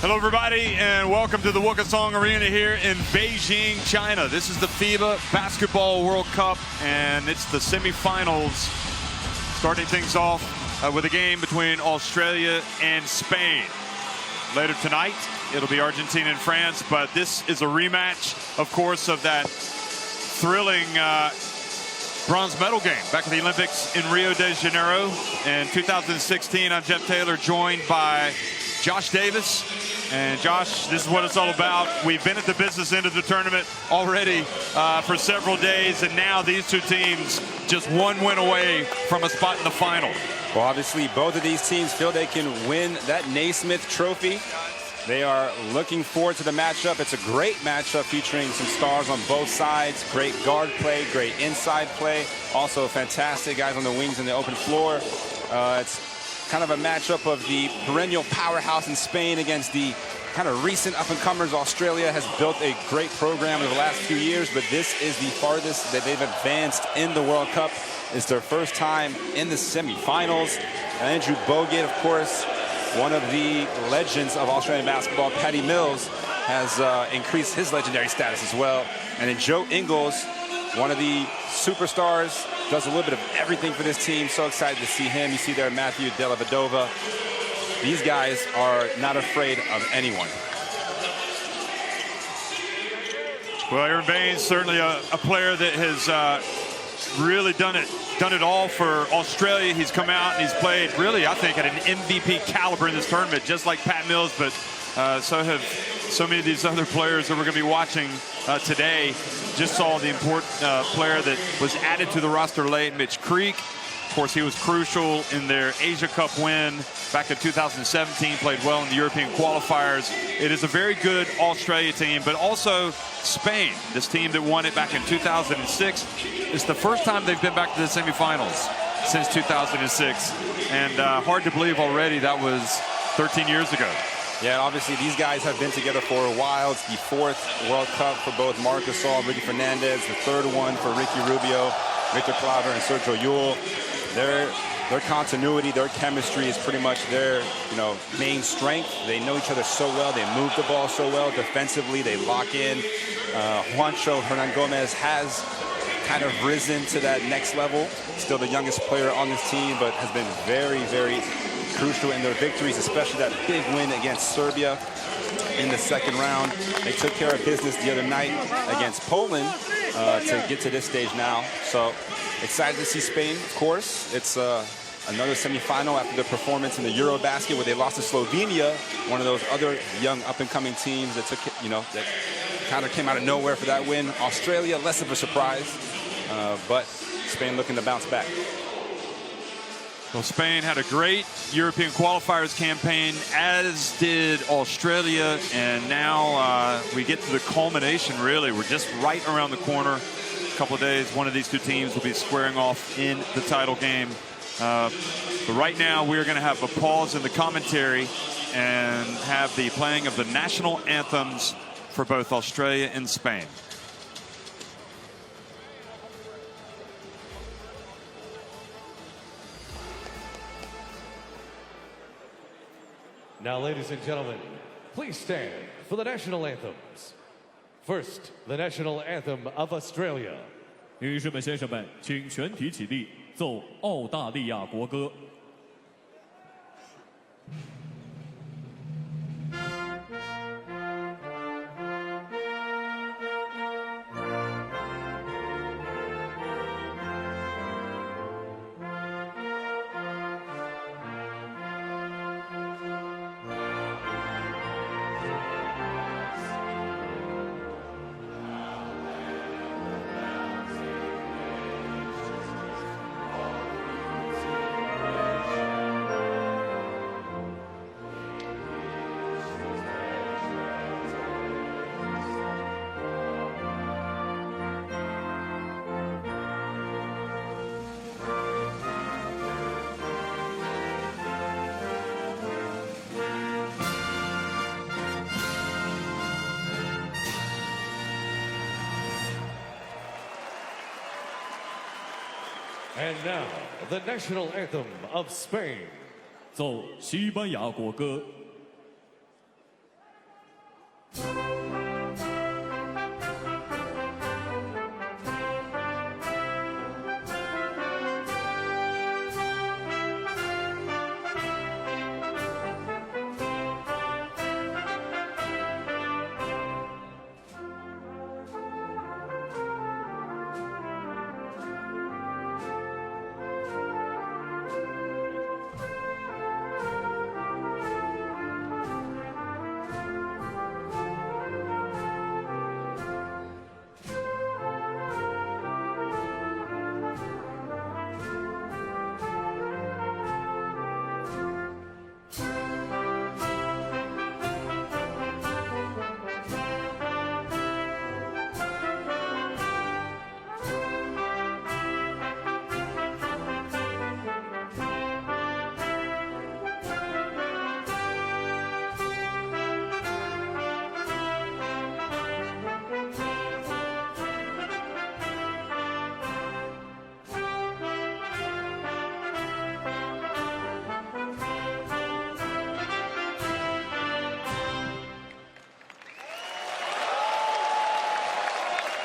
Hello, everybody, and welcome to the Wukesong Arena here in Beijing, China. This is the FIBA Basketball World Cup, and it's the semifinals. Starting things off with a game between Australia and Spain. Later tonight, it'll be Argentina and France, but this is a rematch, of course, of that thrilling bronze medal game back at the Olympics in Rio de Janeiro in 2016. I'm Jeff Taylor, joined by Josh Davis. And Josh, this is what it's all about. We've been at the business end of the tournament already for several days, and now these two teams just one win away from a spot in the final. Well, obviously, both of these teams feel they can win that Naismith Trophy. They are looking forward to the matchup. It's a great matchup featuring some stars on both sides. Great guard play, great inside play. Also fantastic guys on the wings and the open floor. It's kind of a matchup of the perennial powerhouse in Spain against the kind of recent up-and-comers. Australia has built a great program over the last few years, but this is the farthest that they've advanced in the World Cup. It's their first time in the semifinals. Andrew Bogut, of course, one of the legends of Australian basketball, Patty Mills, has increased his legendary status as well. And then Joe Ingles, one of the superstars, does a little bit of everything for this team. So excited to see him. You see there Matthew Dellavedova. These guys are not afraid of anyone. Well, Aaron Baines, certainly a player that has really done it all for Australia. He's come out and he's played really, I think, at an MVP caliber in this tournament, just like Pat Mills, but so have so many of these other players that we're going to be watching today. Just saw the important player that was added to the roster late, Mitch Creek. Of course, he was crucial in their Asia Cup win back in 2017, played well in the European qualifiers. It is a very good Australia team, but also Spain, this team that won it back in 2006. It's the first time they've been back to the semifinals since 2006. And hard to believe already that was 13 years ago. Yeah, obviously these guys have been together for a while. It's the fourth World Cup for both Marc Gasol and Ricky Fernandez, the third one for Ricky Rubio, Victor Claver, and Sergio Llull. Their continuity, their chemistry is pretty much their main strength. They know each other so well. They move the ball so well. Defensively, they lock in. Juancho Hernan-Gomez has kind of risen to that next level. Still the youngest player on this team, but has been very, very crucial in their victories, especially that big win against Serbia in the second round. They took care of business the other night against Poland to get to this stage now. So excited to see Spain, of course. It's another semifinal after the performance in the Eurobasket where they lost to Slovenia, one of those other young up-and-coming teams that took, that kind of came out of nowhere for that win. Australia, less of a surprise, but Spain looking to bounce back. Well, Spain had a great European qualifiers campaign, as did Australia, and now we get to the culmination, really. We're just right around the corner. A couple of days, one of these two teams will be squaring off in the title game. But right now, we're going to have a pause in the commentary and have the playing of the national anthems for both Australia and Spain. Now, ladies and gentlemen, please stand for the national anthems. First, the national anthem of Australia. 女士们、先生们，请全体起立，奏澳大利亚国歌。And now, the national anthem of Spain. 奏西班牙国歌。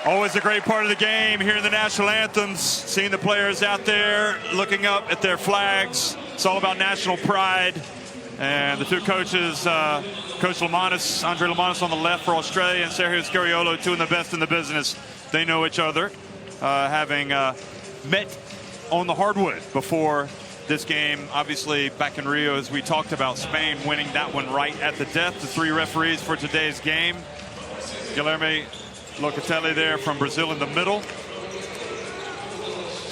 Always a great part of the game, hearing the national anthems, seeing the players out there looking up at their flags. It's all about national pride. And the two coaches, Coach Lamanis, Andre Lamanis on the left for Australia, and Sergio Scariolo, two of the best in the business. They know each other, having met on the hardwood before this game. Obviously, back in Rio, as we talked about, Spain winning that one right at the death. The three referees for today's game. Guilherme Locatelli there from Brazil in the middle.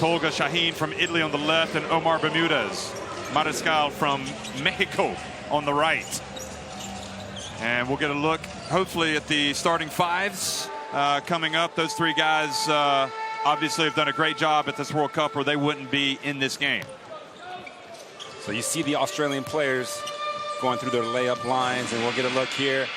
Tolga Shaheen from Italy on the left, and Omar Bermudez Mariscal from Mexico on the right. And we'll get a look, hopefully, at the starting fives coming up. Those three guys obviously have done a great job at this World Cup, or they wouldn't be in this game. So you see the Australian players going through their layup lines, and we'll get a look here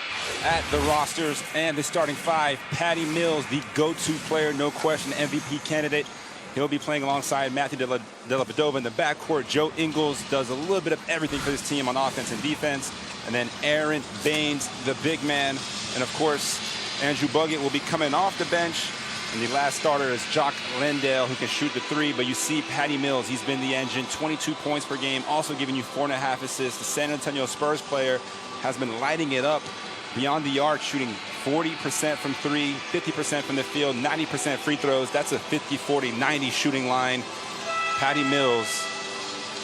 at the rosters and the starting five. Patty Mills, the go-to player, no question, MVP candidate. He'll be playing alongside Matthew De La Padova in the backcourt. Joe Ingles does a little bit of everything for this team on offense and defense. And then Aaron Baines, the big man. And of course, Andrew Bogut will be coming off the bench. And the last starter is Jock Landale, who can shoot the three. But you see Patty Mills, he's been the engine, 22 points per game, also giving you 4.5 assists. The San Antonio Spurs player has been lighting it up beyond the arc, shooting 40% from three, 50% from the field, 90% free throws. That's a 50-40-90 shooting line. Patty Mills,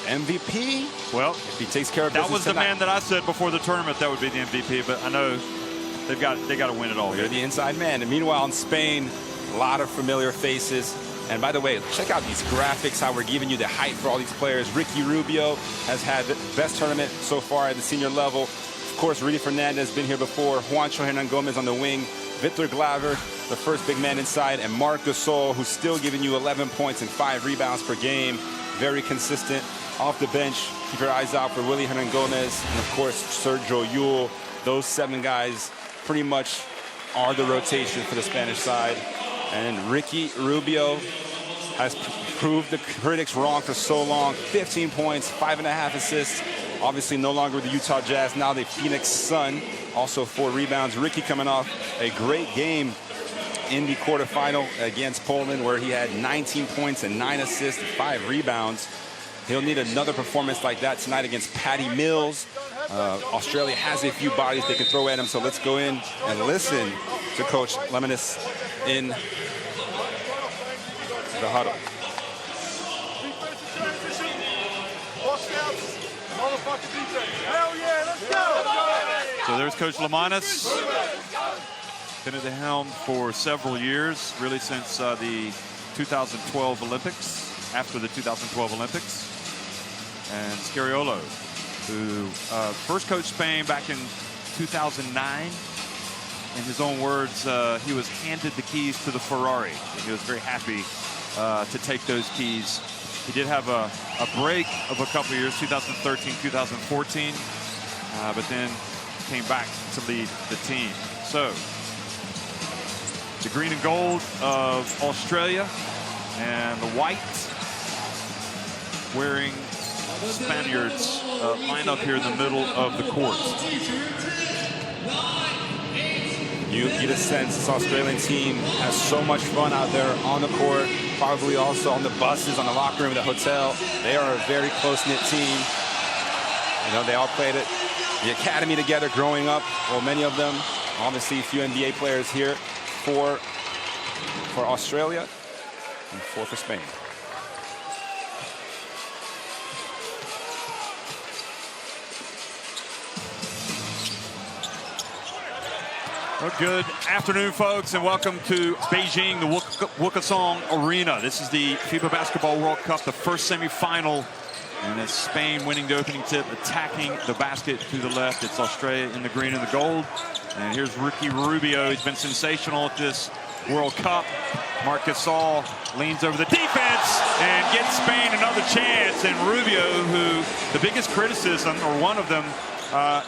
MVP. Well, if he takes care of business that was tonight. the man that I said before the tournament that would be the MVP, but I know they got to win it all. You're the inside man. And meanwhile, in Spain, a lot of familiar faces. And by the way, check out these graphics, how we're giving you the hype for all these players. Ricky Rubio has had the best tournament so far at the senior level. Of course, Rudy Fernandez has been here before. Juancho Hernan Gomez on the wing. Victor Glaver, the first big man inside. And Marc Gasol, who's still giving you 11 points and 5 rebounds per game. Very consistent. Off the bench, keep your eyes out for Willy Hernan Gomez. And, of course, Sergio Yul. Those 7 guys pretty much are the rotation for the Spanish side. And Ricky Rubio has proved the critics wrong for so long. 15 points, 5.5 assists. Obviously no longer with the Utah Jazz, now the Phoenix Sun. Also 4 rebounds. Ricky coming off a great game in the quarterfinal against Poland, where he had 19 points and 9 assists, 5 rebounds. He'll need another performance like that tonight against Patty Mills. Australia has a few bodies they can throw at him, so let's go in and listen to Coach Lamanis in the huddle. So there's Coach Lamanis. Been at the helm for several years, really since the 2012 Olympics, after the 2012 Olympics. And Scariolo, who first coached Spain back in 2009. In his own words, he was handed the keys to the Ferrari, and he was very happy to take those keys. He did have a break of a couple years, 2013, 2014, but then came back to lead the team. So the green and gold of Australia and the white wearing Spaniards line up here in the middle of the court. You get a sense this Australian team has so much fun out there on the court, probably also on the buses, on the locker room, the hotel. They are a very close-knit team. You know, they all played at the academy together growing up. Well, many of them, obviously a few NBA players here, 4 for Australia and 4 for Spain. Well, good afternoon, folks, and welcome to Beijing, the Wukesong Arena. This is the FIBA Basketball World Cup, the first semifinal. And it's Spain winning the opening tip, attacking the basket to the left. It's Australia in the green and the gold. And here's Ricky Rubio. He's been sensational at this World Cup. Marc Gasol leans over the defense and gets Spain another chance. And Rubio, who the biggest criticism, or one of them,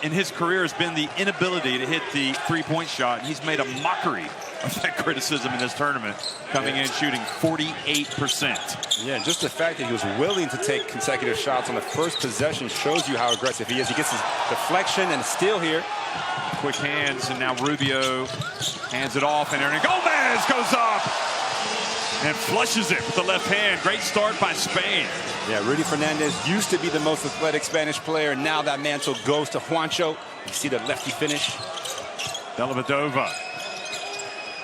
in his career has been the inability to hit the three-point shot. And he's made a mockery of that criticism in this tournament, coming in shooting 48%. Yeah, just the fact that he was willing to take consecutive shots on the first possession shows you how aggressive he is. He gets his deflection and steal here. Quick hands, and now Rubio hands it off, and Hernan Gomez goes up and flushes it with the left hand. Great start by Spain. Yeah, Rudy Fernandez used to be the most athletic Spanish player. Now that mantle goes to Juancho. You see the lefty finish. Dellavedova.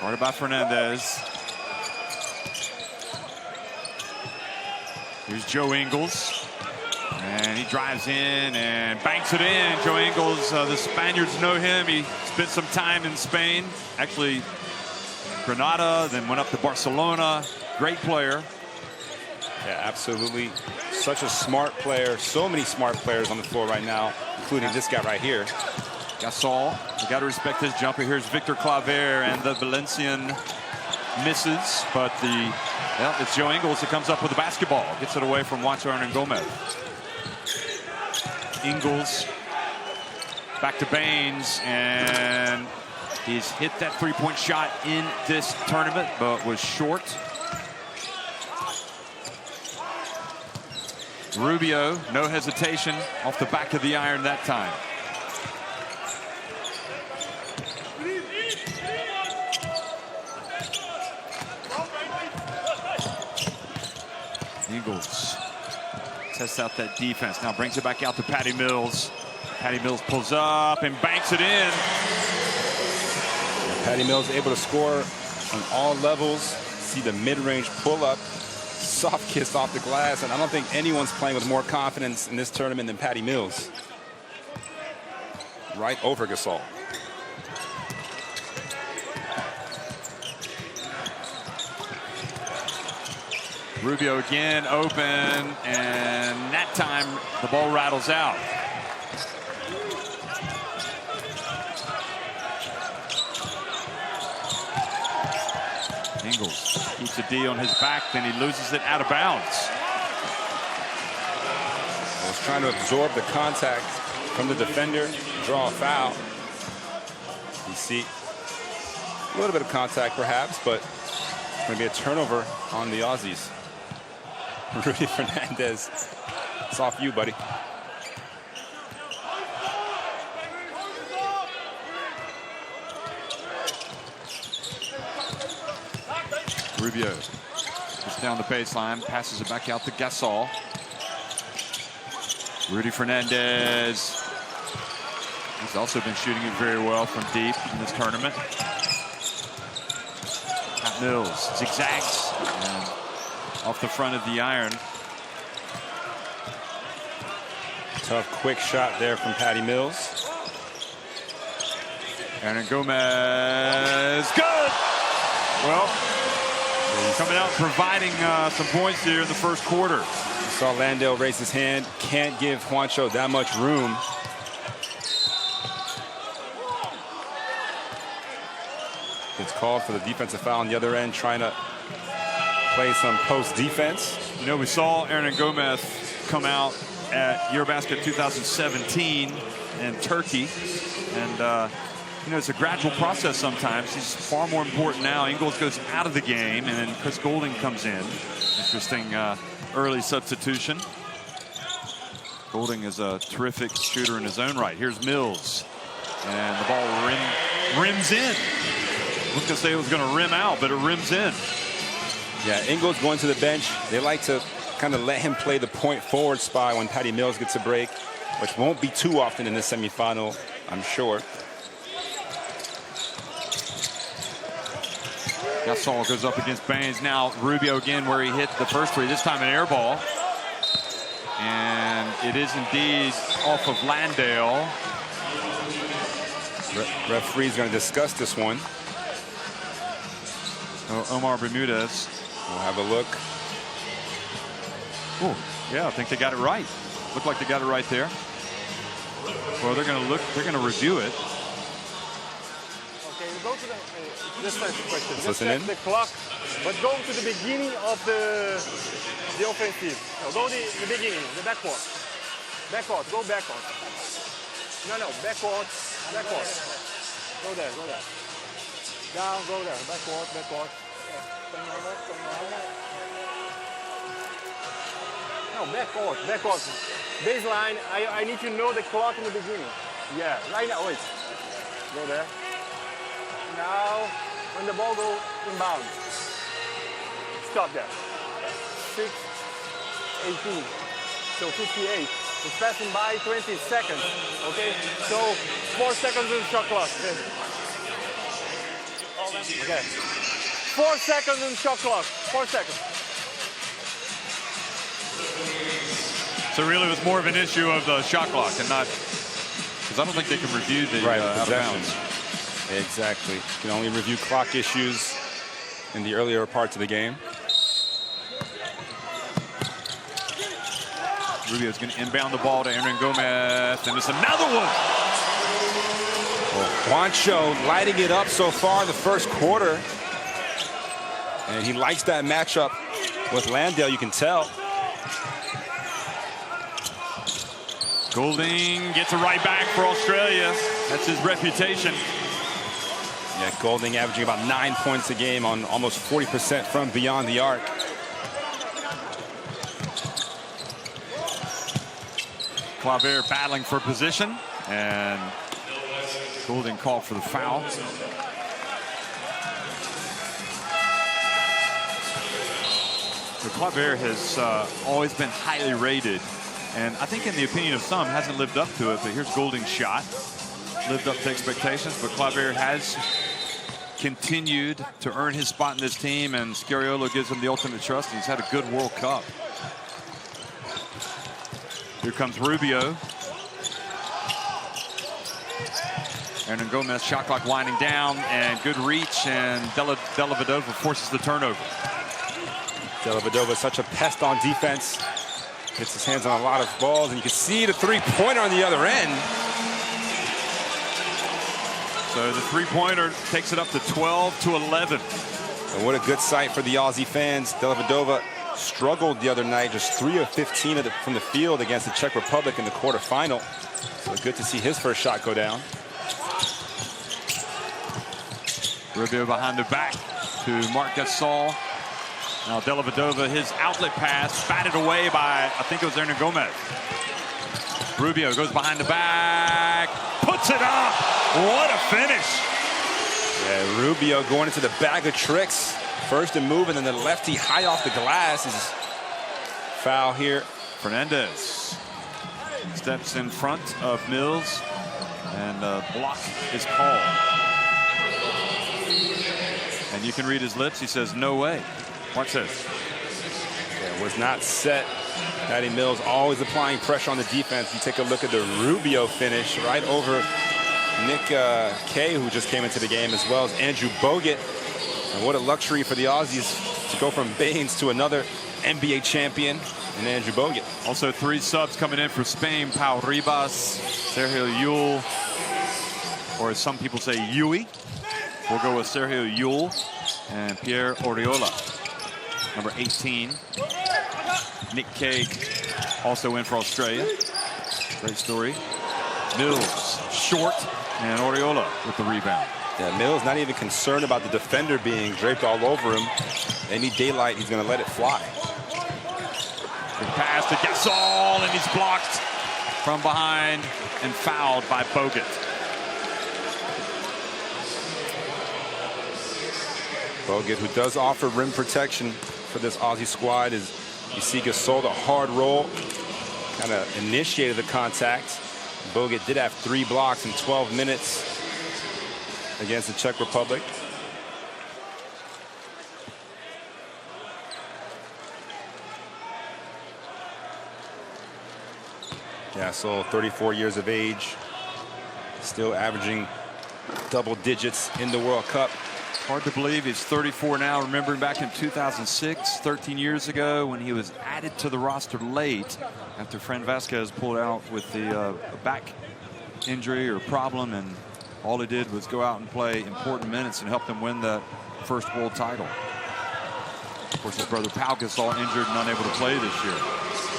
Guarded by Fernandez. Here's Joe Ingles. And he drives in and banks it in. Joe Ingles, the Spaniards know him. He spent some time in Spain. Actually, Granada, then went up to Barcelona. Great player. Yeah, absolutely. Such a smart player. So many smart players on the floor right now, including this guy right here. Gasol, you got to respect his jumper. Here's Victor Claver, and the Valencian misses, but it's Joe Ingles that comes up with the basketball. Gets it away from Juancho Hernan Gomez. Ingles back to Baines, and he's hit that three-point shot in this tournament, but was short. Rubio, no hesitation, off the back of the iron that time. Ingles tests out that defense. Now brings it back out to Patty Mills. Patty Mills pulls up and banks it in. Patty Mills able to score on all levels. See the mid-range pull-up. Soft kiss off the glass, and I don't think anyone's playing with more confidence in this tournament than Patty Mills. Right over Gasol. Rubio again open, and that time the ball rattles out. Ingles keeps a D on his back, then he loses it out of bounds. I was trying to absorb the contact from the defender, draw a foul. You see a little bit of contact perhaps, but it's going to be a turnover on the Aussies. Rudy Fernandez, it's off you, buddy. Rubio just down the baseline, passes it back out to Gasol. Rudy Fernandez. He's also been shooting it very well from deep in this tournament. Pat Mills zigzags and off the front of the iron. Tough, quick shot there from Patty Mills. Hernan Gomez, good! Well, he's coming out providing some points here in the first quarter. You saw Landale raise his hand. Can't give Juancho that much room. It's called for the defensive foul on the other end, trying to play some post defense. You know, we saw Hernan Gomez come out at Eurobasket 2017 in Turkey, and you know, it's a gradual process sometimes. He's far more important now. Ingles goes out of the game, and then Chris Goulding comes in. Interesting early substitution. Goulding is a terrific shooter in his own right. Here's Mills. And the ball rims in. I was going to say it was going to rim out, but it rims in. Yeah, Ingles going to the bench. They like to kind of let him play the point forward spot when Patty Mills gets a break, which won't be too often in the semifinal, I'm sure. Gasol goes up against Baines. Now Rubio again where he hit the first three, this time an air ball. And it is indeed off of Landale. Referee's going to discuss this one. Omar Bermudez. We'll have a look. Oh, yeah, I think they got it right. Looked like they got it right there. Well, they're going to look, they're going to review it. Okay, we go to the this question. Let's listen in. The clock, but go to the beginning of the offensive. No, go the beginning, the backcourt. Backcourt, go backcourt. No, backcourt. Go there. Down, go there. Backcourt. No, backcourt. Baseline, I need to know the clock in the beginning. Yeah, right now, wait. Go there. Now, when the ball goes inbound, stop there. 6:18, so 58. It's passing by 20 seconds, okay? So 4 seconds in shot clock. Okay. 4 seconds in shot clock. 4 seconds. So really it was more of an issue of the shot clock and not, because I don't think they can review the out of bounds. Exactly. You can only review clock issues in the earlier parts of the game. Rubio's going to inbound the ball to Aaron Gomez, and it's another one. Well, Juancho lighting it up so far in the first quarter. And he likes that matchup with Landale, you can tell. Goulding gets it right back for Australia. That's his reputation. Yeah, Goulding averaging about 9 points a game on almost 40% from beyond the arc. Claver battling for position, and Goulding called for the foul. So Claver has always been highly rated, and I think in the opinion of some hasn't lived up to it, but here's Goulding's shot. Lived up to expectations, but Claver has continued to earn his spot in this team, and Scariolo gives him the ultimate trust, and he's had a good World Cup. Here comes Rubio. Aaron Gomez, shot clock winding down, and good reach, and Della Vedova forces the turnover. Della Vedova, such a pest on defense. Gets his hands on a lot of balls, and you can see the three-pointer on the other end. So the three-pointer takes it up to 12-11. And what a good sight for the Aussie fans. Della Vedova struggled the other night, just 3 of 15 from the field against the Czech Republic in the quarterfinal. So good to see his first shot go down. Rubio behind the back to Marc Gasol. Now Della Vedova, his outlet pass batted away by, I think it was Aaron Gomez. Rubio goes behind the back, puts it up. What a finish. Yeah, Rubio going into the bag of tricks. First and move, and then the lefty high off the glass is foul here. Fernandez steps in front of Mills, and a block is called. And you can read his lips. He says, no way. Watch this. Yeah, was not set. Patty Mills always applying pressure on the defense. You take a look at the Rubio finish right over Nick Kay, who just came into the game, as well as Andrew Bogut. And what a luxury for the Aussies to go from Baines to another NBA champion in Andrew Bogut. Also 3 subs coming in for Spain. Pau Ribas, Sergio Llull, or as some people say, Yui. We'll go with Sergio Llull and Pierre Oriola, number 18. Nick Kay also in for Australia. Great story. Mills short, and Oriola with the rebound. Yeah, Mills not even concerned about the defender being draped all over him. Any daylight, he's going to let it fly. Good pass to Gasol, and he's blocked from behind and fouled by Bogut. Bogut, who does offer rim protection for this Aussie squad, is you see Gasol, the hard roll, kind of initiated the contact. Bogut did have 3 blocks in 12 minutes against the Czech Republic. Gasol, 34 years of age, still averaging double digits in the World Cup. Hard to believe he's 34 now. Remembering back in 2006, 13 years ago, when he was added to the roster late after Fran Vasquez pulled out with the back injury or problem, and all he did was go out and play important minutes and help them win the first world title. Of course, his brother Pau Gasol injured and unable to play this year.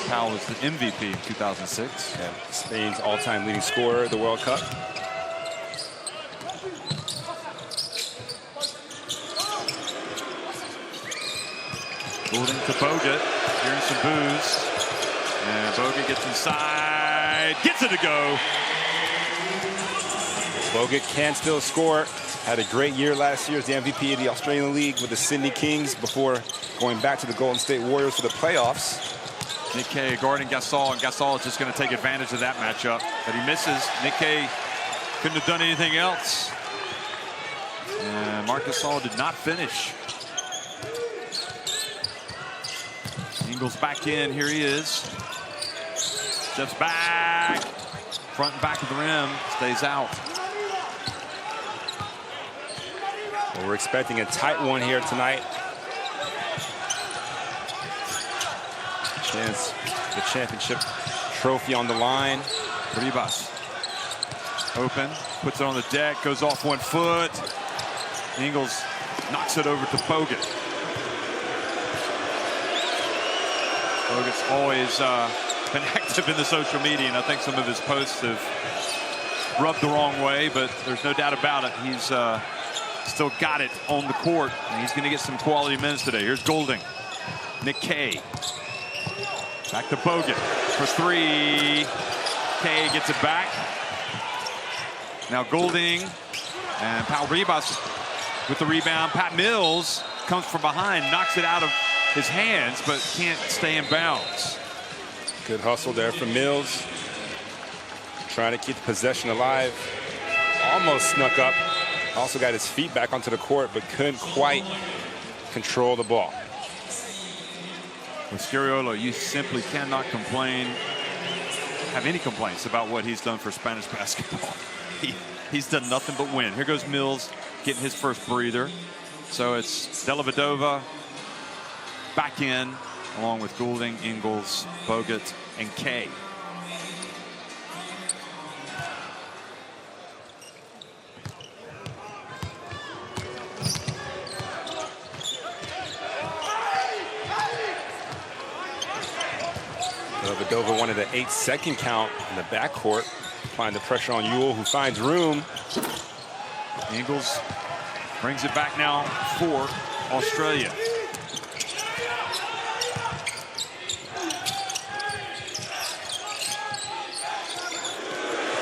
Pau was the MVP in 2006. Yeah, Spain's all-time leading scorer of the World Cup. Goulding to Bogut. Hearing some boos. And Bogut gets inside. Gets it to go. Bogut can still score. Had a great year last year as the MVP of the Australian League with the Sydney Kings before going back to the Golden State Warriors for the playoffs. Nick Kay guarding Gasol, and Gasol is just going to take advantage of that matchup. But he misses. Nick Kay couldn't have done anything else. And Marc Gasol did not finish. Ingles back in. Here he is. Steps back. Front and back of the rim. Stays out. Well, we're expecting a tight one here tonight. Chance, the championship trophy on the line. Ribas. Open. Puts it on the deck. Goes off 1 foot. Ingles knocks it over to Bogut. Bogut's always been active in the social media, and I think some of his posts have rubbed the wrong way, but there's no doubt about it. He's still got it on the court, and he's going to get some quality minutes today. Here's Goulding. Nick Kay. Back to Bogut for 3. Kay gets it back. Now Goulding and Pau Ribas with the rebound. Pat Mills comes from behind, knocks it out of his hands, but can't stay in bounds. Good hustle there from Mills. Trying to keep the possession alive. Almost snuck up. Also got his feet back onto the court, but couldn't quite control the ball. With Scariolo, you simply cannot complain, have any complaints about what he's done for Spanish basketball. He's done nothing but win. Here goes Mills getting his first breather. So it's Della Vedova back in, along with Goulding, Ingles, Bogut, and Kay. Vedova wanted an 8-second count in the backcourt, applying the pressure on Ewell, who finds room. Ingles brings it back now for Australia.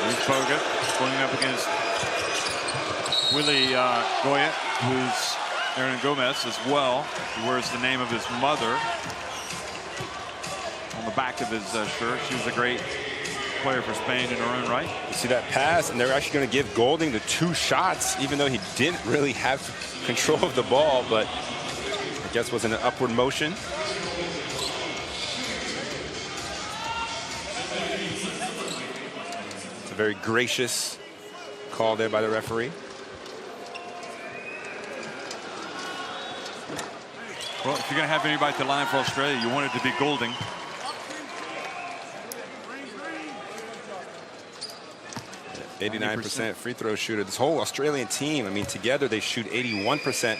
Here's Bogut going up against Willie Goya, who's Aaron Gomez as well. He wears the name of his mother on the back of his shirt. She was a great player for Spain in her own right. You see that pass, and they're actually going to give Goulding the 2 shots, even though he didn't really have control of the ball, but I guess was in an upward motion. It's a very gracious call there by the referee. Well, if you're going to have anybody at the line for Australia, you want it to be Goulding. 89% free throw shooter. This whole Australian team, I mean, together they shoot 81%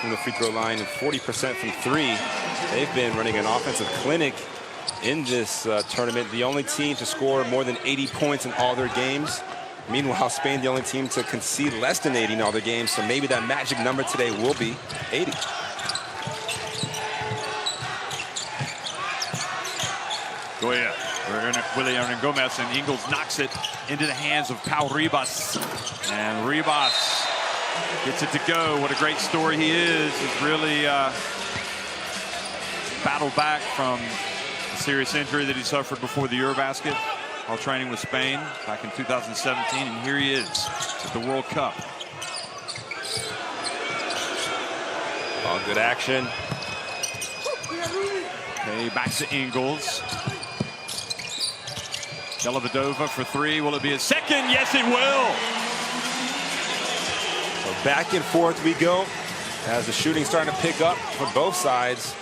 from the free throw line and 40% from 3. They've been running an offensive clinic in this tournament. The only team to score more than 80 points in all their games. Meanwhile, Spain, the only team to concede less than 80 in all their games. So maybe that magic number today will be 80. Goya Willie Gomez, and Ingles knocks it into the hands of Pau Ribas. And Ribas gets it to go. What a great story he is. He's really battled back from a serious injury that he suffered before the Eurobasket while training with Spain back in 2017. And here he is at the World Cup. All good action. Okay, back to Ingles. Dellavedova for three. Will it be a second? Yes, it will. So back and forth we go as the shooting starting to pick up for both sides.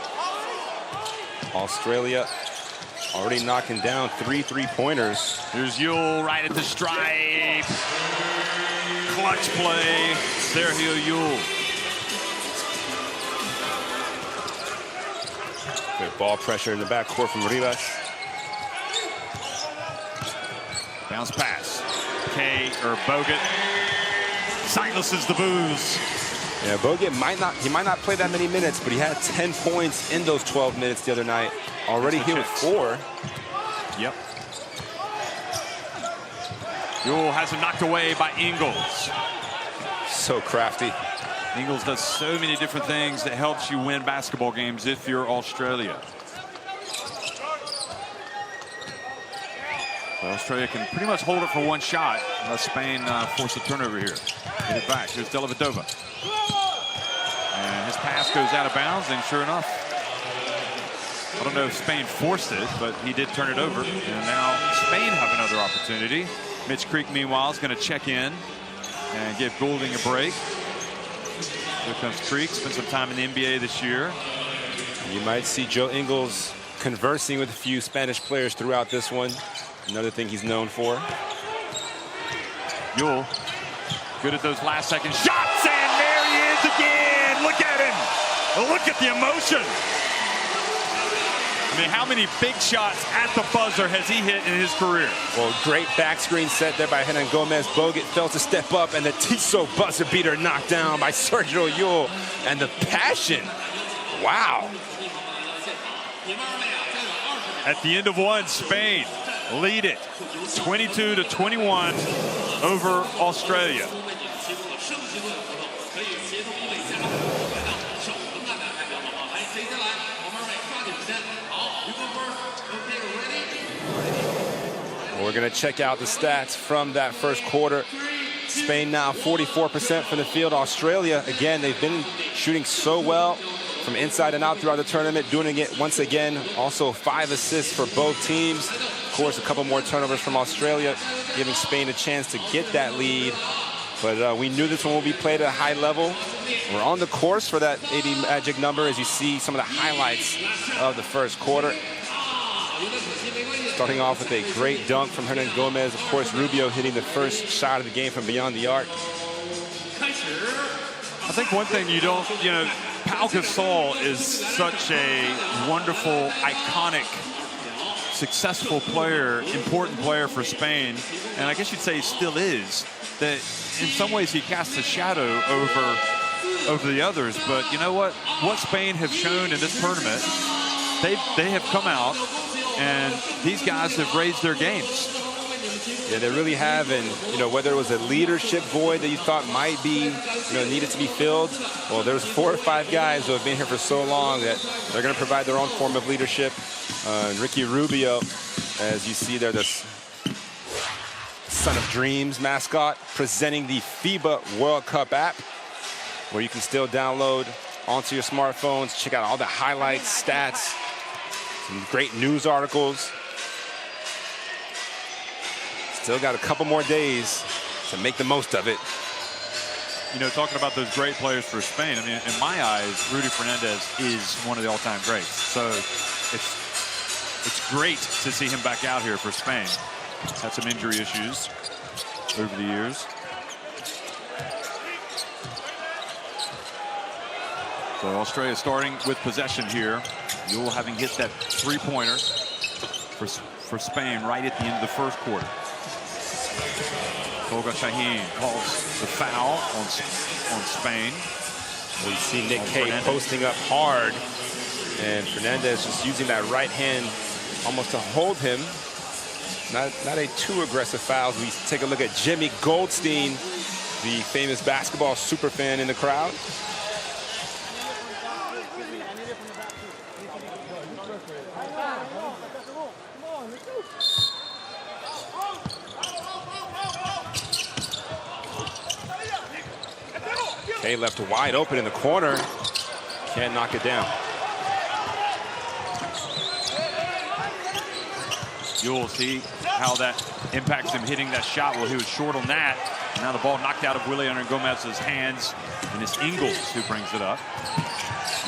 Australia already knocking down 3 3-pointers. Here's Yule right at the stripe. Clutch play. Sergio Yule. Good ball pressure in the backcourt from Rivas. Bounce pass. Bogut silences the boos. Yeah, Bogut might not play that many minutes, but he had 10 points in those 12 minutes the other night. Already hit with 4. Yep. Yule has him knocked away by Ingles. So crafty. Ingles does so many different things that helps you win basketball games if you're Australia. So Australia can pretty much hold it for one shot unless Spain force a turnover here. Get it back. Here's Dellavedova. And his pass goes out of bounds, and sure enough, I don't know if Spain forced it, but he did turn it over. And now Spain have another opportunity. Mitch Creek, meanwhile, is going to check in and give Goulding a break. Here comes Creek. Spent some time in the NBA this year. You might see Joe Ingles conversing with a few Spanish players throughout this one. Another thing he's known for. Yule, good at those last second shots, and there he is again. Look at him. Look at the emotion. I mean, how many big shots at the buzzer has he hit in his career? Well, great back screen set there by Hernan Gomez. Bogut failed to step up, and the Tissot buzzer beater knocked down by Sergio Yule. And the passion, wow. At the end of one, Spain lead it 22-21 over Australia. We're going to check out the stats from that first quarter. Spain now 44% from the field. Australia, again, they've been shooting so well from inside and out throughout the tournament, doing it once again. Also 5 assists for both teams. Of course, a couple more turnovers from Australia, giving Spain a chance to get that lead. But we knew this one would be played at a high level. We're on the course for that 80 magic number as you see some of the highlights of the first quarter. Starting off with a great dunk from Hernan Gomez. Of course, Rubio hitting the first shot of the game from beyond the arc. I think one thing you don't, Pau Gasol is such a wonderful, iconic, successful player, important player for Spain. And I guess you'd say he still is. That in some ways he casts a shadow over the others. But you know what? What Spain have shown in this tournament, they have come out and these guys have raised their games. Yeah, they really have. And, whether it was a leadership void that you thought might be, needed to be filled, well, there's 4 or 5 guys who have been here for so long that they're going to provide their own form of leadership. Ricky Rubio, as you see there, the Son of Dreams mascot, presenting the FIBA World Cup app, where you can still download onto your smartphones, check out all the highlights, stats, some great news articles. Still got a couple more days to make the most of it. Talking about those great players for Spain, I mean, in my eyes, Rudy Fernandez is one of the all-time greats. So it's great to see him back out here for Spain. Had some injury issues over the years. So Australia starting with possession here. Yule having hit that 3-pointer for Spain right at the end of the first quarter. Tolga Shaheen calls the foul on Spain. We see Nick Kay posting up hard, and Fernandez just using that right hand almost to hold him Not a too aggressive foul. We take a look at Jimmy Goldstein, the famous basketball super fan in the crowd. Kay left wide open in the corner. Can't knock it down. You'll see how that impacts him hitting that shot. Well, he was short on that. Now the ball knocked out of Willie Gomez's hands, and it's Ingles who brings it up.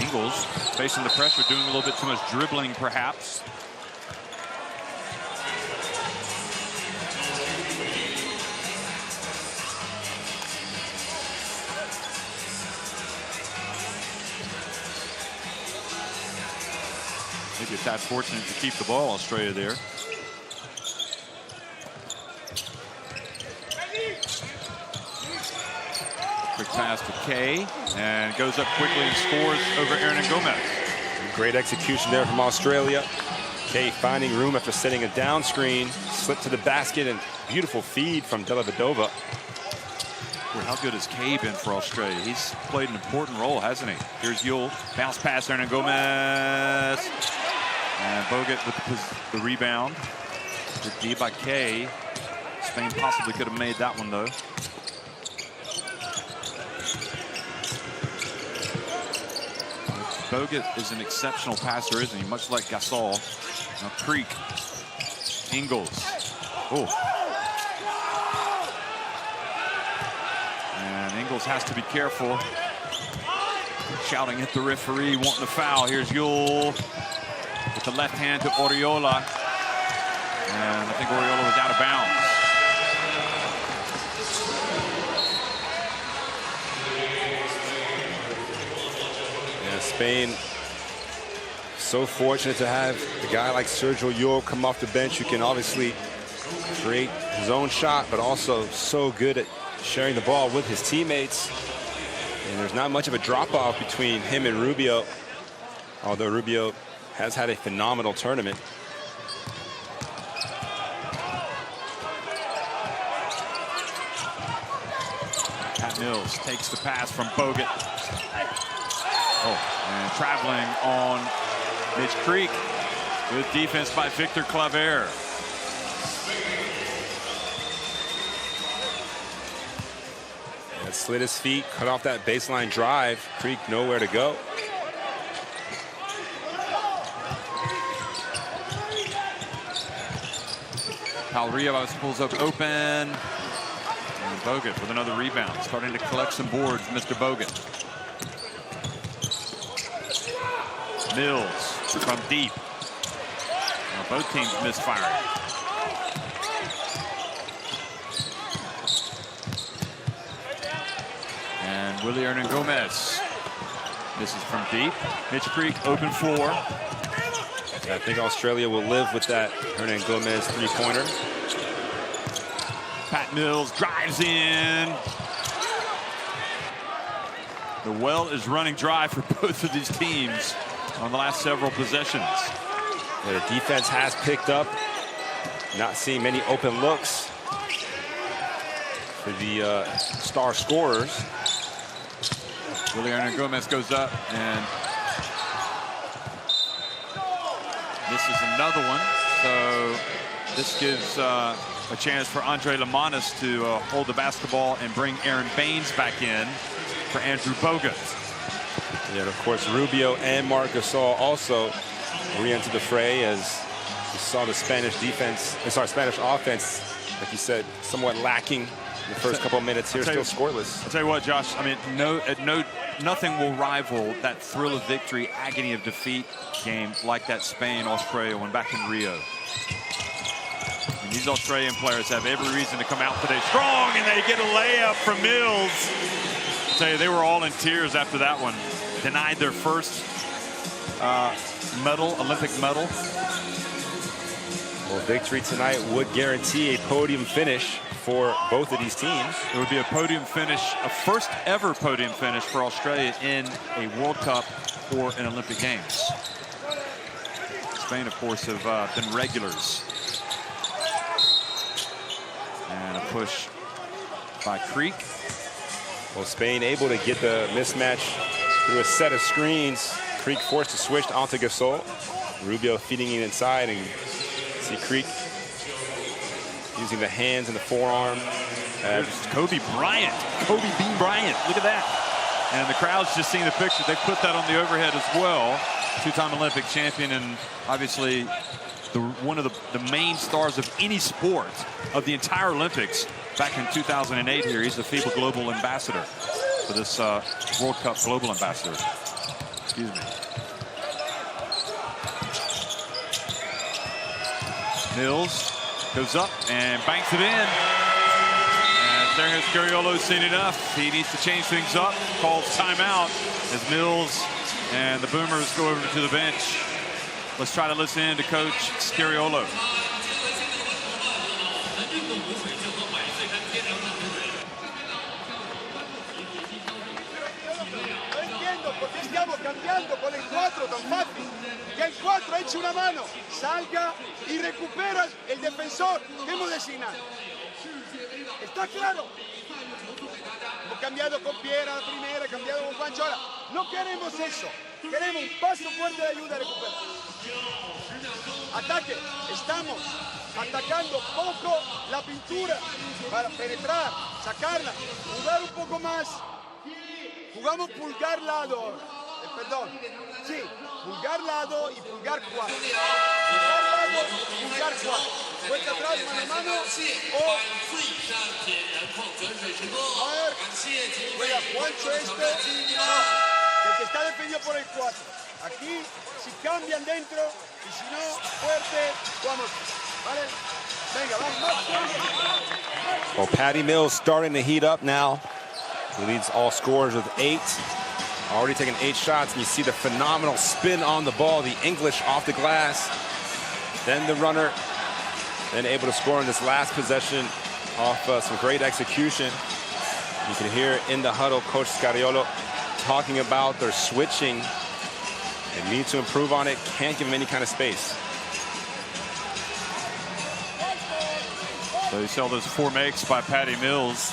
Ingles facing the pressure, doing a little bit too much dribbling, perhaps. Maybe it's that fortunate to keep the ball, Australia there. Quick pass to Kay, and goes up quickly and scores over Aaron Gomez. Great execution there from Australia. Kay finding room after setting a down screen, slipped to the basket, and beautiful feed from Dellavedova. Boy, how good has Kay been for Australia? He's played an important role, hasn't he? Here's Yule, bounce pass Aaron Gomez. And Bogut with the rebound. Good D by Kay. Spain possibly could have made that one, though. Bogut is an exceptional passer, isn't he? Much like Gasol. Now Creek. Ingles. Oh. And Ingles has to be careful. Shouting at the referee, wanting a foul. Here's Yule with the left hand to Oriola. And I think Oriola was out of bounds. Spain so fortunate to have a guy like Sergio Yul come off the bench who can obviously create his own shot, but also so good at sharing the ball with his teammates. And there's not much of a drop-off between him and Rubio, although Rubio has had a phenomenal tournament. Pat Mills takes the pass from Bogut. Oh, and traveling on Mitch Creek. Good defense by Victor Claver. And slid his feet, cut off that baseline drive. Creek nowhere to go. Palrios pulls up open. And Bogut with another rebound. Starting to collect some boards, Mr. Bogut. Mills from deep. Now both teams misfiring. And Willie Gomez misses from deep. Mitch Creek, open floor. I think Australia will live with that Hernan Gomez three-pointer. Pat Mills drives in. The well is running dry for both of these teams on the last several possessions. Yeah, the defense has picked up. Not seeing many open looks for the star scorers. Willie Gomez goes up and misses another one. So this gives a chance for Andre Lamanis to hold the basketball and bring Aaron Baines back in for Andrew Bogut. Yeah, and of course, Rubio and Marc Gasol also re-entered the fray as we saw the Spanish offense, like you said, somewhat lacking in the first couple of minutes here, still scoreless. I'll tell you what, Josh, I mean, nothing will rival that thrill of victory, agony of defeat game like that Spain-Australia one back in Rio. And these Australian players have every reason to come out today strong, and they get a layup from Mills. I'll tell you, they were all in tears after that one. Denied their first Olympic medal. Well, victory tonight would guarantee a podium finish for both of these teams. It would be a podium finish, a first ever podium finish for Australia in a World Cup or an Olympic Games. Spain, of course, have been regulars. And a push by Creek. Well, Spain able to get the mismatch through a set of screens. Creek forced to switch to Ante Gasol. Rubio feeding it inside, and see Creek using the hands and the forearm. There's Kobe Bryant, Kobe Bean Bryant. Look at that. And the crowd's just seeing the picture. They put that on the overhead as well. Two-time Olympic champion, and obviously one of the main stars of any sport of the entire Olympics back in 2008 here. He's the FIBA Global Ambassador for this World Cup Global Ambassador. Excuse me. Mills goes up and banks it in. And Sergio Scariolo's seen enough. He needs to change things up. Calls timeout as Mills and the Boomers go over to the bench. Let's try to listen in to Coach Scariolo. Cambiando con el 4 tan fácil, que el 4 eche una mano, salga y recupera el defensor que hemos designado. ¿Está claro? Hemos cambiado con Piera la primera, cambiado con Juancho ahora. No queremos eso, queremos un paso fuerte de ayuda a recuperar. Ataque, estamos atacando poco la pintura para penetrar, sacarla, jugar un poco más. Jugamos pulgar lado. Perdón, sí, pulgar lado y pulgar 4. Pulgar lado, pulgar 4. Vuelta atrás, mano a mano. O. A ver, juega Juancho este. No, el que está defendido por el 4. Aquí, si cambian dentro, y si no, fuerte, vamos. ¿Vale? Venga, vamos. Well, Patty Mills starting to heat up now. He leads all scorers with 8. Already taken 8 shots, and you see the phenomenal spin on the ball, the English off the glass. Then the runner, then able to score in this last possession off some great execution. You can hear in the huddle Coach Scariolo talking about their switching. They need to improve on it, can't give him any kind of space. So you saw those 4 makes by Patty Mills.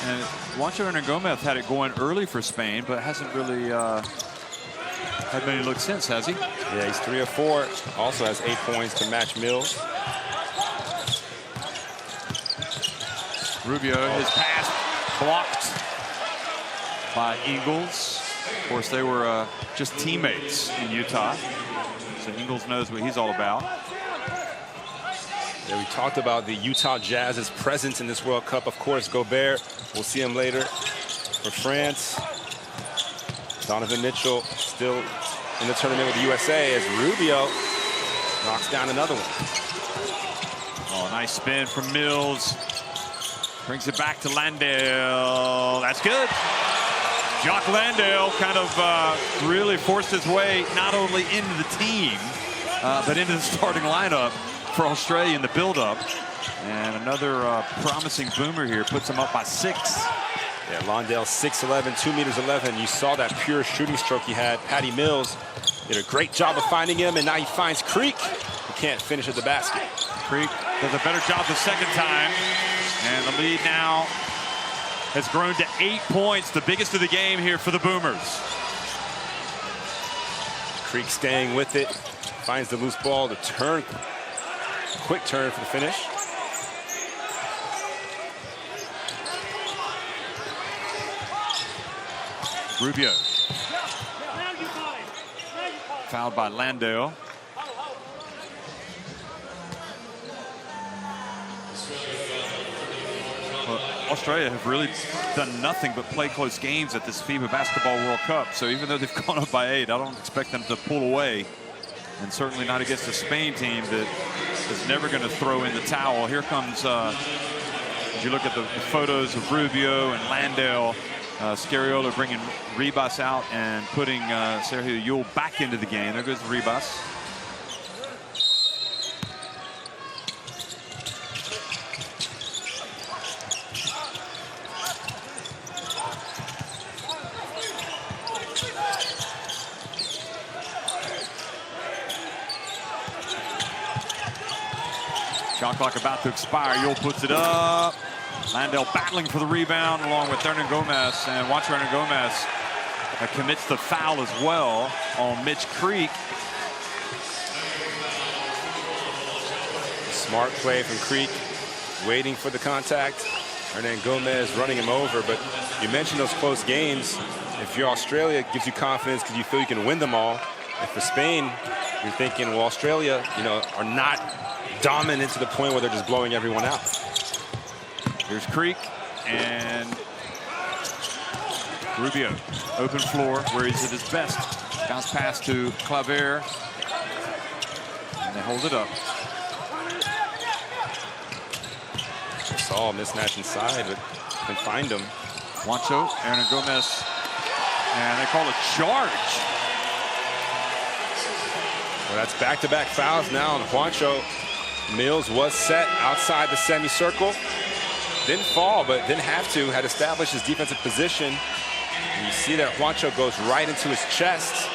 And Juancho Hernangomez had it going early for Spain, but hasn't really had many looks since, has he? Yeah, he's 3 of 4. Also has 8 points to match Mills. Rubio, his pass blocked by Ingles. Of course, they were just teammates in Utah. So Ingles knows what he's all about. Yeah, we talked about the Utah Jazz's presence in this World Cup. Of course, Gobert, we'll see him later. For France, Donovan Mitchell still in the tournament with the USA as Rubio knocks down another one. Oh, nice spin from Mills. Brings it back to Landale. That's good. Jock Landale kind of really forced his way not only into the team, but into the starting lineup for Australia in the build-up. And another promising Boomer here puts him up by 6. Yeah, Landale 6'11", 2'11". You saw that pure shooting stroke he had. Patty Mills did a great job of finding him, and now he finds Creek. He can't finish at the basket. Creek does a better job the second time. And the lead now has grown to 8 points, the biggest of the game here for the Boomers. Creek staying with it, finds the loose ball to turn. Quick turn for the finish. Rubio. Fouled by Landale. Well, Australia have really done nothing but play close games at this FIBA Basketball World Cup. So even though they've gone up by 8, I don't expect them to pull away. And certainly not against a Spain team that is never going to throw in the towel. Here comes, as you look at the photos of Rubio and Landale, Scariolo bringing Ribas out and putting Sergio Yul back into the game. There goes Ribas. Shot clock about to expire. Yul puts it up. Landale battling for the rebound along with Hernan Gomez. And watch Hernan Gomez commits the foul as well on Mitch Creek. Smart play from Creek, waiting for the contact. Hernan Gomez running him over. But you mentioned those close games. If you're Australia, it gives you confidence because you feel you can win them all. And for Spain, you're thinking, well, Australia, are not dominant to the point where they're just blowing everyone out. Here's Creek and Rubio. Open floor where he's at his best. Bounce pass to Claver. And they hold it up. Saw a mismatch inside, but can find him. Juancho, Hernan Gomez. And they call a charge. Well, that's back-to-back fouls now on Juancho. Mills was set outside the semicircle. Didn't fall, but didn't have to. Had established his defensive position. And you see that Juancho goes right into his chest.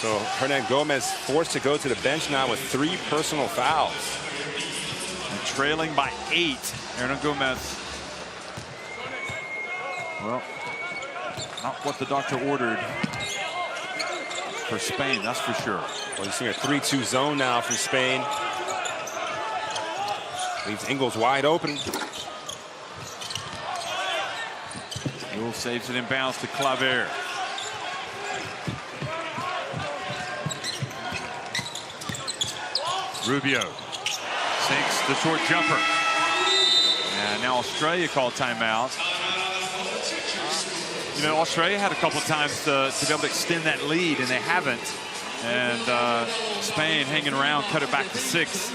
So Hernan Gomez forced to go to the bench now with 3 personal fouls. And trailing by 8, Hernan Gomez. Well, not what the doctor ordered for Spain, that's for sure. Well, you're seeing a 3-2 zone now from Spain. Leaves Ingles wide open. Yul saves it inbounds to Claver. Rubio sinks the short jumper. And now Australia called timeout. Australia had a couple of times to be able to extend that lead, and they haven't. And Spain hanging around, cut it back to 6.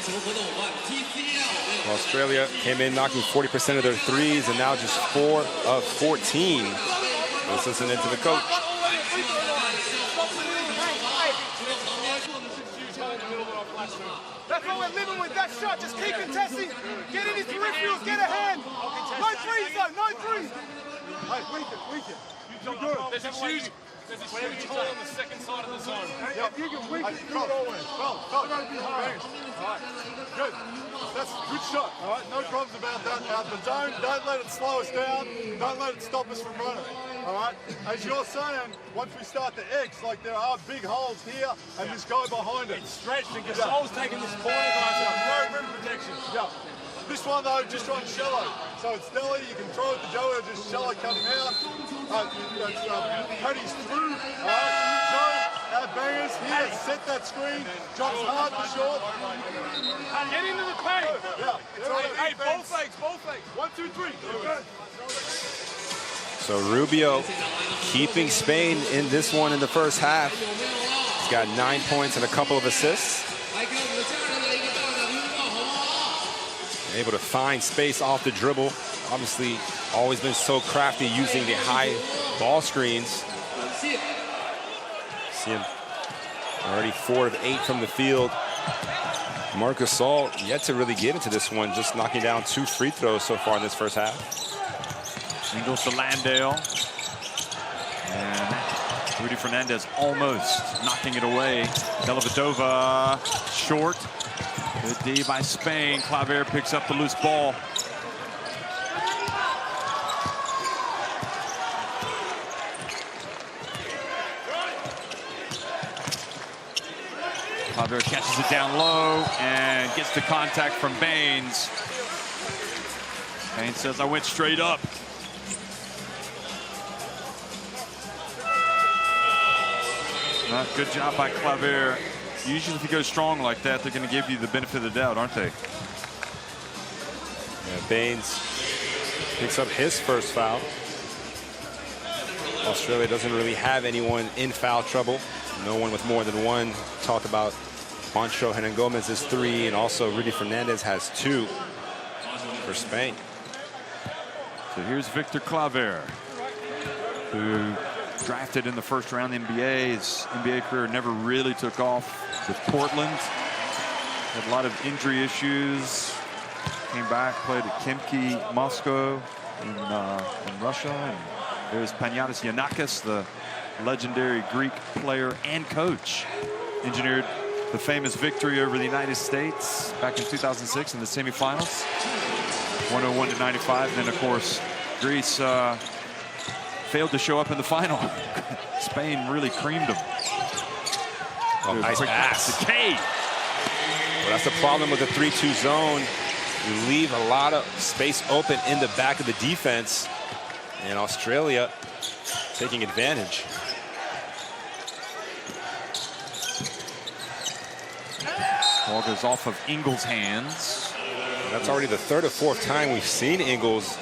Well, Australia came in knocking 40% of their threes, and now just 4 of 14. Let's listen into the coach. That's what we're living with, that shot. Just keep contesting. Get in his peripherals, get a hand. No threes, though, no threes. Hey, weaken. There's a huge hole on the second side of the zone. Yeah, you can weaken it always. Well, don't be hard. All right, good. That's a good shot, all right? No problems about that. Out the zone, don't let it slow us down. Don't let it stop us from running, all right? As you're saying, once we start to X, like there are big holes here and this guy behind it. It's stretched and Gasol's taking this corner, guys. No rim protection. Yeah. This one, though, just run shallow. So it's Delhi, you can throw it to Joey or just shallow cut him out. Paddy's through. All right, Joe, our bangers here, set that screen. Drops hard to short. Get into the paint. Yeah. Hey, both legs. 1, 2, 3. So Rubio keeping Spain in this one in the first half. He's got 9 points and a couple of assists. Able to find space off the dribble. Obviously, always been so crafty using the high ball screens. See him already 4 of 8 from the field. Marc Gasol yet to really get into this one, just knocking down 2 free throws so far in this first half. Ingles to Landale. And Rudy Fernandez almost knocking it away. Dellavedova short. Good D by Spain. Claver picks up the loose ball. Claver catches it down low and gets the contact from Baines. Baines says, I went straight up. Good job by Claver. Usually if you go strong like that, they're going to give you the benefit of the doubt, aren't they? Yeah, Baines picks up his first foul. Australia doesn't really have anyone in foul trouble. No one with more than 1. Talk about Juancho Hernan Gomez's 3, and also Rudy Fernandez has 2 for Spain. So here's Victor Claver, who drafted in the first round of the NBA. His NBA career never really took off with Portland. Had a lot of injury issues. Came back, played at Khimki Moscow in Russia. And there's Panayotis Giannakis, the legendary Greek player and coach. Engineered the famous victory over the United States back in 2006 in the semifinals, 101-95. And then, of course, Greece failed to show up in the final. Spain really creamed them. Oh, nice pass. To K. Well, that's the problem with the 3-2 zone. You leave a lot of space open in the back of the defense. And Australia taking advantage. Ball goes off of Ingles' hands. That's already the third or fourth time we've seen Ingles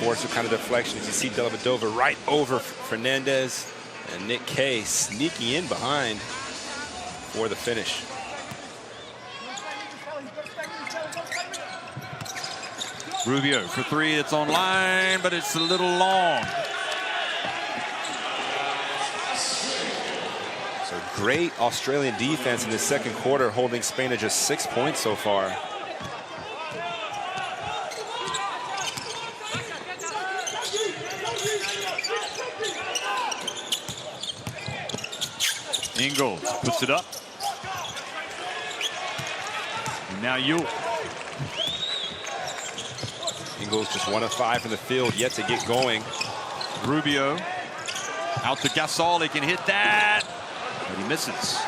force some kind of deflections. You see Dellavedova right over Fernandez, and Nick Kay sneaking in behind for the finish. Rubio for three. It's online, but it's a little long. So great Australian defense in the second quarter, holding Spain to just 6 points so far. Ingles puts it up. And now you. Ingles just 1 of 5 from the field, yet to get going. Rubio out to Gasol. He can hit that, but he misses.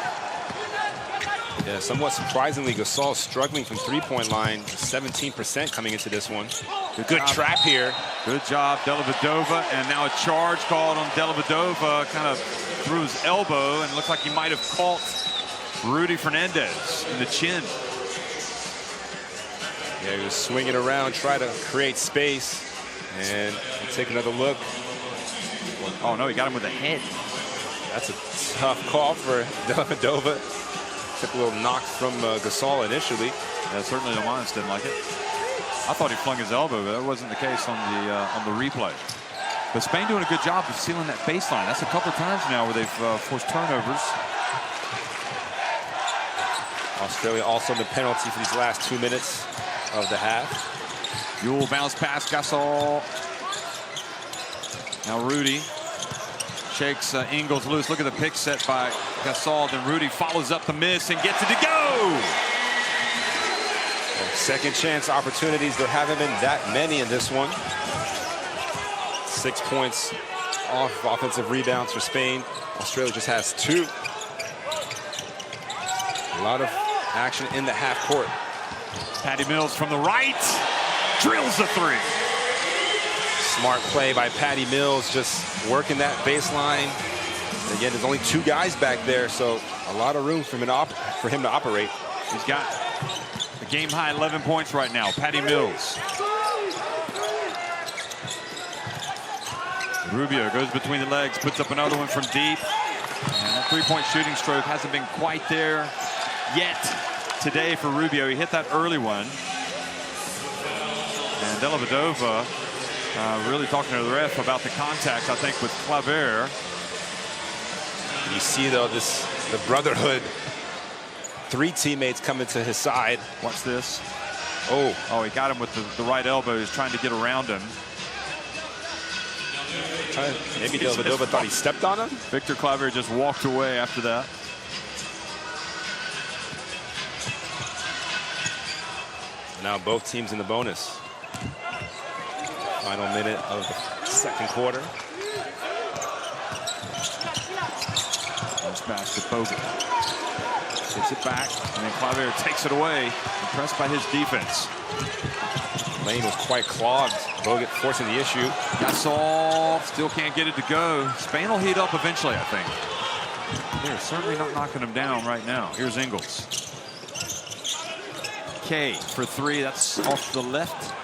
Yeah, somewhat surprisingly, Gasol struggling from three-point line, 17% coming into this one. Good trap here. Good job, Dellavedova, and now a charge called on Dellavedova, kind of through his elbow, and looks like he might have caught Rudy Fernandez in the chin. Yeah, he was swinging around, trying to create space, and take another look. Oh no, he got him with the head. That's a tough call for Dellavedova. Took a little knock from Gasol initially. Yeah, certainly the Lions didn't like it. I thought he flung his elbow, but that wasn't the case on the replay. But Spain doing a good job of sealing that baseline. That's a couple of times now where they've forced turnovers. Australia also in the penalty for these last 2 minutes of the half. Yule bounce past Gasol. Now Rudy shakes Ingles loose. Look at the pick set by Gasol. Then Rudy follows up the miss and gets it to go. Second chance opportunities. There haven't been that many in this one. 6 points off offensive rebounds for Spain. Australia just has 2. A lot of action in the half court. Patty Mills from the right drills the three. Smart play by Patty Mills, just working that baseline. Again, there's only 2 guys back there, so a lot of room for him to operate. He's got a game-high 11 points right now. Patty Mills. Rubio goes between the legs, puts up another one from deep. And that three-point shooting stroke hasn't been quite there yet today for Rubio. He hit that early one. And Dellavedova really talking to the ref about the contact, I think, with Claver. You see, though, the brotherhood. 3 teammates coming to his side. Watch this. Oh, he got him with the right elbow. He's trying to get around him. Maybe Dellavedova thought he stepped on him. Victor Claver just walked away after that. Now both teams in the bonus. Final minute of the second quarter. Nice pass to Bogut. Gets it back, and then Claver takes it away. Impressed by his defense. Lane was quite clogged. Bogut forcing the issue. Gasol still can't get it to go. Spain will heat up eventually, I think. They're certainly not knocking him down right now. Here's Ingles. K for 3. That's off the left.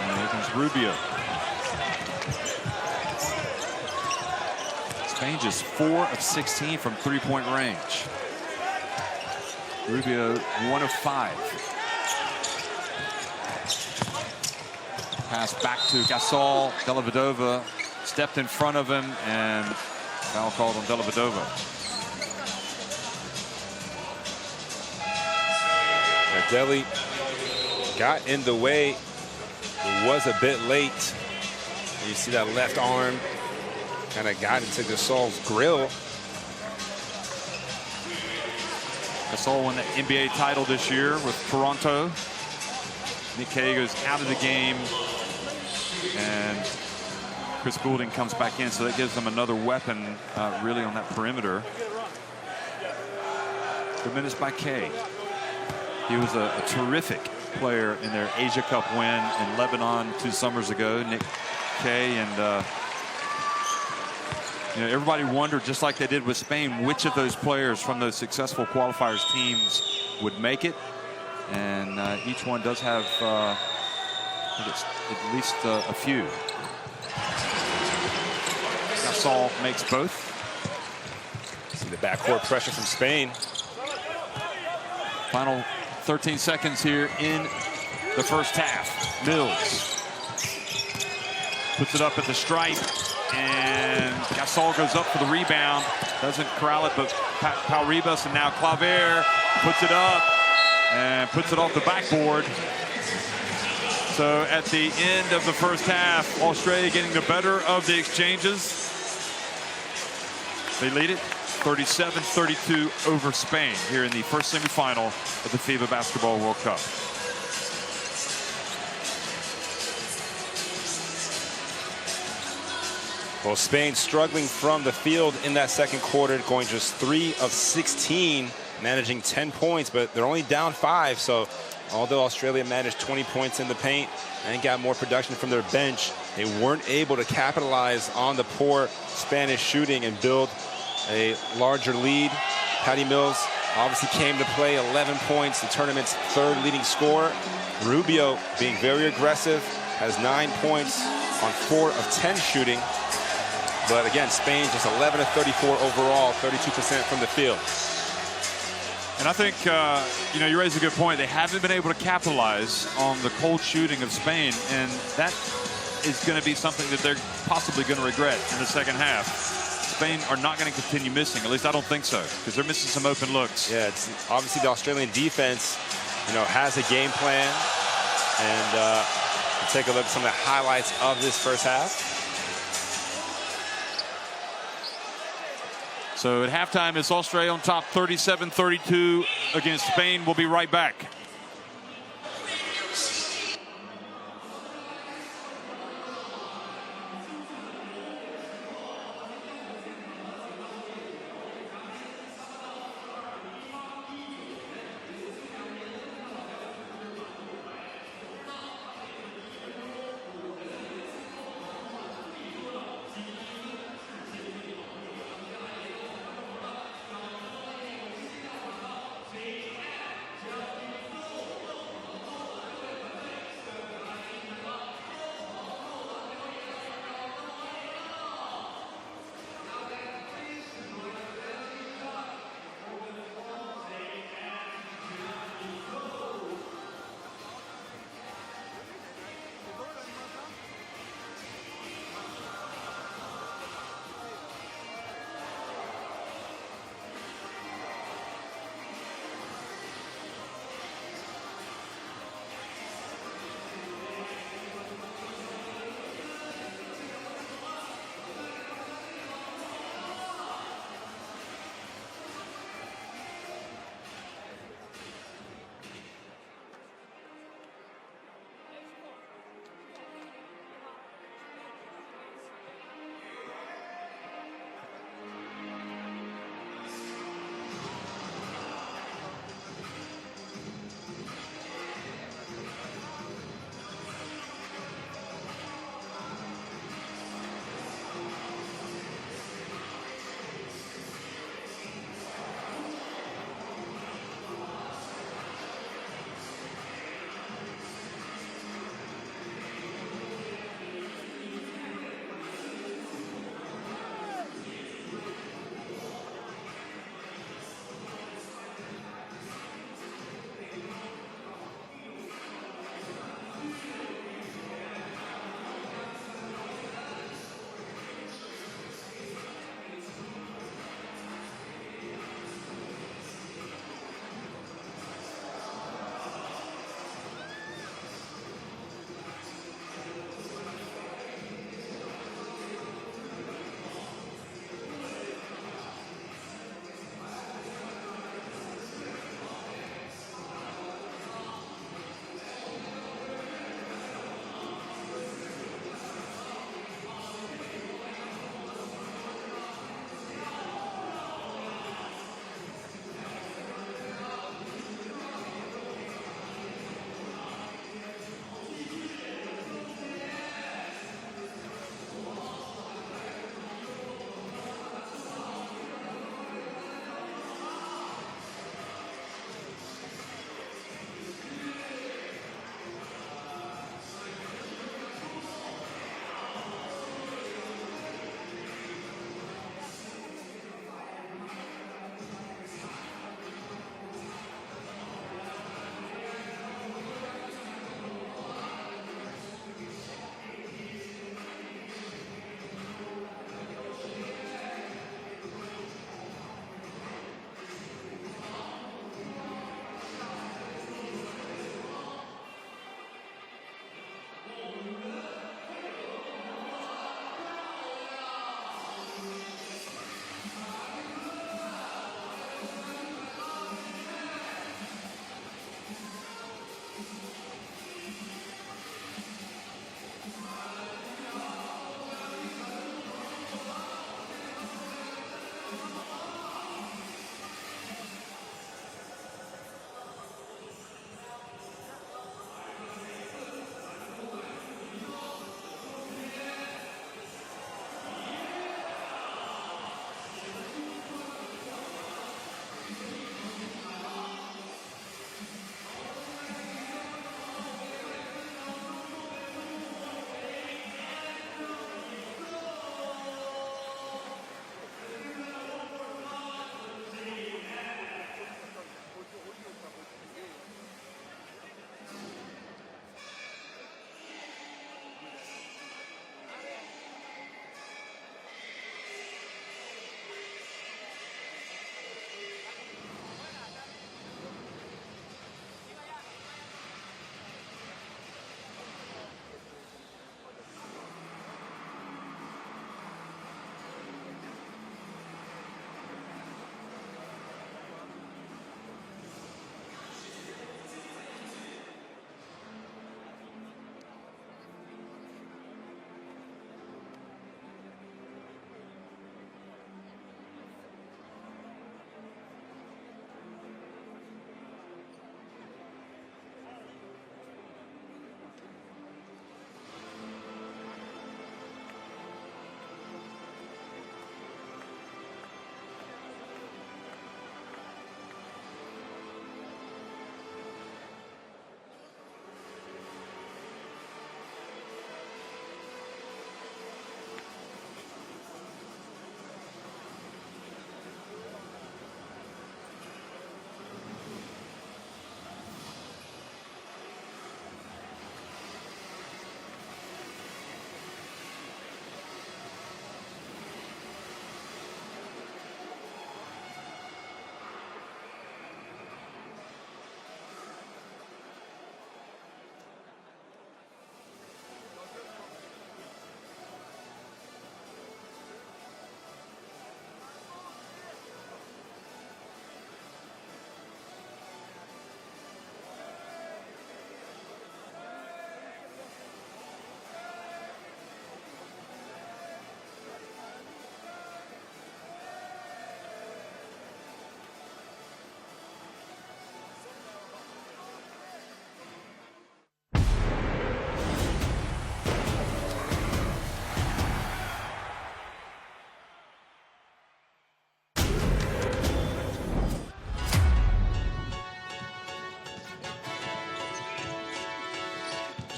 And here comes Rubio. Spain just 4 of 16 from three-point range. Rubio 1 of 5. Pass back to Gasol. Dellavedova stepped in front of him, and foul called on Dellavedova. Deli got in the way. It was a bit late. You see that left arm kind of got into Gasol's grill. Gasol won the NBA title this year with Toronto. Nick Kay goes out of the game, and Chris Goulding comes back in, so that gives them another weapon really on that perimeter. Good minutes by Kay. He was a terrific player in their Asia Cup win in Lebanon 2 summers ago. Nick Kay, and you know, everybody wondered, just like they did with Spain, which of those players from those successful qualifiers teams would make it. And each one does have, I think it's at least a few. Gasol makes both. See the backcourt pressure from Spain. Final 13 seconds here in the first half. Mills puts it up at the stripe, and Gasol goes up for the rebound. Doesn't corral it, but Pau Ribas, and now Claver puts it up and puts it off the backboard. So at the end of the first half, Australia getting the better of the exchanges. They lead it 37-32 over Spain here in the first semifinal of the FIBA Basketball World Cup. Well, Spain struggling from the field in that second quarter, going just 3 of 16, managing 10 points, but they're only down 5. So although Australia managed 20 points in the paint and got more production from their bench, they weren't able to capitalize on the poor Spanish shooting and build a larger lead. Patty Mills obviously came to play, 11 points, the tournament's 3rd leading scorer. Rubio being very aggressive, has 9 points on 4 of 10 shooting. But again, Spain just 11 of 34 overall, 32% from the field. And I think, you know, you raise a good point. They haven't been able to capitalize on the cold shooting of Spain, and that is going to be something that they're possibly going to regret in the second half. Spain are not going to continue missing. At least I don't think so, because they're missing some open looks. Yeah, it's obviously the Australian defense, you know, has a game plan. And we'll take a look at some of the highlights of this first half. So at halftime, it's Australia on top 37-32 against Spain. We'll be right back.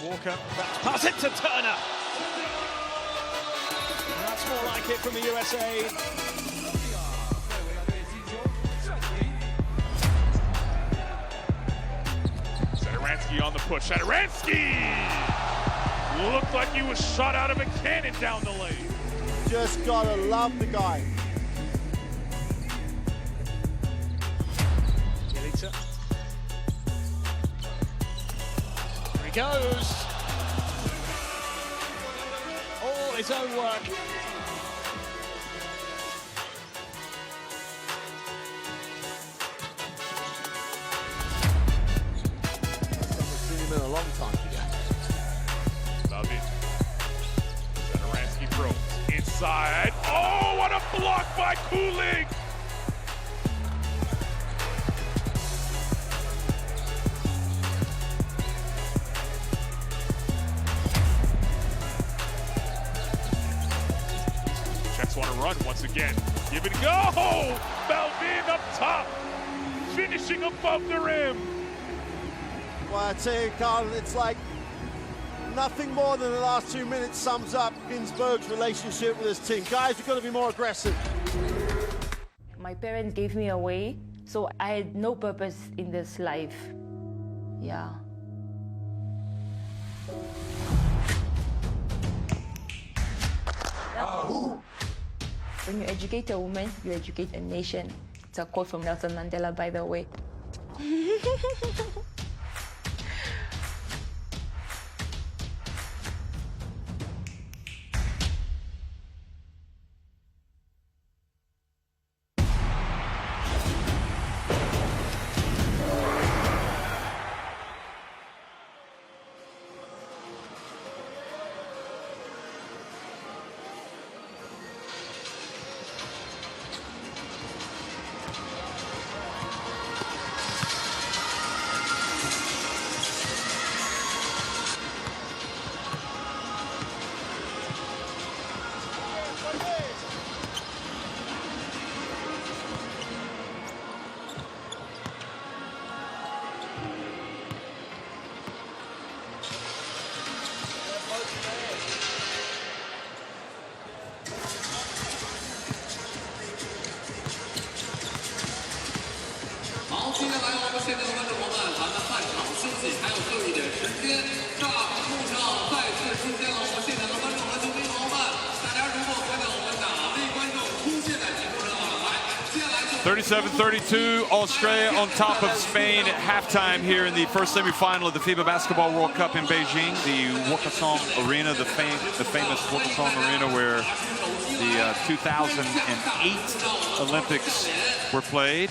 Walker, pass it to Turner. And that's more like it from the USA. Satoransky on the push. Satoransky! Looked like he was shot out of a cannon down the lane. Just gotta love the guy. Yelitsa. Here he goes. All his own work. I've seen him in a long time. Satoransky throws inside. Oh, what a block by Kulig! Czechs want to run once again. Give it a go! Belvin up top, finishing above the rim. Well, I tell you, Carl, it's like nothing more than the last 2 minutes sums up Ginsberg's relationship with his team. Guys, we've got to be more aggressive. My parents gave me away, so I had no purpose in this life. Yeah. When you educate a woman, you educate a nation. It's a quote from Nelson Mandela, by the way. 接下来我们现场的观众朋友们，咱们半场休息还有最后一点时间，大幕上再次出现了我们现场的观众和球迷朋友们，大家如果看到我们哪位观众出现在屏幕上来，接下来就 37-32, Australia on top of Spain at halftime here in the first semifinal of the FIBA Basketball World Cup in Beijing, the Wakasong Arena, the famous Wakasong Arena where the 2008 Olympics were played.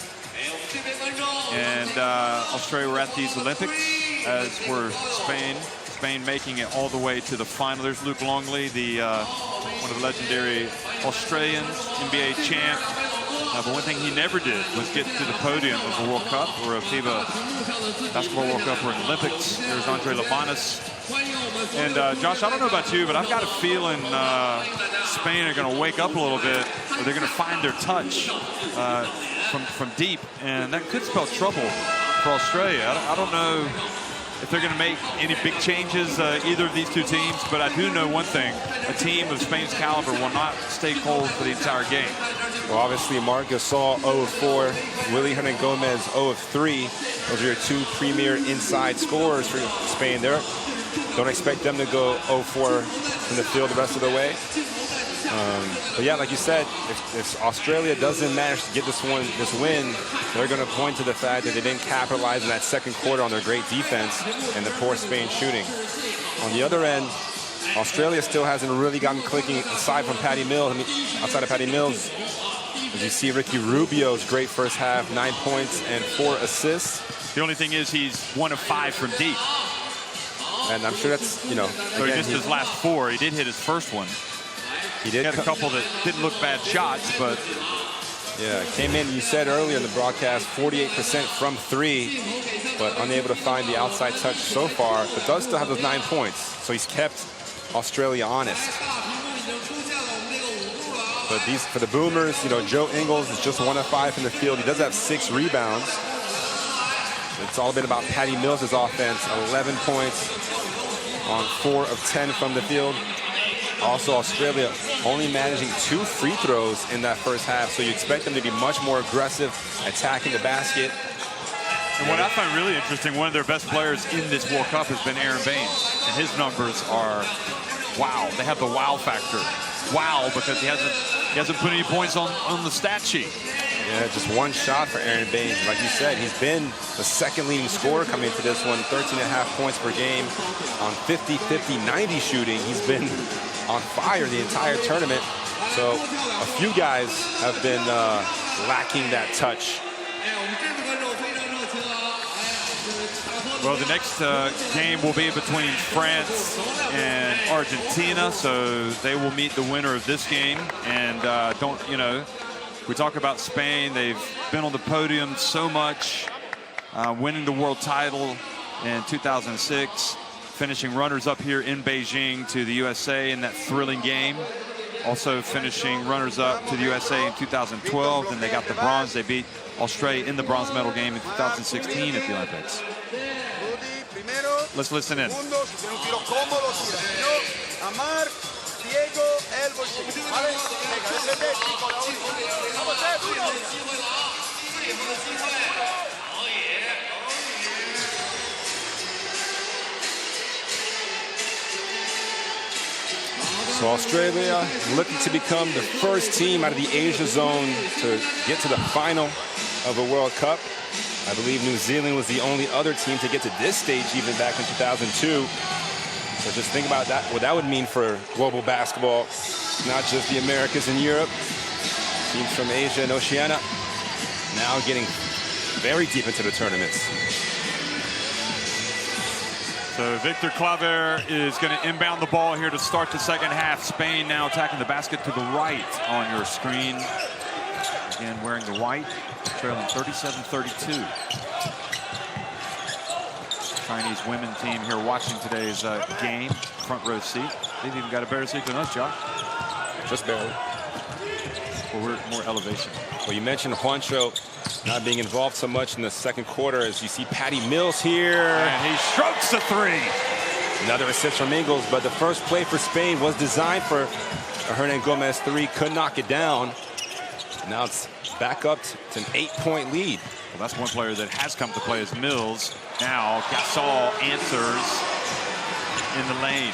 And Australia were at these Olympics, as were Spain. Spain making it all the way to the final. There's Luke Longley, one of the legendary Australians, NBA champ. But one thing he never did was get to the podium of a World Cup or a FIBA Basketball World Cup or an Olympics. There's Andre Labanis. And Josh, I don't know about you, but I've got a feeling Spain are going to wake up a little bit, or they're going to find their touch from deep, and that could spell trouble for Australia. I don't know if they're going to make any big changes, either of these two teams, but I do know one thing: a team of Spain's caliber will not stay cold for the entire game. Well, obviously, Marc Gasol 0 of 4, Willy Hernan Gomez 0 of 3. Those are your two premier inside scorers for Spain. Don't expect them to go 0-4 in the field the rest of the way. But yeah, like you said, if Australia doesn't manage to get this win, they're going to point to the fact that they didn't capitalize in that second quarter on their great defense and the poor Spain shooting. On the other end, Australia still hasn't really gotten clicking aside from Patty Mills. I mean, outside of Patty Mills, as you see, Ricky Rubio's great first half, 9 points and 4 assists. The only thing is he's 1 of 5 from deep. And I'm sure that's, So he missed his last 4. He did hit his first one. He did had a couple that didn't look bad shots, but yeah, came in, you said earlier in the broadcast, 48% from 3, but unable to find the outside touch so far, but does still have those 9 points. So he's kept Australia honest. But for the Boomers, Joe Ingles is just 1 of 5 from the field. He does have 6 rebounds. It's all been about Patty Mills' offense, 11 points on 4 of 10 from the field. Also, Australia only managing 2 free throws in that first half, so you expect them to be much more aggressive, attacking the basket. And what I find really interesting, one of their best players in this World Cup has been Aaron Baines, and his numbers are wow. They have the wow factor. Wow, because he hasn't put any points on the stat sheet. Yeah, just 1 shot for Aaron Baines. Like you said, he's been the second leading scorer coming into this one, 13.5 points per game on 50, 50, 90 shooting. He's been on fire the entire tournament. So a few guys have been lacking that touch. Well, the next game will be between France and Argentina, so they will meet the winner of this game. And we talk about Spain. They've been on the podium so much, winning the world title in 2006, finishing runners-up here in Beijing to the USA in that thrilling game. Also finishing runners-up to the USA in 2012. Then they got the bronze. They beat Australia in the bronze medal game in 2016 at the Olympics. Let's listen in. So Australia looking to become the first team out of the Asia zone to get to the final of a World Cup. I believe New Zealand was the only other team to get to this stage even back in 2002. So just think about that, what that would mean for global basketball. Not just the Americas and Europe. Teams from Asia and Oceania now getting very deep into the tournaments. So Victor Claver is going to inbound the ball here to start the second half. Spain now attacking the basket to the right on your screen. Again, wearing the white, trailing 37-32. Chinese women team here watching today's game, front row seat. They've even got a better seat than us, Josh. Just barely. Well, we're more elevation. Well, you mentioned Juancho not being involved so much in the second quarter as you see Patty Mills here. And he strokes the 3. Another assist from Ingles, but the first play for Spain was designed for a Hernan Gomez 3, could knock it down. Now it's back up to an 8-point lead. Well, that's one player that has come to play as Mills. Now Gasol answers in the lane.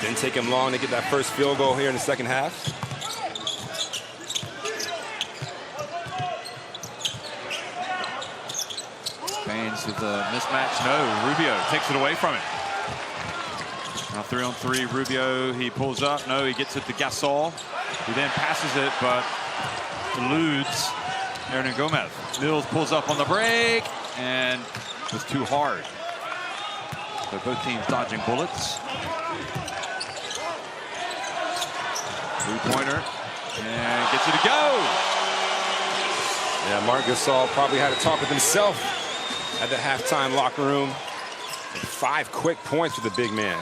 Didn't take him long to get that first field goal here in the second half. Baines with a mismatch. No, Rubio takes it away from him. Now 3-on-3, Rubio, he pulls up. No, he gets it to Gasol. He then passes it, but eludes Hernan Gomez. Mills pulls up on the break and was too hard. So both teams dodging bullets. 3-pointer and gets it to go. Yeah, Marc Gasol probably had a talk with himself at the halftime locker room. 5 quick points for the big man.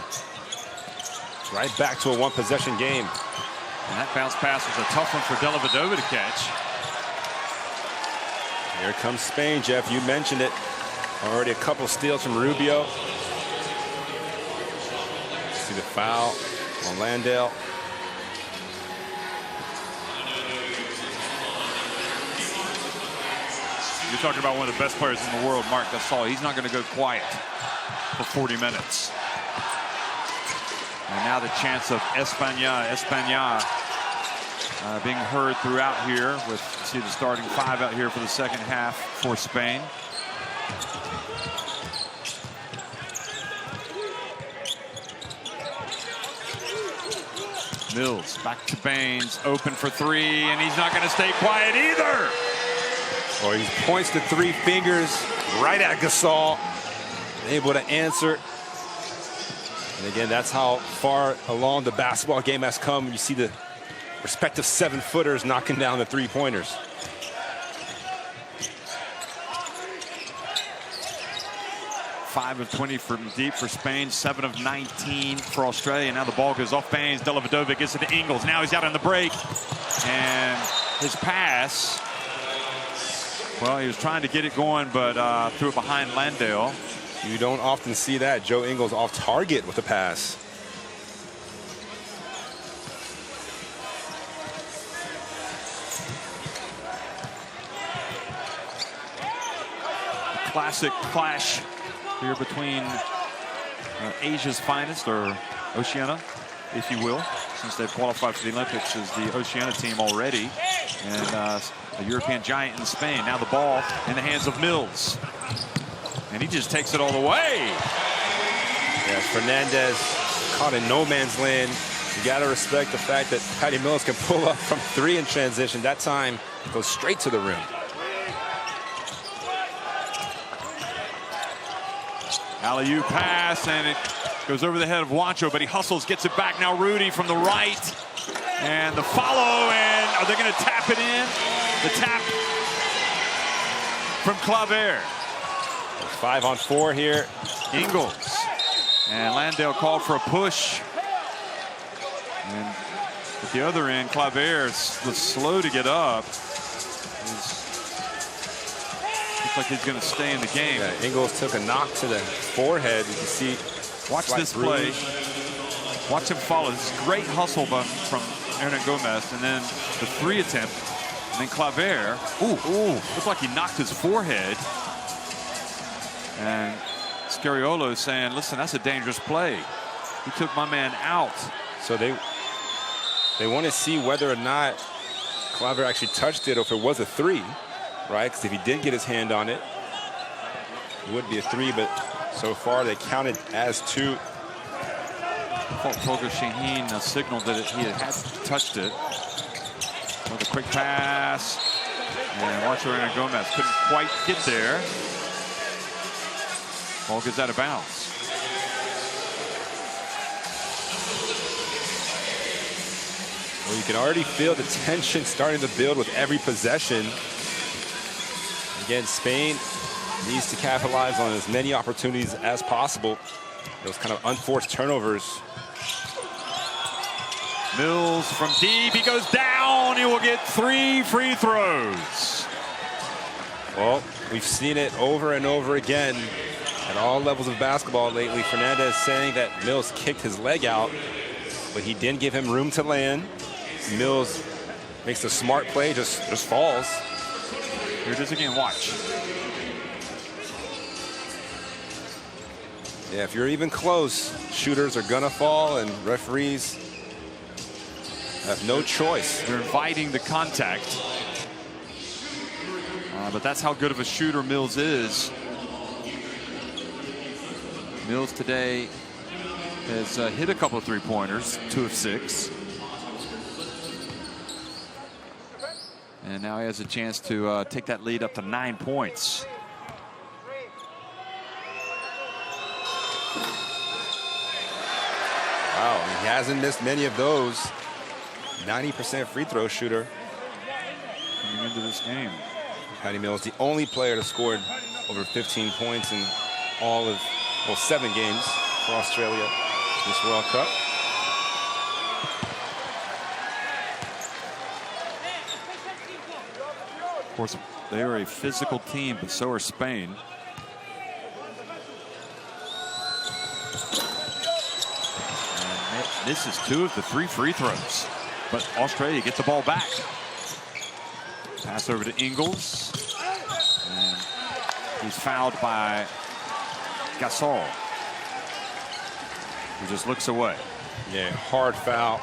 Right back to a 1-possession game. And that bounce pass was a tough one for Dellavedova to catch. Here comes Spain, Jeff. You mentioned it. Already a couple steals from Rubio. See the foul on Landale. You're talking about one of the best players in the world, Marc Gasol. He's not going to go quiet for 40 minutes. And now the chance of España being heard throughout here with, see the starting 5 out here for the second half for Spain. Mills back to Baines, open for 3, and he's not going to stay quiet either. Or he points to 3 fingers right at Gasol, able to answer. And again, that's how far along the basketball game has come. You see the respective 7-footers knocking down the 3-pointers. Five of 20 from deep for Spain, 7 of 19 for Australia. Now the ball goes off Baines. Dellavedova gets it to Ingles. Now he's out on the break. And his pass, well, he was trying to get it going, but threw it behind Landale. You don't often see that. Joe Ingles off target with a pass. Classic clash here between Asia's finest, or Oceania, if you will, since they've qualified for the Olympics as the Oceania team already, and a European giant in Spain. Now the ball in the hands of Mills, and he just takes it all the way. Yes, Fernandez caught in no man's land. You got to respect the fact that Patty Mills can pull up from 3 in transition. That time goes straight to the rim. Alley-oop pass, and it goes over the head of Wancho, but he hustles, gets it back. Now Rudy from the right, and the follow, and are they going to tap it in? The tap from Claver. 5-on-4 here. Ingles, and Landale called for a push. And at the other end, Claver was slow to get up. Looks like he's going to stay in the game. Yeah, Ingles took a knock to the forehead. You can see. Watch this play. Watch him follow. This is great hustle from Hernan Gomez, and then the 3 attempt, and then Claver. Ooh, looked like he knocked his forehead. And Scariolo is saying, "Listen, that's a dangerous play. He took my man out." So they want to see whether or not Claver actually touched it, or if it was a 3. Right, because if he did get his hand on it, it would be a 3, but so far they counted as 2. Tolga Shaheen signaled that he had touched it. With a quick pass, and Wancho Hernan Gomez couldn't quite get there. Ball gets out of bounds. Well, you can already feel the tension starting to build with every possession. Again, Spain needs to capitalize on as many opportunities as possible. Those kind of unforced turnovers. Mills from deep, he goes down. He will get 3 free throws. Well, we've seen it over and over again at all levels of basketball lately. Fernandez saying that Mills kicked his leg out, but he didn't give him room to land. Mills makes a smart play, just falls. Here it is again, watch. Yeah, if you're even close, shooters are gonna fall, and referees have no choice. They're inviting the contact. But that's how good of a shooter Mills is. Mills today has hit a couple of 3-pointers, 2 of 6. And now he has a chance to take that lead up to 9 points. Wow, he hasn't missed many of those. 90% free throw shooter coming into this game. Patty Mills, the only player to score over 15 points in all of, well, 7 games for Australia this World Cup. Of course, they are a physical team, but so are Spain. And misses 2 of the 3 free throws, but Australia gets the ball back. Pass over to Ingles, and he's fouled by Gasol, who just looks away. Yeah, hard foul.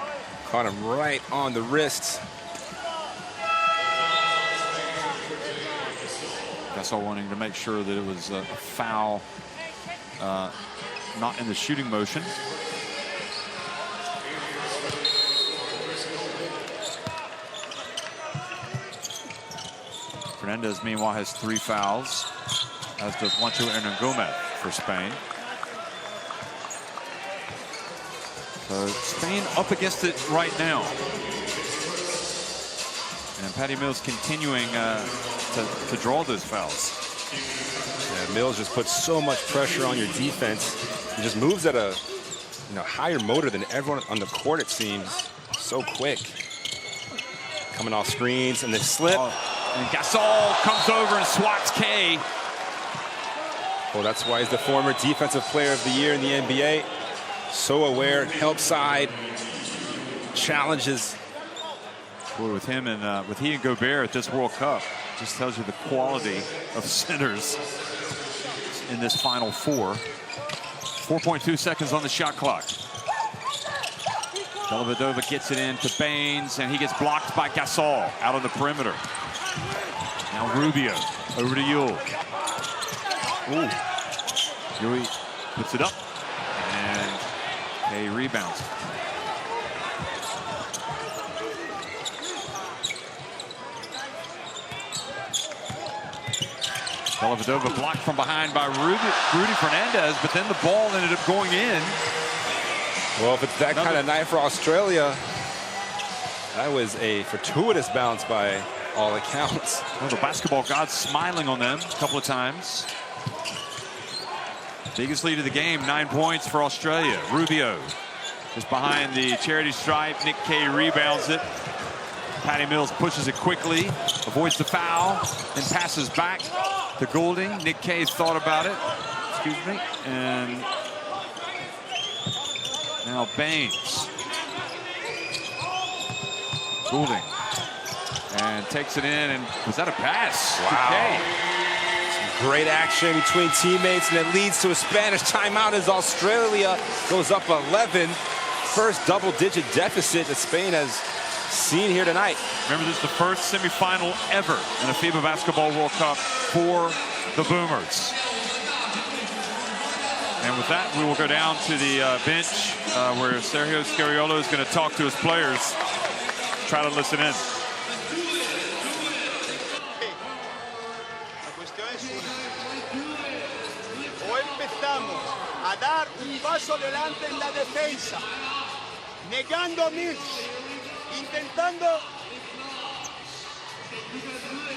Caught him right on the wrist. Gasol wanting to make sure that it was a foul, not in the shooting motion. Fernandez, meanwhile, has 3 fouls, as does Wancho Hernan Gomez for Spain. So Spain up against it right now. And Patty Mills continuing to draw those fouls. Yeah, Mills just puts so much pressure on your defense. He just moves at a higher motor than everyone on the court, it seems. So quick. Coming off screens, and they slip. And Gasol comes over and swats K. Well, that's why he's the former Defensive Player of the Year in the NBA. So aware, help side, challenges. Boy, with him and with he and Gobert at this World Cup, just tells you the quality of centers in this Final Four. 4.2 seconds on the shot clock. Dellavedova gets it in to Baines, and he gets blocked by Gasol out on the perimeter. Now Rubio over to Yule. Ooh. Yule puts it up, and a rebound. Dellavedova blocked from behind by Rudy Fernandez, but then the ball ended up going in. Well, if it's that kind of night for Australia, that was a fortuitous bounce by all accounts. Well, the basketball gods smiling on them a couple of times. Biggest lead of the game, 9 points for Australia. Rubio is behind the charity stripe. Nick Kay rebounds it. Patty Mills pushes it quickly, avoids the foul, and passes back to Goulding. Nick Kay's thought about it. Excuse me. And now Baines. Goulding. And takes it in, and was that a pass? Wow. Some great action between teammates, and it leads to a Spanish timeout as Australia goes up 11. First double-digit deficit that Spain has seen here tonight. Remember, this is the first semifinal ever in a FIBA Basketball World Cup for the Boomers. And with that, we will go down to the bench where Sergio Scariolo is going to talk to his players. Try to listen in. A dar un paso adelante en la defensa, negando a Mills, intentando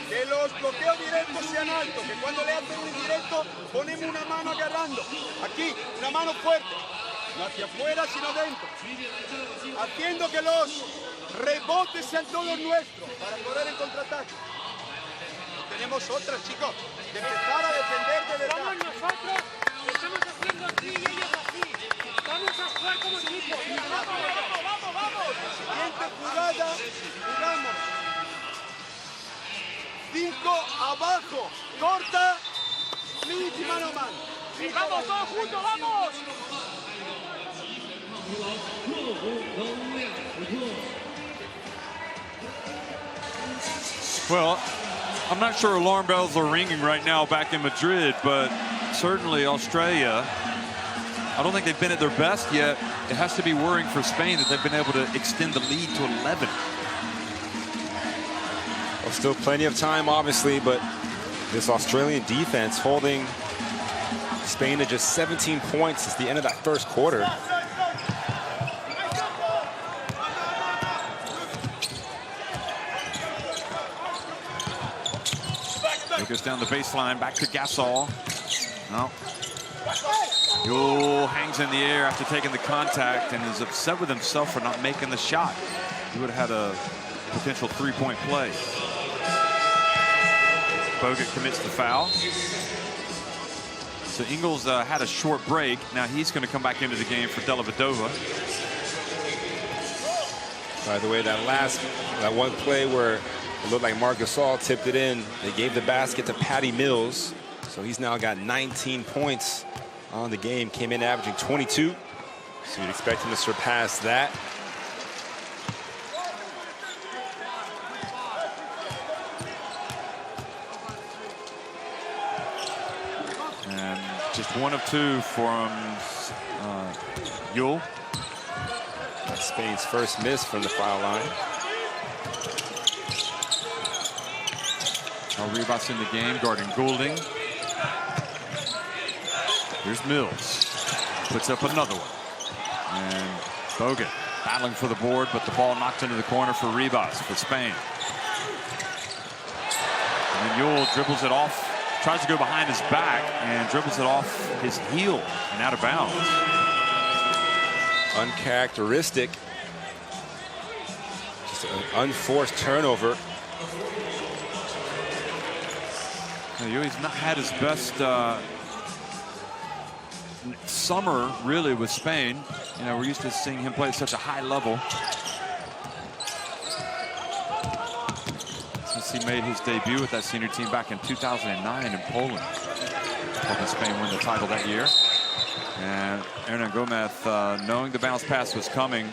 que los bloqueos directos sean altos, que cuando le hacen un indirecto ponemos una mano agarrando, aquí, una mano fuerte, no hacia afuera sino dentro, haciendo que los rebotes sean todos nuestros para poder en contraataque. No tenemos otra, chicos, de empezar a defender de verdad. Somos nosotros. Estamos haciendo así y ellos así. Vamos a jugar como equipo. Vamos. Siguiente jugada, jugamos. 5 abajo, corta, y mano a mano. Vamos todos juntos, vamos. Well, I'm not sure alarm bells are ringing right now back in Madrid, but certainly Australia, I don't think they've been at their best yet. It has to be worrying for Spain that they've been able to extend the lead to 11. Well, still plenty of time, obviously, but this Australian defense holding Spain to just 17 points since the end of that first quarter. It goes down the baseline, back to Gasol. No. Yule hangs in the air after taking the contact and is upset with himself for not making the shot. He would have had a potential three-point play. Bogut commits the foul. So Ingles had a short break. Now he's going to come back into the game for Dellavedova. By the way, that one play where it looked like Marc Gasol tipped it in, they gave the basket to Patty Mills. So he's now got 19 points on the game, came in averaging 22. So you'd expect him to surpass that. And just 1 of 2 from Yule. That's Spain's first miss from the foul line. Ribas in the game, guarding Goulding. Here's Mills. Puts up another one. And Bogut battling for the board, but the ball knocked into the corner for Ribas for Spain. And then Yule dribbles it off, tries to go behind his back, and dribbles it off his heel and out of bounds. Uncharacteristic. Just an unforced turnover. He's not had his best summer, really, with Spain. You know, we're used to seeing him play at such a high level. Since he made his debut with that senior team back in 2009 in Poland. Helping Spain win the title that year. And Hernan Gomez, knowing the bounce pass was coming,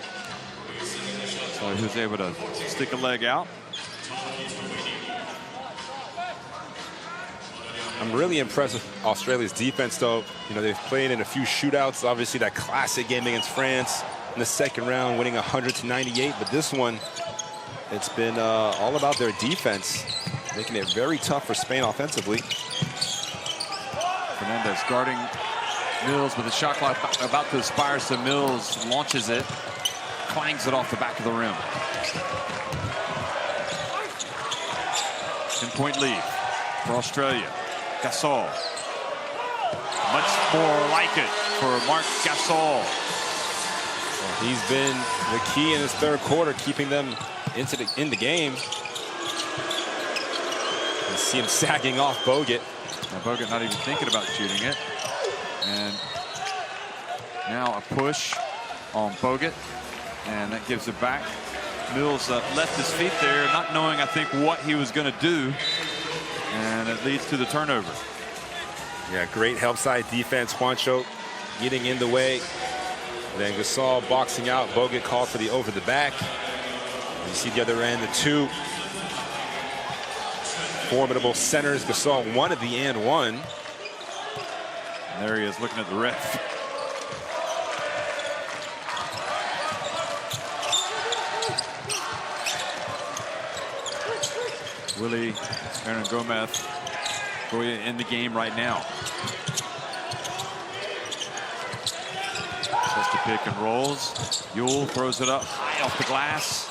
so he was able to stick a leg out. I'm really impressed with Australia's defense, though. You know, they've played in a few shootouts. Obviously, that classic game against France in the second round, winning 100-98. But this one, it's been all about their defense, making it very tough for Spain offensively. Fernandez guarding Mills with the shot clock about to expire, so Mills launches it, clangs it off the back of the rim. 10-point lead for Australia. Gasol. Much more like it for Marc Gasol. Well, he's been the key in his third quarter, keeping them in the game. You see him sagging off Bogut. Now Bogut not even thinking about shooting it. And now a push on Bogut, and that gives it back. Mills left his feet there, not knowing, I think, what he was going to do, and it leads to the turnover. Yeah, great help side defense. Juancho getting in the way. And then Gasol boxing out. Bogut called for the over the back. And you see the other end, the two formidable centers. Gasol one at the and one. And there he is looking at the ref. Willie Hernan Gomez in the game right now. Just a pick and rolls. Yule throws it up high off the glass,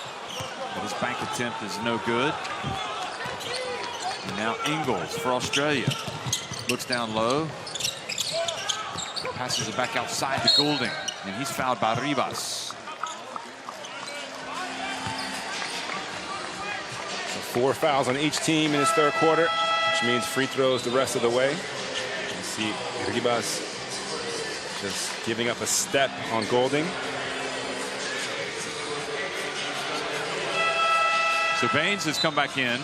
but his bank attempt is no good. And now Ingles for Australia. Looks down low. Passes it back outside to Goulding, and he's fouled by Rivas. So 4 fouls on each team in his third quarter, which means free throws the rest of the way. You see Rivas just giving up a step on Goulding. So Baines has come back in.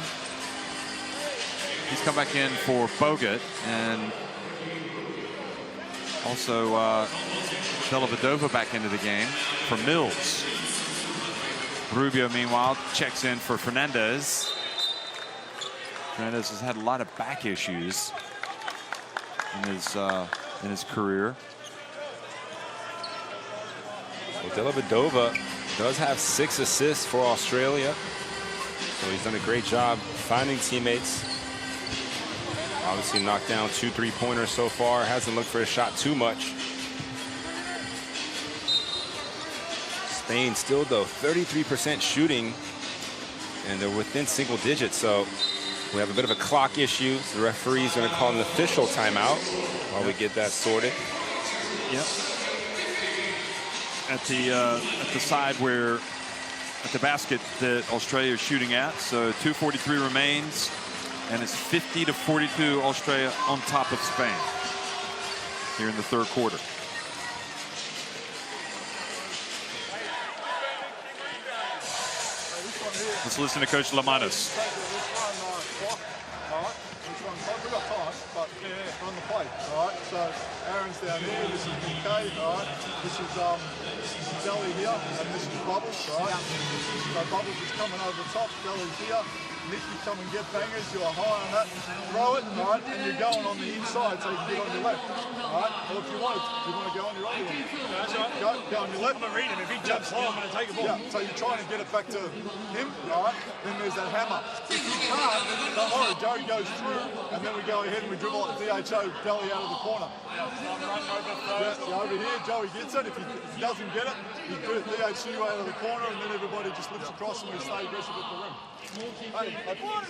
He's come back in for Bogut, and also Dellavedova back into the game for Mills. Rubio, meanwhile, checks in for Fernandez. Fernandez has had a lot of back issues in his career. Well, Dellavedova does have 6 assists for Australia, so he's done a great job finding teammates. Obviously knocked down 2 3-pointers so far. Hasn't looked for a shot too much. Spain still, though, 33% shooting, and they're within single digits. So we have a bit of a clock issue. The referee's going to call an official timeout while we get that sorted. Yep. At the side where, at the basket that Australia is shooting at. So 2:43 remains. And it's 50-42 Australia on top of Spain here in the third quarter. Let's listen to Coach Lamanos. We've got time, but on the plate, all right? So Aaron's down here, this is UK, all right? This is Delhi here, and this is Bubbles, all right? So Bubbles is coming over the top, Delhi's here. Nick, you come and get bangers, you're high on that, throw it, all right? And you're going on the inside so you can get on your left, all right? Or if you want to go on your right. That's right. Go on your left. I'm going to read him. If he jumps low, I'm going to take a ball. Yeah, so you're trying to get it back to him, all right? Then there's that hammer. If you can't, don't worry, Joey goes through, and then we go ahead and we dribble like DHO, Delhi out of the corner. Over here, Joey gets it. If he doesn't get it, you do it DHU out of the corner, and then everybody just lifts across and we stay aggressive at the rim. Hey, I think the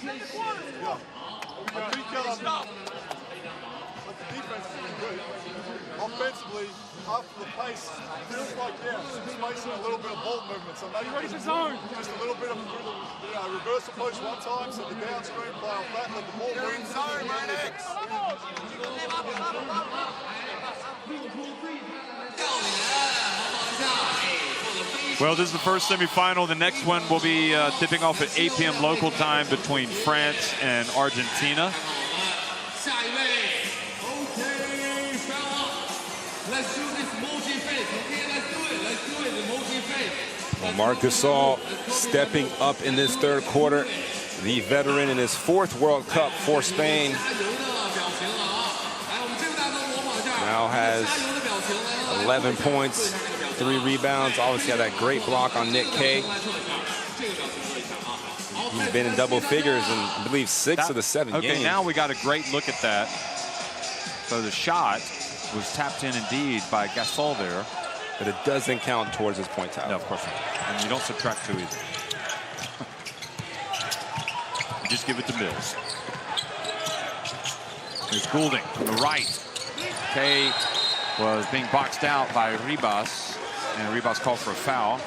defense has been good. Offensively, after the pace, feels like, space and a little bit of ball movement. So maybe ready for zone. Just a little bit of reverse approach one time, so the downstream play off that, let the ball move. Zone, my next. Well, this is the first semifinal. The next one will be tipping off at 8 p.m. local time between France and Argentina. Well, Marc Gasol stepping up in this third quarter. The veteran in his 4th World Cup for Spain now has 11 points, 3 rebounds. Obviously had that great block on Nick Kay. He's been in double figures in, I believe, 6 of the 7 games. Okay, now we got a great look at that. So the shot was tapped in indeed by Gasol there. But it doesn't count towards his point total. No, of course not. And you don't subtract 2 either. You just give it to Mills. Here's Goulding from the right. Kay was being boxed out by Ribas, and Ribas called for a foul.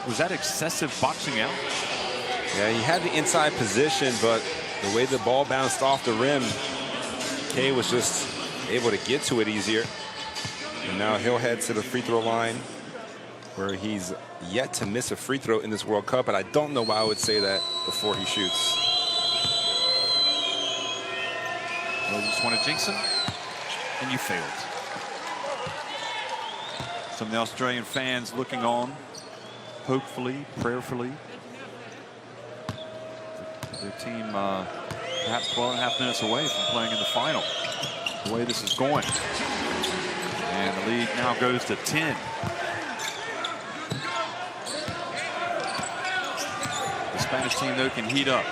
Was that excessive boxing out? Yeah, he had the inside position, but the way the ball bounced off the rim, Kay was just able to get to it easier. And now he'll head to the free throw line, where he's yet to miss a free throw in this World Cup, and I don't know why I would say that before he shoots. Well, you just want to jinx him, and you failed. Some of the Australian fans looking on, hopefully, prayerfully. Their team perhaps 12.5 minutes away from playing in the final, the way this is going. And the lead now goes to 10. The Spanish team, though, can heat up.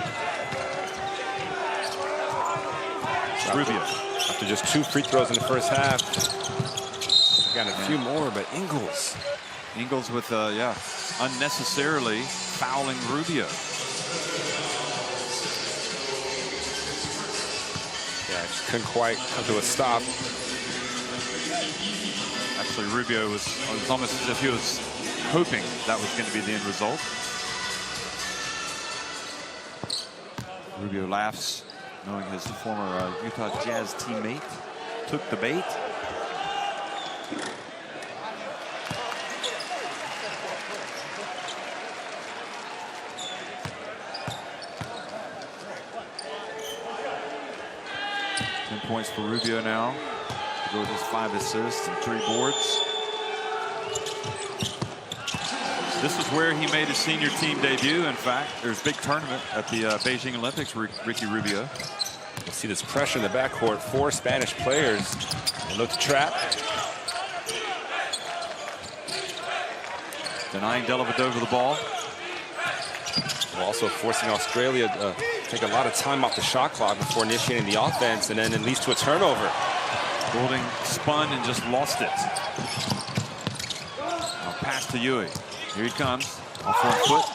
Rubio. After just 2 free throws in the first half. Got a few more, but Ingles. Ingles with, unnecessarily fouling Rubio. Yeah, just couldn't quite come to a stop. Actually, Rubio was almost as if he was hoping that was going to be the end result. Rubio laughs, knowing his former Utah Jazz teammate took the bait. Points for Rubio now. To go with his 5 assists and 3 boards. This is where he made his senior team debut. In fact, there's a big tournament at the Beijing Olympics. Ricky Rubio. You'll see this pressure in the backcourt. 4 Spanish players. They look to trap. Denying Dellavedova the ball. Also forcing Australia to take a lot of time off the shot clock before initiating the offense, and then it leads to a turnover. Goulding spun and just lost it. Now pass to Yui. Here he comes. Off 1 foot.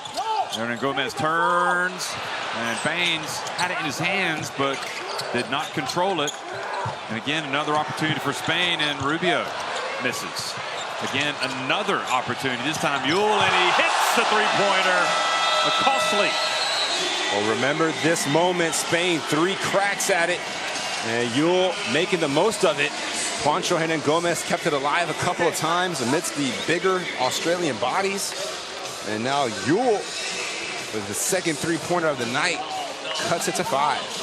Hernan Gomez turns, and Baines had it in his hands, but did not control it. And again, another opportunity for Spain, and Rubio misses. Again, another opportunity. This time Yule, and he hits the 3-pointer. Costly. Well, remember this moment, Spain 3 cracks at it, and Yule making the most of it. Juancho Hernan Gomez kept it alive a couple of times amidst the bigger Australian bodies. And now Yule, with the second 3-pointer of the night, cuts it to 5.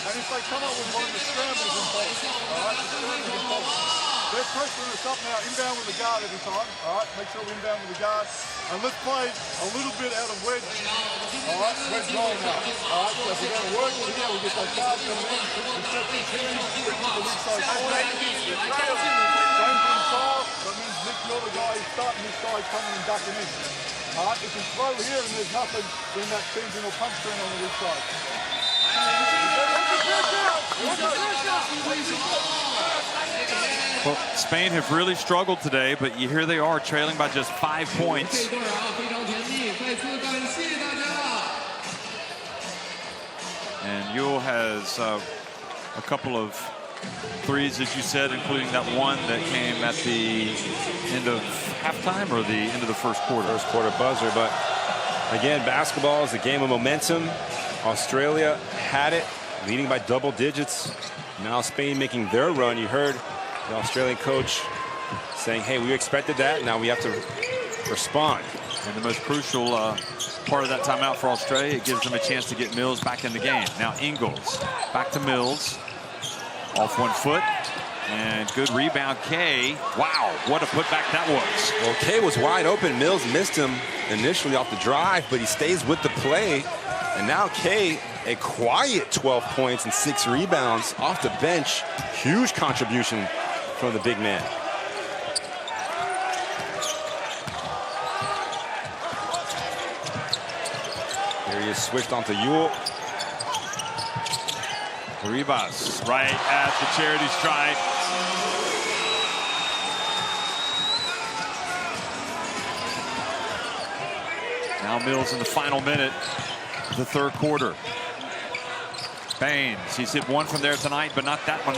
And if they come up with one of the scrambles involved, all right, the scrambles involved. They're pressuring us up now, inbound with the guard every time, all right, make sure we inbound with the guard. And let's play a little bit out of wedge, all right, wedge roll now, all right, so if we're going to work with here, we get those guards coming in, we set the team, we get the weak side forward. Same thing style, that means Nick, you're the guy who's starting this side coming and ducking in. All right, if you throw here and there's nothing, then that sends in a punch turn on the weak side. Well, Spain have really struggled today, but here they are trailing by just 5 points. And Yule has a couple of threes, as you said, including that one that came at the end of halftime or the end of the first quarter. First quarter buzzer, but again, basketball is a game of momentum. Australia had it, leading by double digits. Now Spain making their run. You heard the Australian coach saying, hey, we expected that. Now we have to respond. And the most crucial part of that timeout for Australia, it gives them a chance to get Mills back in the game. Now Ingles back to Mills. Off 1 foot. And good rebound, Kay. Wow, what a putback that was. Well, Kay was wide open. Mills missed him initially off the drive, but he stays with the play. And now Kay, a quiet 12 points and 6 rebounds off the bench. Huge contribution from the big man. Here he is switched onto Yule. Ribas right at the charity stripe. Now Mills in the final minute of the third quarter. Baines, he's hit one from there tonight, but not that one.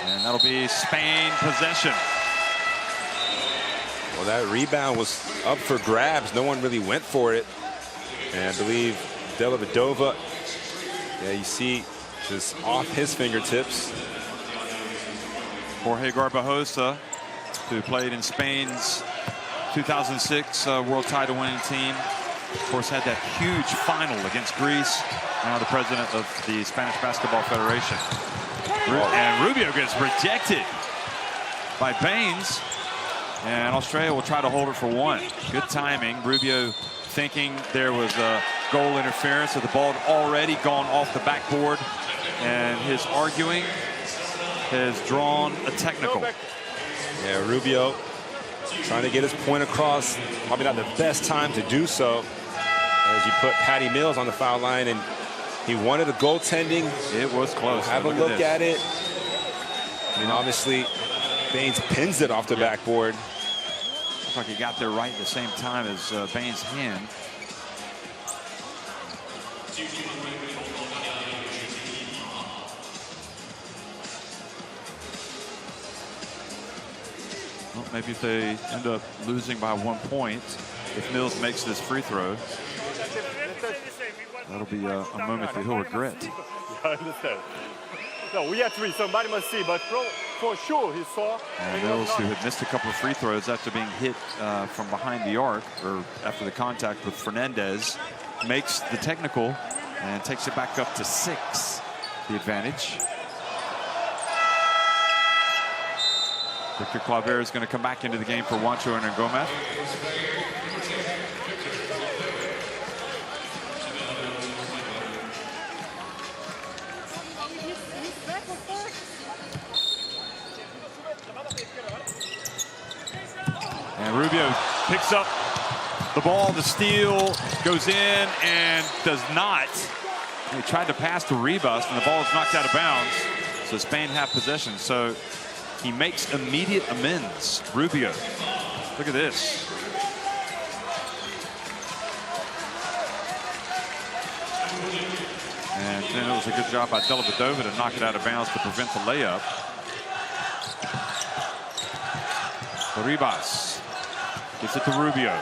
And that'll be Spain possession. Well, that rebound was up for grabs. No one really went for it. And I believe Dellavedova, yeah, you see just off his fingertips. Jorge Garbajosa, who played in Spain's 2006 World Title winning team. Of course, had that huge final against Greece. Now the president of the Spanish Basketball Federation. And Rubio gets rejected by Baines. And Australia will try to hold it for one. Good timing. Rubio thinking there was a goal interference, so the ball had already gone off the backboard. And his arguing has drawn a technical. Yeah, Rubio trying to get his point across. Probably not the best time to do so, as you put Patty Mills on the foul line, and he wanted a goaltending. It was close. Have a look at it. And obviously, Baines pins it off the backboard. Looks like he got there right at the same time as Baines' hand. Well, maybe if they end up losing by 1 point, if Mills makes this free throw, that'll be a moment that he'll regret. I understand. No, we have three. Somebody must see, but for sure he saw. And Mills, who had missed a couple of free throws after being hit from behind the arc, or after the contact with Fernandez, makes the technical and takes it back up to 6, the advantage. Victor Claver is going to come back into the game for Juancho and Gomez. And Rubio picks up the ball. The steal goes in and does not. He tried to pass to Ribas, and the ball is knocked out of bounds. So Spain have possession. So he makes immediate amends. Rubio. Look at this. And then it was a good job by Dellavedova to knock it out of bounds to prevent the layup. Ribas gets it to Rubio.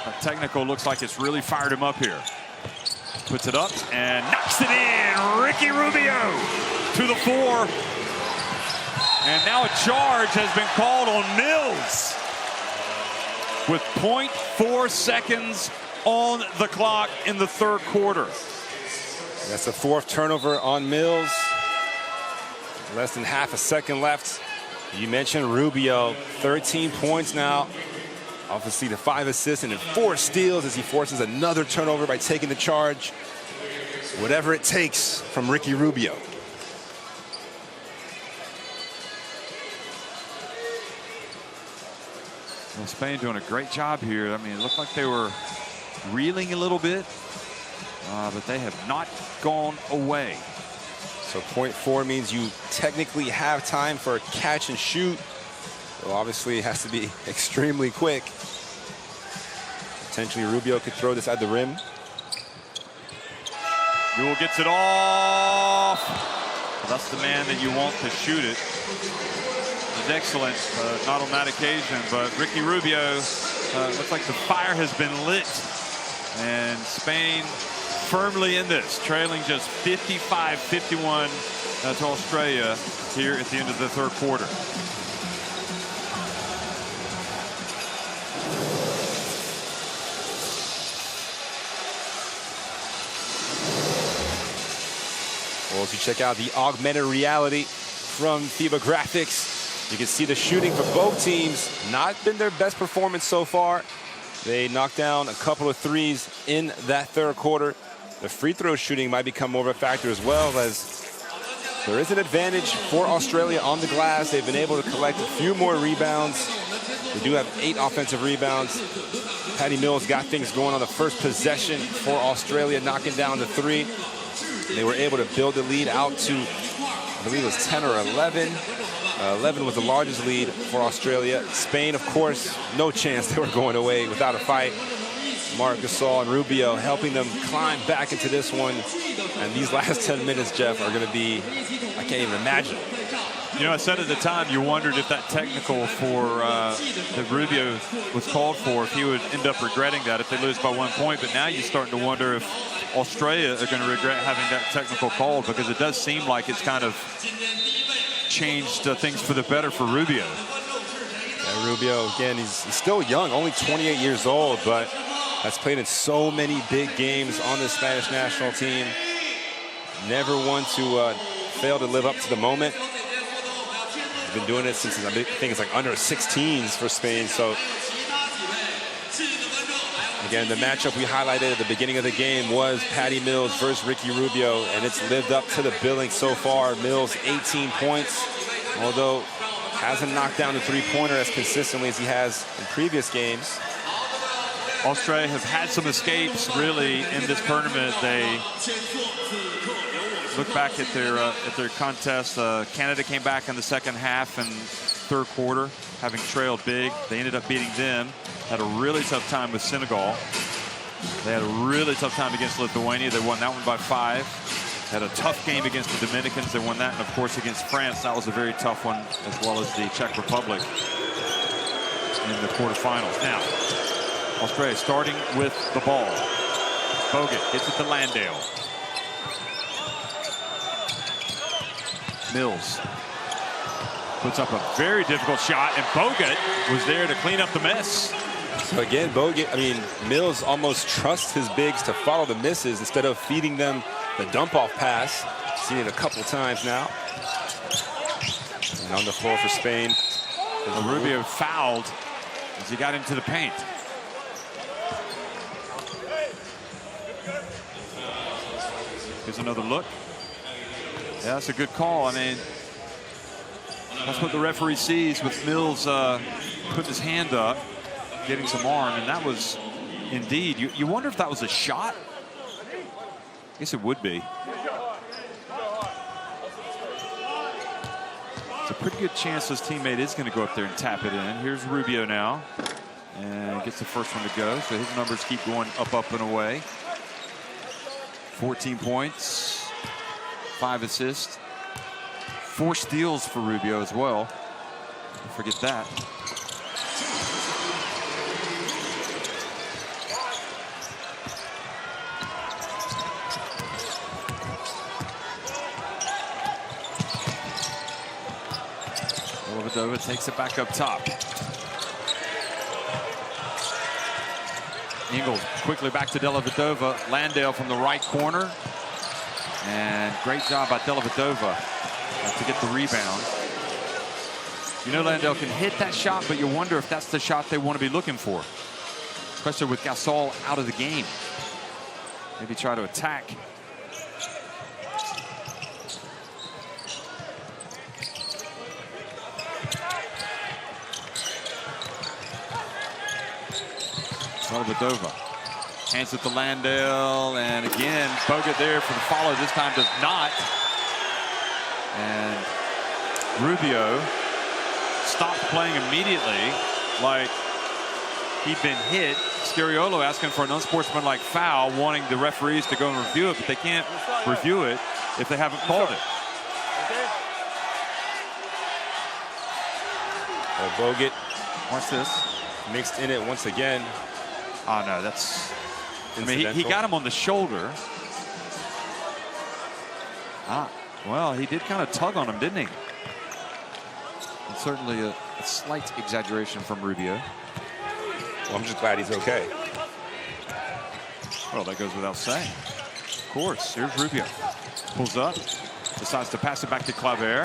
A technical looks like it's really fired him up here. Puts it up and knocks it in. Ricky Rubio to the 4. And now a charge has been called on Mills with 0.4 seconds on the clock in the third quarter. That's the 4th turnover on Mills. Less than half a second left. You mentioned Rubio, 13 points now. Obviously the 5 assists and 4 steals as he forces another turnover by taking the charge. Whatever it takes from Ricky Rubio. Well, Spain doing a great job here. I mean, it looked like they were reeling a little bit, but they have not gone away. So 0.4 means you technically have time for a catch and shoot. So obviously it has to be extremely quick. Potentially Rubio could throw this at the rim. Newell gets it off. the man that you want to shoot it. Is excellent, not on that occasion, but Ricky Rubio, looks like the fire has been lit, and Spain firmly in this, trailing just 55-51 to Australia here at the end of the third quarter. Well, if you check out the augmented reality from FIBA Graphics, you can see the shooting for both teams. Not been their best performance so far. They knocked down a couple of threes in that third quarter. The free throw shooting might become more of a factor as well, as there is an advantage for Australia on the glass. They've been able to collect a few more rebounds. They do have 8 offensive rebounds. Patty Mills got things going on the first possession for Australia, knocking down the 3. They were able to build the lead out to, I believe it was 10 or 11. 11 was the largest lead for Australia. Spain, of course, no chance they were going away without a fight. Marc Gasol and Rubio helping them climb back into this one. And these last 10 minutes, Jeff, are going to be, I can't even imagine. You know, I said at the time you wondered if that technical for that Rubio was called for, if he would end up regretting that if they lose by 1 point. But now you're starting to wonder if Australia are going to regret having that technical call, because it does seem like it's kind of changed things for the better for Rubio. Yeah, Rubio, again, he's still young, only 28 years old, but has played in so many big games on the Spanish national team. Never one to fail to live up to the moment. He's been doing it since, I think it's like under 16s for Spain. So again, the matchup we highlighted at the beginning of the game was Patty Mills versus Ricky Rubio, and it's lived up to the billing so far. Mills 18 points, although hasn't knocked down the three-pointer as consistently as he has in previous games. Australia have had some escapes really in this tournament. They look back at their contest. Canada came back in the second half and third quarter, having trailed big. They ended up beating them. Had a really tough time with Senegal. They had a really tough time against Lithuania. They won that one by 5. Had a tough game against the Dominicans. They won that, and of course against France, that was a very tough one, as well as the Czech Republic in the quarterfinals. Now, Australia starting with the ball. Bogut gets it to Landale. Mills puts up a very difficult shot, and Bogut was there to clean up the mess. So again, Bogut, I mean, Mills almost trusts his bigs to follow the misses instead of feeding them the dump-off pass. Seen it a couple times now. And on the floor for Spain. Rubio fouled as he got into the paint. Here's another look. Yeah, that's a good call. I mean, that's what the referee sees with Mills putting his hand up, getting some arm, and that was indeed. You wonder if that was a shot? I guess it would be. It's a pretty good chance his teammate is going to go up there and tap it in. Here's Rubio now, and gets the first one to go. So his numbers keep going up, up, and away. 14 points, 5 assists, 4 steals for Rubio as well. Don't forget that. Dellavedova takes it back up top. Ingles quickly back to Dellavedova. Landale from the right corner. And great job by Dellavedova to get the rebound. You know, Landale can hit that shot, but you wonder if that's the shot they want to be looking for. Especially with Gasol out of the game. Maybe try to attack. Dellavedova hands it to Landale, and again Bogut there for the follow. This time does not, and Rubio stopped playing immediately like he'd been hit. Scariolo asking for an unsportsmanlike foul, wanting the referees to go and review it, but they can't review it if they haven't called it. Bogut. Watch this. Mixed in it once again. Oh, no, that's... I mean, he got him on the shoulder. Well, he did kind of tug on him, didn't he? And certainly a slight exaggeration from Rubio. Well, I'm just glad he's okay. Well, that goes without saying. Of course, here's Rubio. Pulls up, decides to pass it back to Claver.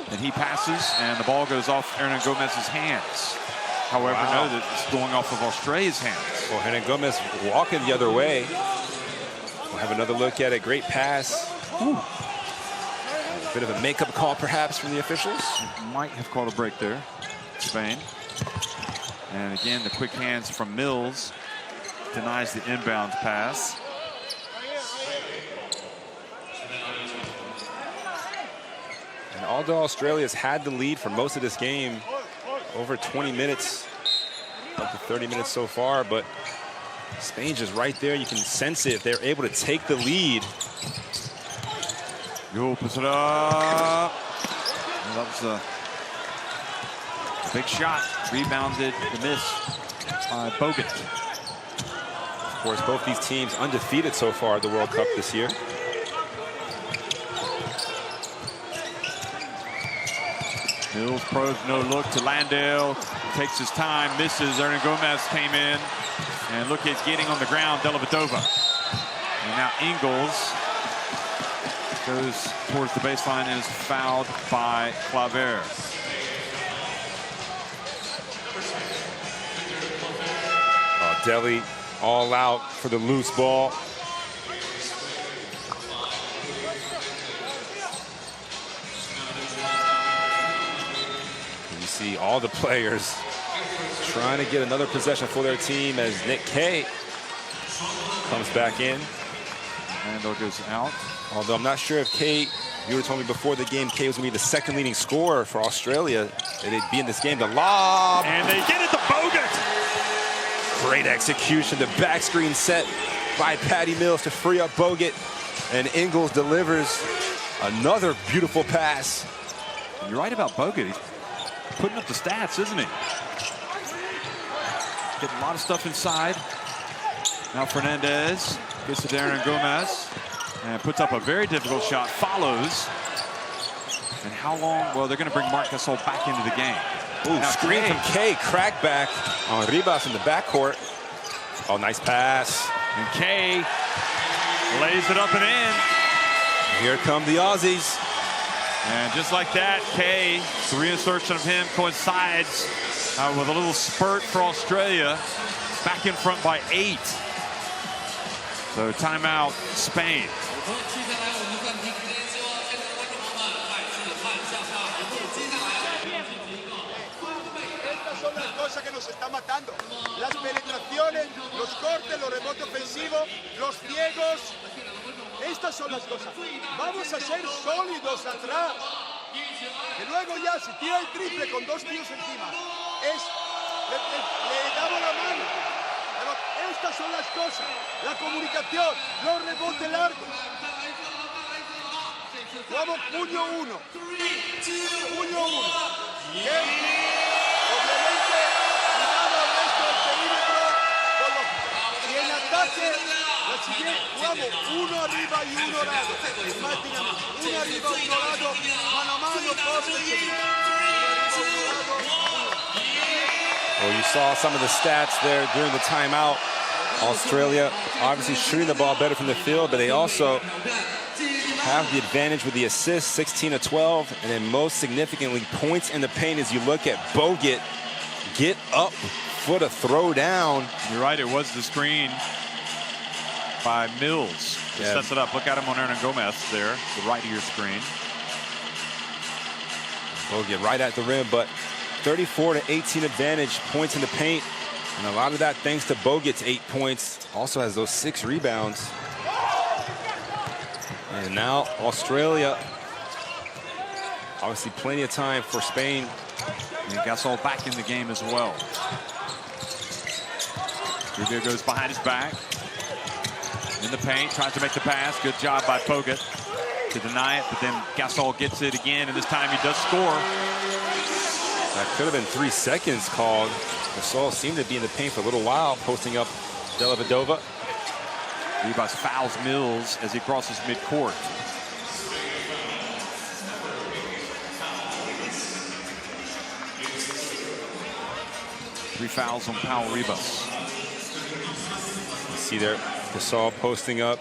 And he passes, and the ball goes off Hernan Gomez's hands. However, no, that it's going off of Australia's hands. Well, Hernan Gomez walking the other way. We'll have another look at it. Great pass. A bit of a makeup call, perhaps, from the officials. Might have called a break there, Spain. And again, the quick hands from Mills denies the inbound pass. And although Australia's had the lead for most of this game, over 20 minutes, up to 30 minutes so far, but Spain's just right there. You can sense it. They're able to take the lead. Yule puts it up. Well, that was a big shot. Rebounded the miss by Bogut. Of course, both these teams undefeated so far at the World Cup this year. Mills probes, no look to Landale. Takes his time, misses. Hernan Gomez came in. And look, he's getting on the ground, Dellavedova. And now Ingles goes towards the baseline and is fouled by Claver. Delhi all out for the loose ball. And you see all the players trying to get another possession for their team as Nick Kay comes back in. Randall goes out. Although I'm not sure if Kay, you would have told me before the game, Kay was going to be the second leading scorer for Australia. They'd be in this game. The lob. And they get it to Bogut. Great execution. The back screen set by Patty Mills to free up Bogut. And Ingles delivers another beautiful pass. And you're right about Bogut. He's putting up the stats, isn't he? Getting a lot of stuff inside. Now Fernandez gets to Hernan Gomez and puts up a very difficult shot. Follows. And how long? Well, they're going to bring Marc Gasol back into the game. Ooh, now screen from Kay, crackback on Ribas in the backcourt. Oh, nice pass. And Kay lays it up and in. Here come the Aussies. And just like that, Kay, the reinsertion of him coincides with a little spurt for Australia. Back in front by 8. So timeout, Spain. Que nos está matando. Las penetraciones, los cortes, los rebotes ofensivos, los ciegos. Estas son las cosas. Vamos a ser sólidos atrás. Que luego ya, si tira el triple con 2 tíos encima, le damos la mano. Pero estas son las cosas. La comunicación, los rebotes largos. Vamos, puño 1. Puño 1. Obviamente, cuidado al resto del perímetro. Y en ataque, la siguiente, jugamos 1 arriba y 1 lado. Es más dinámico. 1 arriba, 1 lado. Mano a mano, poste. Well, you saw some of the stats there during the timeout. Australia obviously shooting the ball better from the field, but they also have the advantage with the assists, 16 of 12, and then most significantly, points in the paint as you look at Bogut get up for the throw down. You're right, it was the screen by Mills. He sets it up. Look at him on Hernan Gomez there, the right of your screen. Bogut right at the rim, but 34 to 18 advantage, points in the paint. And a lot of that thanks to Bogut's 8 points. Also has those 6 rebounds. And now Australia, obviously plenty of time for Spain. And Gasol back in the game as well. Rubio goes behind his back. In the paint, tries to make the pass. Good job by Bogut. to deny it, but then Gasol gets it again, and this time he does score. That could have been 3 seconds called. Gasol seemed to be in the paint for a little while, posting up Dellavedova. Ribas fouls Mills as he crosses midcourt. Three fouls on Pau Ribas. You see there, Gasol posting up.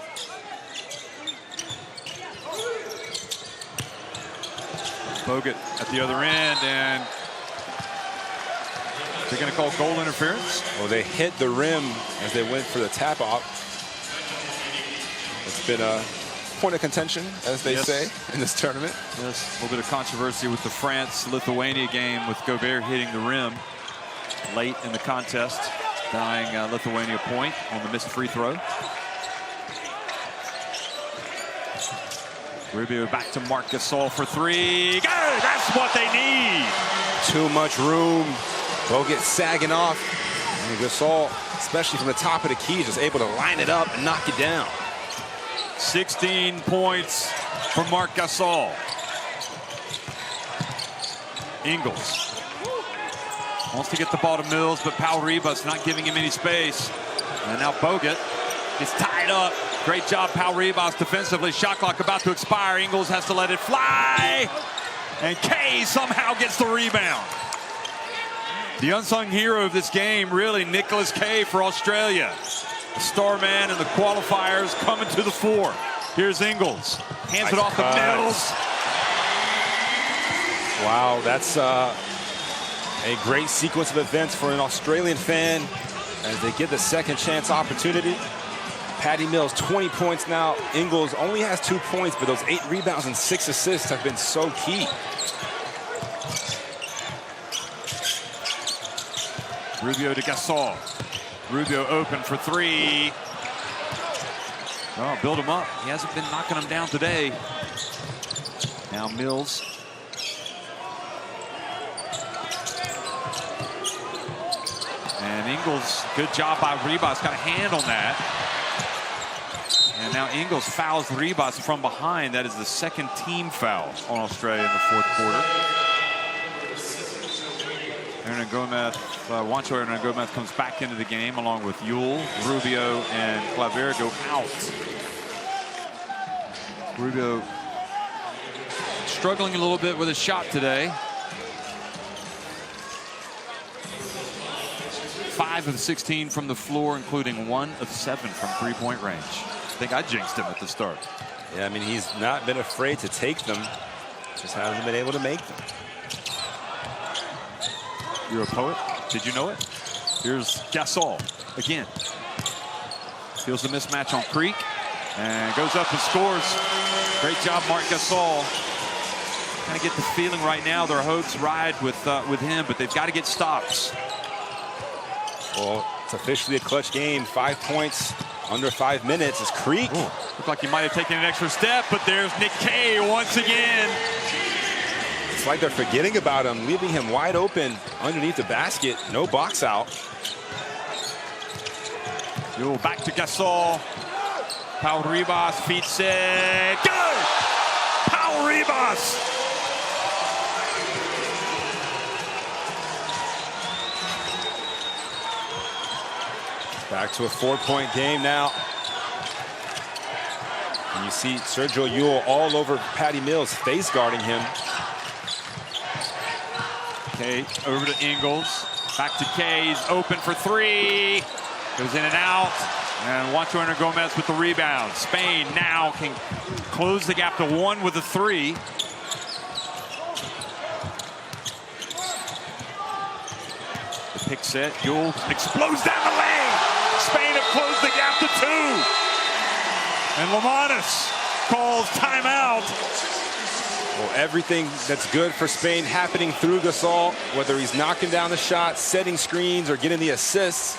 Bogut at the other end, and they're going to call goal interference. Well, they hit the rim as they went for the tap off. It's been a point of contention, as they say, in this tournament. Yes, a little bit of controversy with the France-Lithuania game, with Gobert hitting the rim late in the contest, denying Lithuania a point on the missed free throw. Rubio back to Marc Gasol for three. Good! That's what they need. Too much room. Bogut sagging off. And Gasol, especially from the top of the key, is just able to line it up and knock it down. 16 points for Marc Gasol. Ingles wants to get the ball to Mills, but Pau Ribas not giving him any space. And now Bogut is tied up. Great job, Pau Ribas defensively. Shot clock about to expire. Ingles has to let it fly. And Kay somehow gets the rebound. The unsung hero of this game, really, Nicholas Kay for Australia. The star man in the qualifiers coming to the fore. Here's Ingles. Hands it off to Mills. Wow, that's a great sequence of events for an Australian fan as they get the second chance opportunity. Patty Mills, 20 points now. Ingles only has 2 points, but those 8 rebounds and 6 assists have been so key. Rubio to Gasol. Rubio open for three. Oh, build him up. He hasn't been knocking him down today. Now Mills. And Ingles, good job by Ribas, got a hand on that. And now Ingles fouls Ribas from behind. That is the second team foul on Australia in the fourth quarter. Hernan Gomez, Juancho Hernan Gomez comes back into the game along with Yule, Rubio, and Claver go out. Rubio struggling a little bit with his shot today. 5 of 16 from the floor, including 1 of 7 from three-point range. I think I jinxed him at the start. Yeah, I mean, he's not been afraid to take them, just hasn't been able to make them. You're a poet? Did you know it? Here's Gasol again. Feels the mismatch on Creek and goes up and scores. Great job, Marc Gasol. Kind of get the feeling right now their hopes ride with him, but they've got to get stops. Well, it's officially a clutch game. 5 points, under 5 minutes is Creek. Ooh, looked like he might have taken an extra step, but there's Nick Kay once again. It's like they're forgetting about him, leaving him wide open underneath the basket. No box out. Yule back to Gasol. Pau Ribas, feet set. Good! Pau Ribas! Back to a 4-point game now. And you see Sergio Yule all over Patty Mills, face guarding him. Kay over to Ingles. Back to Kay. He's open for three. Goes in and out. And Juancho Hernan Gomez with the rebound. Spain now can close the gap to 1 with a 3. The pick set. Yule explodes down the lane. Spain have closed the gap to 2. And Lamanis calls timeout. Well, everything that's good for Spain happening through Gasol, whether he's knocking down the shots, setting screens, or getting the assists.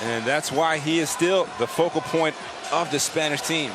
And that's why he is still the focal point of the Spanish team.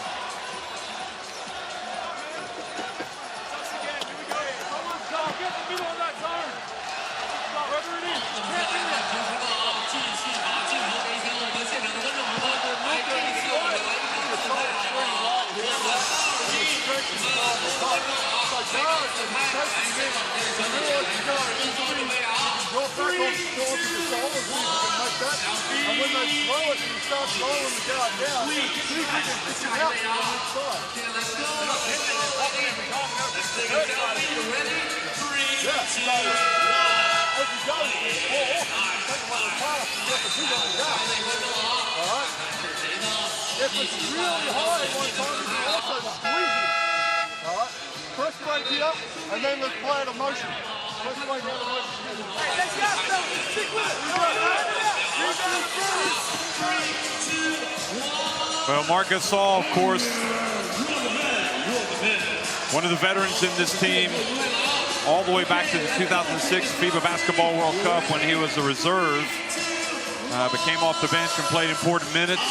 short of the shoulder, see if you can make that. And when they throw it and you start rolling the guard down, see if you can pick it out from the inside. Yeah, so as you go, you take away the pass and get the big on the guard. All right? If it's really high at one time, you can also squeeze it. All right? Press break here, and then let's play it a motion. Press break here, a motion. Let's go, stick with it. Well, Marc Gasol, of course, one of the veterans in this team, all the way back to the 2006 FIBA Basketball World Cup when he was a reserve, but came off the bench and played important minutes.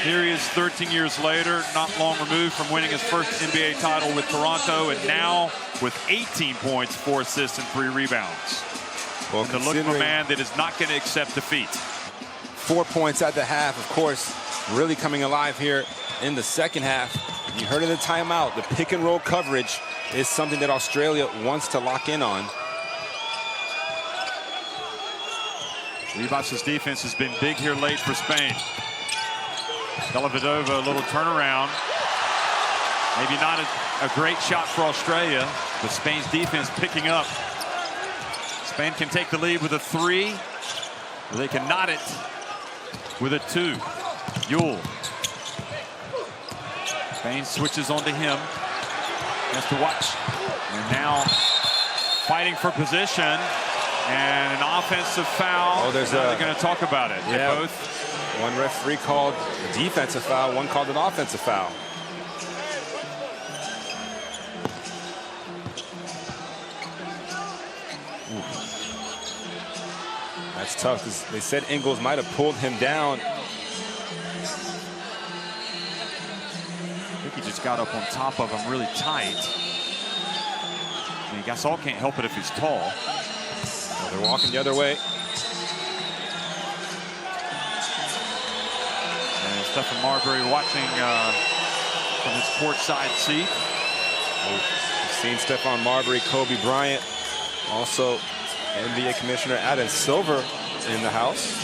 Here he is 13 years later, not long removed from winning his first NBA title with Toronto, and now with 18 points, 4 assists, and 3 rebounds. Well, and the look of a man that is not going to accept defeat. 4 points at the half, of course, really coming alive here in the second half. You heard in the timeout, the pick and roll coverage is something that Australia wants to lock in on. Ribas' defense has been big here late for Spain. Dellavedova, a little turnaround. Maybe not a great shot for Australia, but Spain's defense picking up. Spain can take the lead with a 3, or they can knot it with a 2. Yule. Spain switches onto him. Has to watch. And now fighting for position. And an offensive foul. Oh, there's they're going to talk about it. Yeah. Both. One referee called a defensive foul, one called an offensive foul. Ooh. That's tough because they said Ingles might have pulled him down. I think he just got up on top of him really tight. I mean, Gasol can't help it if he's tall. Oh, they're walking the other way. And Stephen Marbury watching from his courtside seat. We've seen Stephon Marbury, Kobe Bryant, also NBA Commissioner Adam Silver in the house.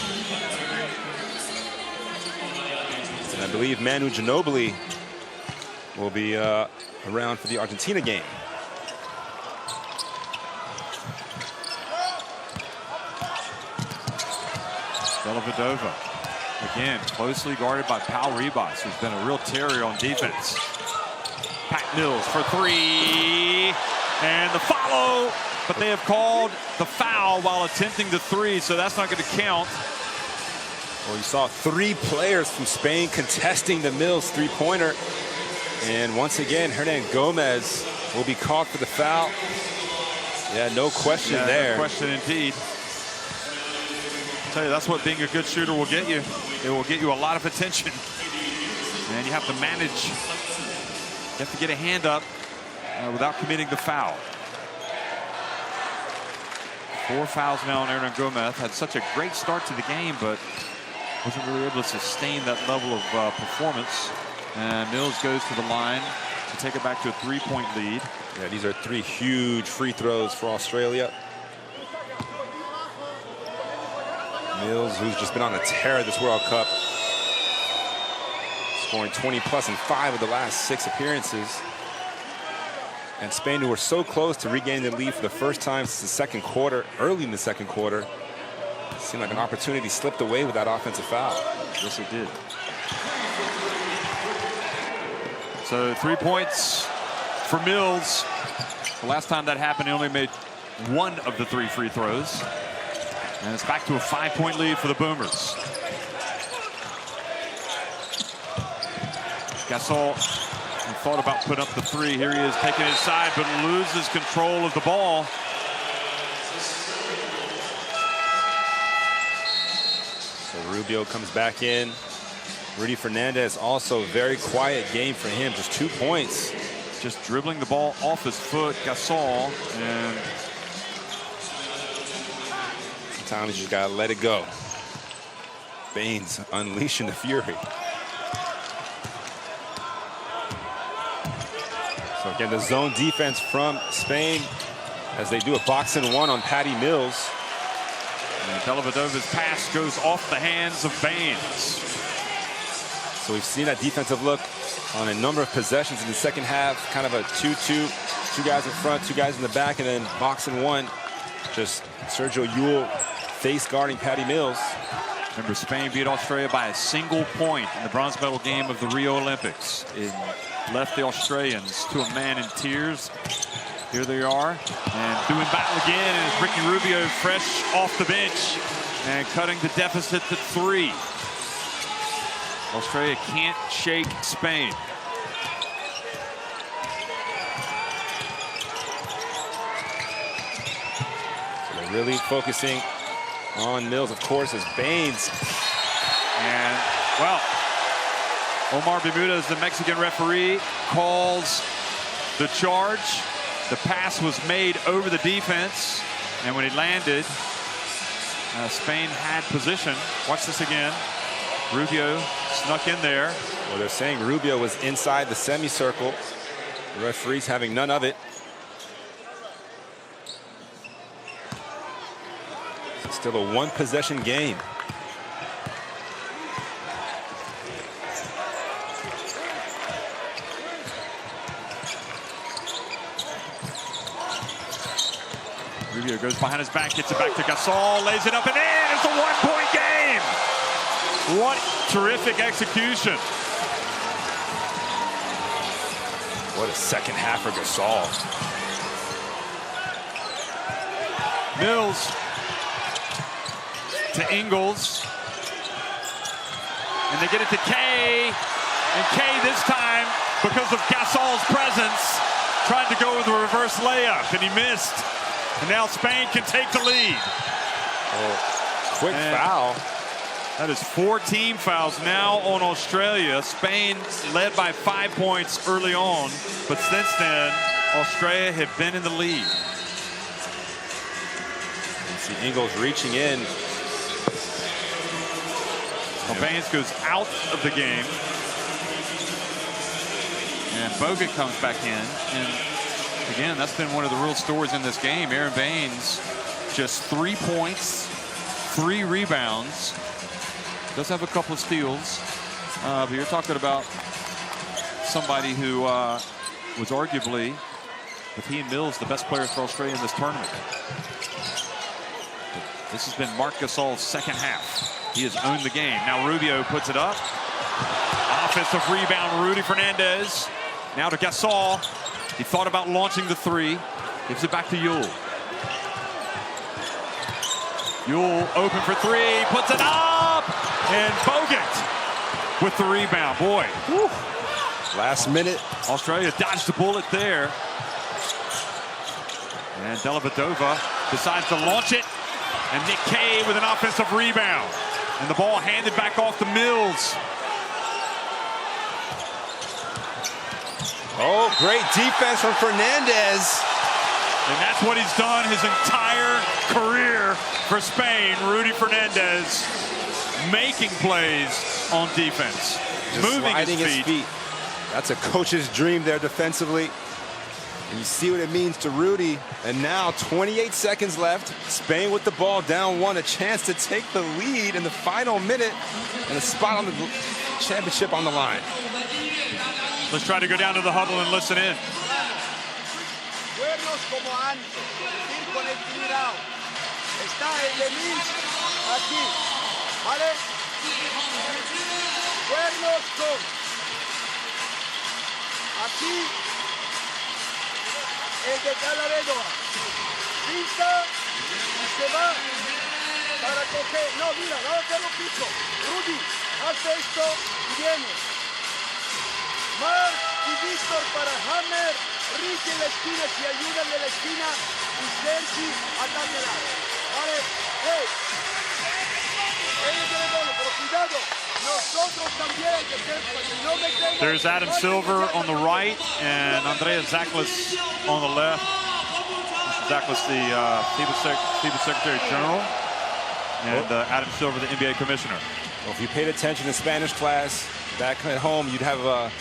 And I believe Manu Ginobili will be around for the Argentina game. Dellavedova, again, closely guarded by Pau Ribas, who's been a real terrier on defense. Pat Mills for 3, and the follow, but they have called the foul while attempting the 3, so that's not going to count. Well, you saw 3 players from Spain contesting the Mills three-pointer. And once again, Hernan Gomez will be called for the foul. Yeah, no question there. No question indeed. I tell you, that's what being a good shooter will get you. It will get you a lot of attention. And you have to manage. You have to get a hand up without committing the foul. 4 fouls now on Hernan Gomez. Had such a great start to the game, but wasn't really able to sustain that level of performance. And Mills goes to the line to take it back to a 3-point lead. Yeah, these are 3 huge free throws for Australia. Mills, who's just been on a tear this World Cup, scoring 20+ in 5 of the last 6 appearances. And Spain, who were so close to regaining the lead for the first time since the second quarter, early in the second quarter, seemed like an opportunity slipped away with that offensive foul. Yes, it did. So 3 points for Mills. The last time that happened, he only made 1 of the 3 free throws. And it's back to a 5-point lead for the Boomers. Gasol thought about putting up the 3. Here he is taking it inside, but loses control of the ball. So Rubio comes back in. Rudy Fernandez, also very quiet game for him, just 2 points. Just dribbling the ball off his foot, Gasol, and sometimes you just gotta let it go. Baines unleashing the fury. So again, the zone defense from Spain as they do a box-and-1 on Patty Mills. And Dellavedova's pass goes off the hands of Baines. So we've seen that defensive look on a number of possessions in the second half, kind of a 2-2, 2 guys in front, 2 guys in the back, and then box and one. Just Sergio Yul face guarding Patty Mills. Remember, Spain beat Australia by a single point in the bronze medal game of the Rio Olympics. It left the Australians to a man in tears. Here they are, and doing battle again, and it's Ricky Rubio fresh off the bench and cutting the deficit to 3. Australia can't shake Spain. So they're really focusing on Mills, of course, as Baines. And, well, Omar Bermudez, the Mexican referee, calls the charge. The pass was made over the defense, and when it landed, Spain had position. Watch this again. Rubio snuck in there. Well, they're saying Rubio was inside the semicircle. The referee's having none of it. It's still a 1-possession game. Rubio goes behind his back, gets it back to Gasol, lays it up and in. It's a 1-point game. What terrific execution. What a second half for Gasol. Mills to Ingles. And they get it to Kay. And Kay this time, because of Gasol's presence, tried to go with a reverse layup, and he missed. And now Spain can take the lead. Oh, quick foul. That is 4 team fouls now on Australia. Spain led by 5 points early on, but since then, Australia have been in the lead. You see Ingles reaching in. Well, Baines goes out of the game. And Bogut comes back in. And again, that's been one of the real stories in this game. Aaron Baines, just 3 points, 3 rebounds. Does have a couple of steals, but you're talking about somebody who was arguably, with he and Mills, the best players for Australia in this tournament. But this has been Marc Gasol's second half. He has owned the game. Now Rubio puts it up. Offensive rebound, Rudy Fernandez. Now to Gasol. He thought about launching the 3. Gives it back to Yul. Yul open for 3, puts it up, and Bogut with the rebound. Boy, whew. Last minute. Australia dodged the bullet there. And Dellavedova decides to launch it, and Nick Kay with an offensive rebound. And the ball handed back off to Mills. Oh, great defense from Fernandez. And that's what he's done his entire career for Spain. Rudy Fernandez making plays on defense. Just moving his feet. That's a coach's dream there defensively. And you see what it means to Rudy. And now 28 seconds left. Spain with the ball down 1. A chance to take the lead in the final minute. And a spot on the championship on the line. Let's try to go down to the huddle and listen in. Cuernos como antes, ir con el clear out. Está el de Mills aquí, ¿vale? Cuernos con aquí el de Dellavedova. Pinta y se va para coger. No, mira, ahora te lo pico. Rudy, haz esto y viene. Mark y Víctor para Hammer. Ricky en la esquina, si ayudan de la esquina, y Sergi ataque la. Vale, hey. Ellos tienen doble, pero cuidado. Nosotros también hay que ser, si no me tengo. There's Adam Silver on the right and Andreas Zaklis on the left. Zaklis, the FIBA Secretary General, and Adam Silver, the NBA Commissioner. Well, if you paid attention in Spanish class back at home, you'd have a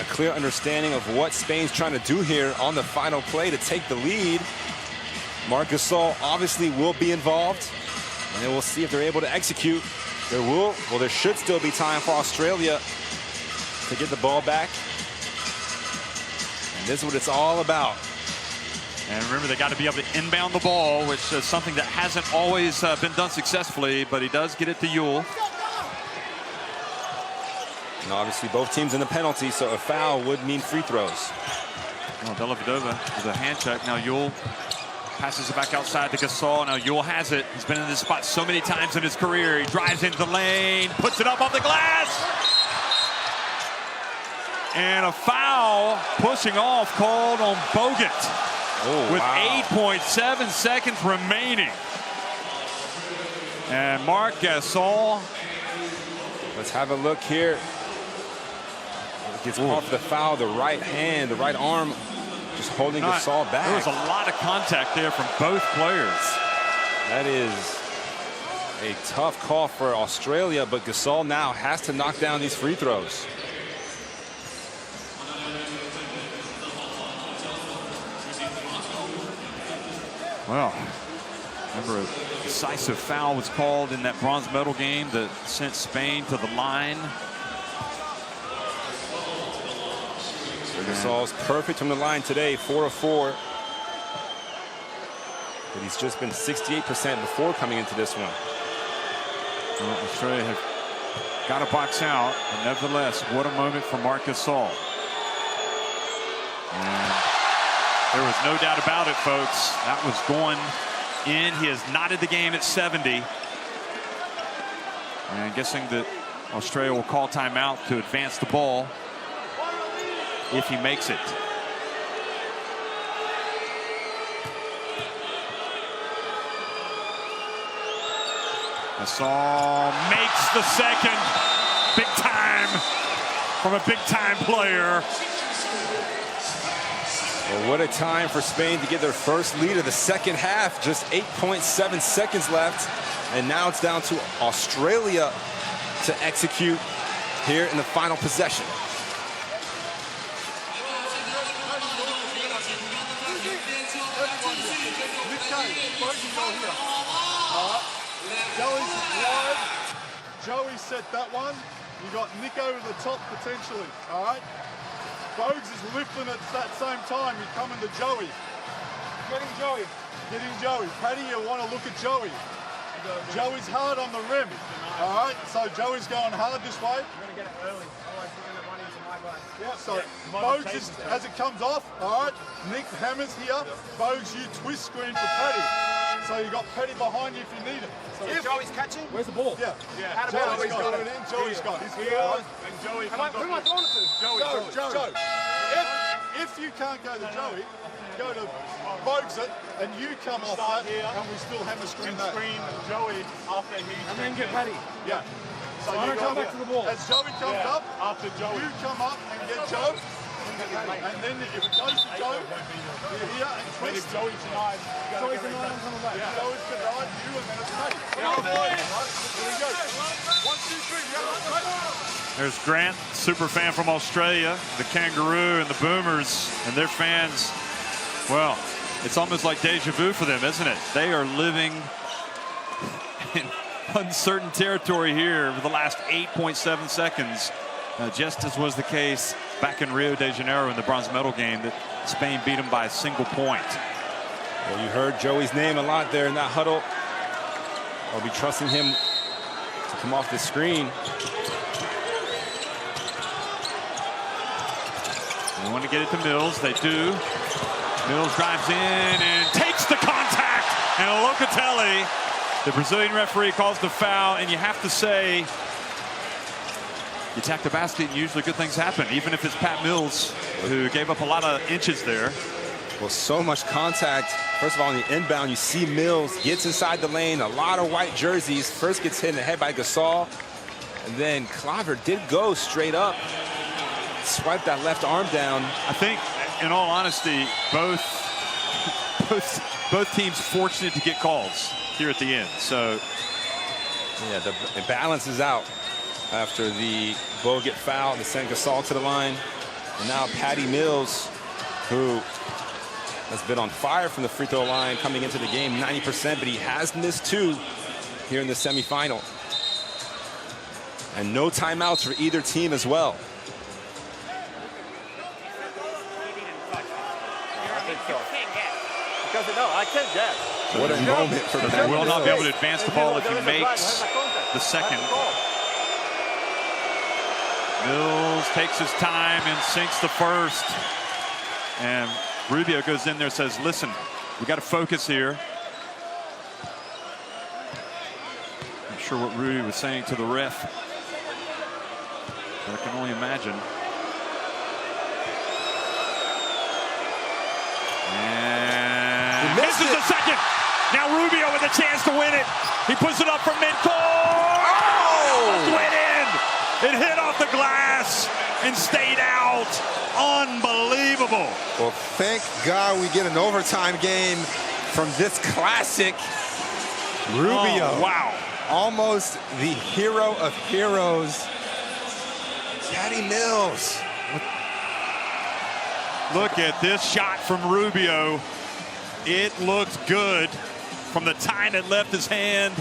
clear understanding of what Spain's trying to do here on the final play to take the lead. Marc Gasol obviously will be involved. And then we'll see if they're able to execute. There should still be time for Australia to get the ball back. And this is what it's all about. And remember, they got to be able to inbound the ball, which is something that hasn't always been done successfully, but he does get it to Yule. And obviously both teams in the penalty, so a foul would mean free throws. Oh, Dellavedova with a hand check. Now Yule passes it back outside to Gasol. Now Yule has it. He's been in this spot so many times in his career. He drives into the lane, puts it up off the glass. And a foul pushing off called on Bogut. Oh, with wow. 8.7 seconds remaining. And Marc Gasol. Let's have a look here. Gets off the foul, the right hand, the right arm, just holding Gasol back. There was a lot of contact there from both players. That is a tough call for Australia, but Gasol now has to knock down these free throws. Well, remember a decisive foul was called in that bronze medal game that sent Spain to the line. Gasol's perfect from the line today, 4 of 4. But he's just been 68% before coming into this one. Well, Australia have got to box out, but nevertheless, what a moment for Marc Gasol. And there was no doubt about it, folks. That was going in. He has knotted the game at 70. And I'm guessing that Australia will call timeout to advance the ball if he makes it. Gasol makes the second. Big time from a big time player. Well, what a time for Spain to get their first lead of the second half. Just 8.7 seconds left. And now it's down to Australia to execute here in the final possession. Joey's wide. Joey set that one. You got Nick over the top potentially. All right. Bogues is lifting at that same time. You're coming to Joey. Getting Joey. Getting Joey. Paddy, you want to look at Joey. Joey's hard on the rim. All right. So Joey's going hard this way. You're going to get it early. Otherwise, you're going to run into my guy. Yeah, so Bogues, as it comes off, all right, Nick hammers here. Bogues, you twist screen for Paddy. So you got Paddy behind you if you need it. So if Joey's catching, where's the ball? Yeah. Joey's got it in. Joey's got it. He's here. And Joey. Who am I throwing it to? Joey. If you can't go to Joey, go to Bogues it, and you come off that, and we still hammer screen that. Screen Joey after he. And then get Paddy. Yeah. So you come back to the ball. As Joey comes up, after Joey, you come up and get Joe. And then if it goes to Joe, you're here and twist. If Joey's denied, Joey's denied, I'm coming back. Yeah. Joey's denied, you, and then it's Paddy. Here we go. 1, 2, 3. There's Grant, super fan from Australia, the Kangaroo and the Boomers and their fans. Well, it's almost like deja vu for them, isn't it? They are living in uncertain territory here for the last 8.7 seconds, just as was the case back in Rio de Janeiro in the bronze medal game that Spain beat them by a single point. Well, you heard Joey's name a lot there in that huddle. I'll be trusting him to come off the screen. They want to get it to Mills. They do. Mills drives in and takes the contact. And Locatelli, the Brazilian referee, calls the foul. And you have to say, you attack the basket and usually good things happen, even if it's Pat Mills, who gave up a lot of inches there. Well, so much contact. First of all, on the inbound, you see Mills gets inside the lane. A lot of white jerseys. First gets hit in the head by Gasol. And then Klaver did go straight up. Swipe that left arm down. I think, in all honesty, both teams fortunate to get calls here at the end. So, yeah, it balances out after the Bogut foul to send Gasol to the line. And now Patty Mills, who has been on fire from the free throw line coming into the game, 90%, but he has missed 2 here in the semifinal. And no timeouts for either team as well. Because no, I can't get. What a moment for He will not be able to advance the ball if he makes the second. Mills takes his time and sinks the first. And Rubio goes in there and says, listen, we got to focus here. Not sure what Rudy was saying to the ref, but I can only imagine. And he misses the second. Now Rubio with a chance to win it. He puts it up from midcourt. Oh! Went in. It hit off the glass and stayed out. Unbelievable. Well, thank God we get an overtime game from this classic. Rubio. Oh, wow. Almost the hero of heroes. Patty Mills. Look at this shot from Rubio. It looked good from the time it left his hand.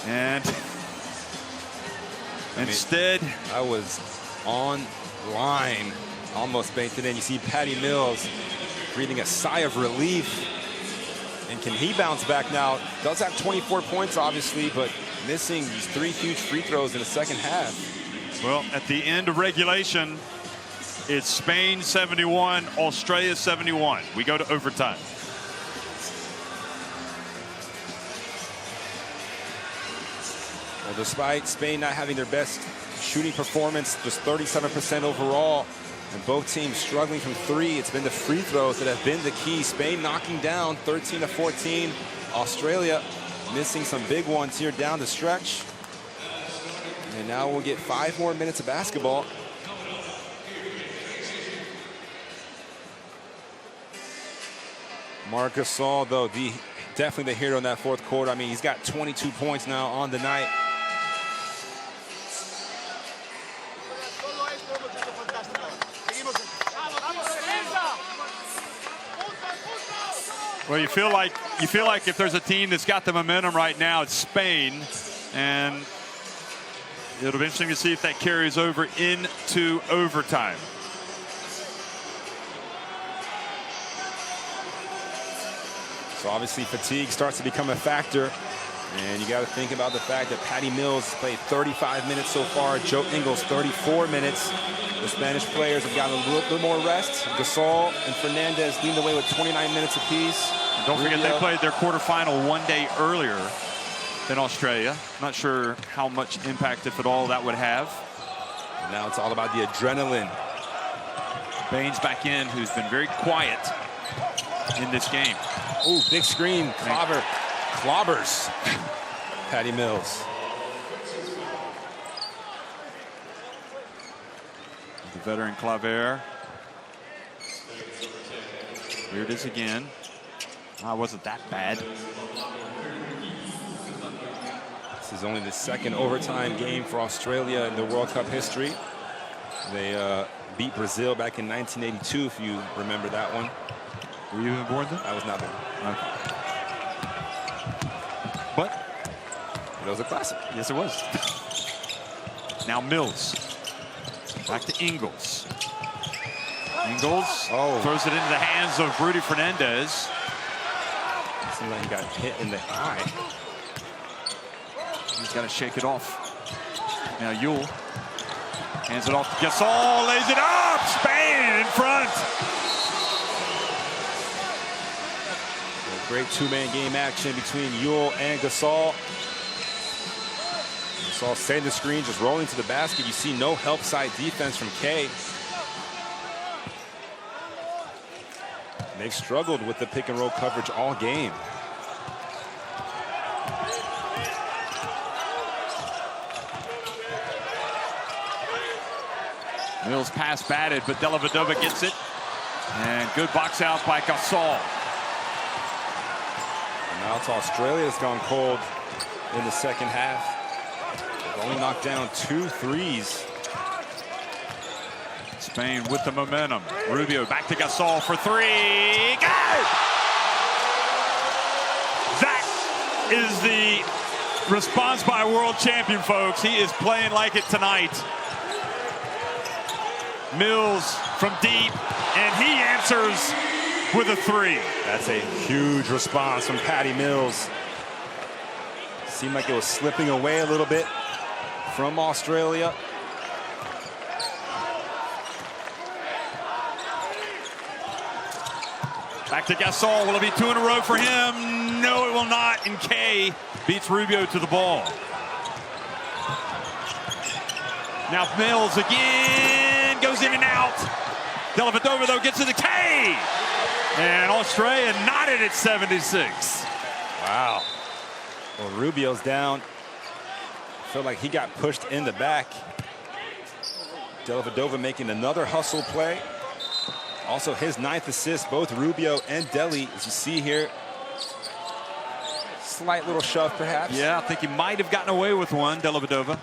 And instead, I was on line, almost banked it in. You see Patty Mills breathing a sigh of relief. And can he bounce back now? Does have 24 points, obviously, but missing these 3 huge free throws in the second half. well, at the end of regulation, it's Spain 71, Australia 71. We go to overtime. Well, despite Spain not having their best shooting performance, just 37% overall, and both teams struggling from 3, it's been the free throws that have been the key. Spain knocking down 13-14. Australia missing some big ones here down the stretch. And now we'll get 5 more minutes of basketball. Marc Gasol, though, definitely the hero in that fourth quarter. I mean, he's got 22 points now on the night. Well, you feel like if there's a team that's got the momentum right now, it's Spain, and it'll be interesting to see if that carries over into overtime. So obviously fatigue starts to become a factor, and you got to think about the fact that Patty Mills has played 35 minutes so far, Joe Ingles 34 minutes. The Spanish players have gotten a little bit more rest. Gasol and Fernandez leading the way with 29 minutes apiece. And don't forget, they played their quarterfinal 1 day earlier than Australia. Not sure how much impact, if at all, that would have. And now it's all about the adrenaline. Baines back in, who's been very quiet in this game. Ooh, big screen. Clobbers Patty Mills. The veteran Claver. Here it is again. It wasn't that bad. This is only the second overtime game for Australia in the World Cup history. They beat Brazil back in 1982, if you remember that one. Were you even born then? I was not born. Okay. But it was a classic. Yes, it was. Now Mills. Back to Ingles. Ingles throws it into the hands of Rudy Fernandez. Seems like he got hit in the eye. He's got to shake it off. Now Yule hands it off to Gasol, lays it up. Spain in front. Great two-man game action between Yule and Gasol. Gasol setting the screen, just rolling to the basket. You see no help side defense from K. They've struggled with the pick and roll coverage all game. Mills pass batted, but Della Vedova gets it. And good box out by Gasol. And now it's Australia's gone cold in the second half. They've only knocked down 2 threes. Spain with the momentum. Rubio back to Gasol for 3. Good! That is the Response by a world champion, folks. He is playing like it tonight. Mills from deep, and he answers with a three. That's a huge response from Patty Mills. Seemed like it was slipping away a little bit from Australia. Back to Gasol. Will it be 2 in a row for him? No, it will not. And K beats Rubio to the ball. Now Mills again goes in and out. Dellavedova, though, gets to the K. And Australia knotted at 76. Wow. Well, Rubio's down. Felt like he got pushed in the back. Dellavedova making another hustle play. Also his 9th assist, both Rubio and Delly, as you see here. Slight little shove, perhaps. Yeah, I think he might have gotten away with one, Dellavedova.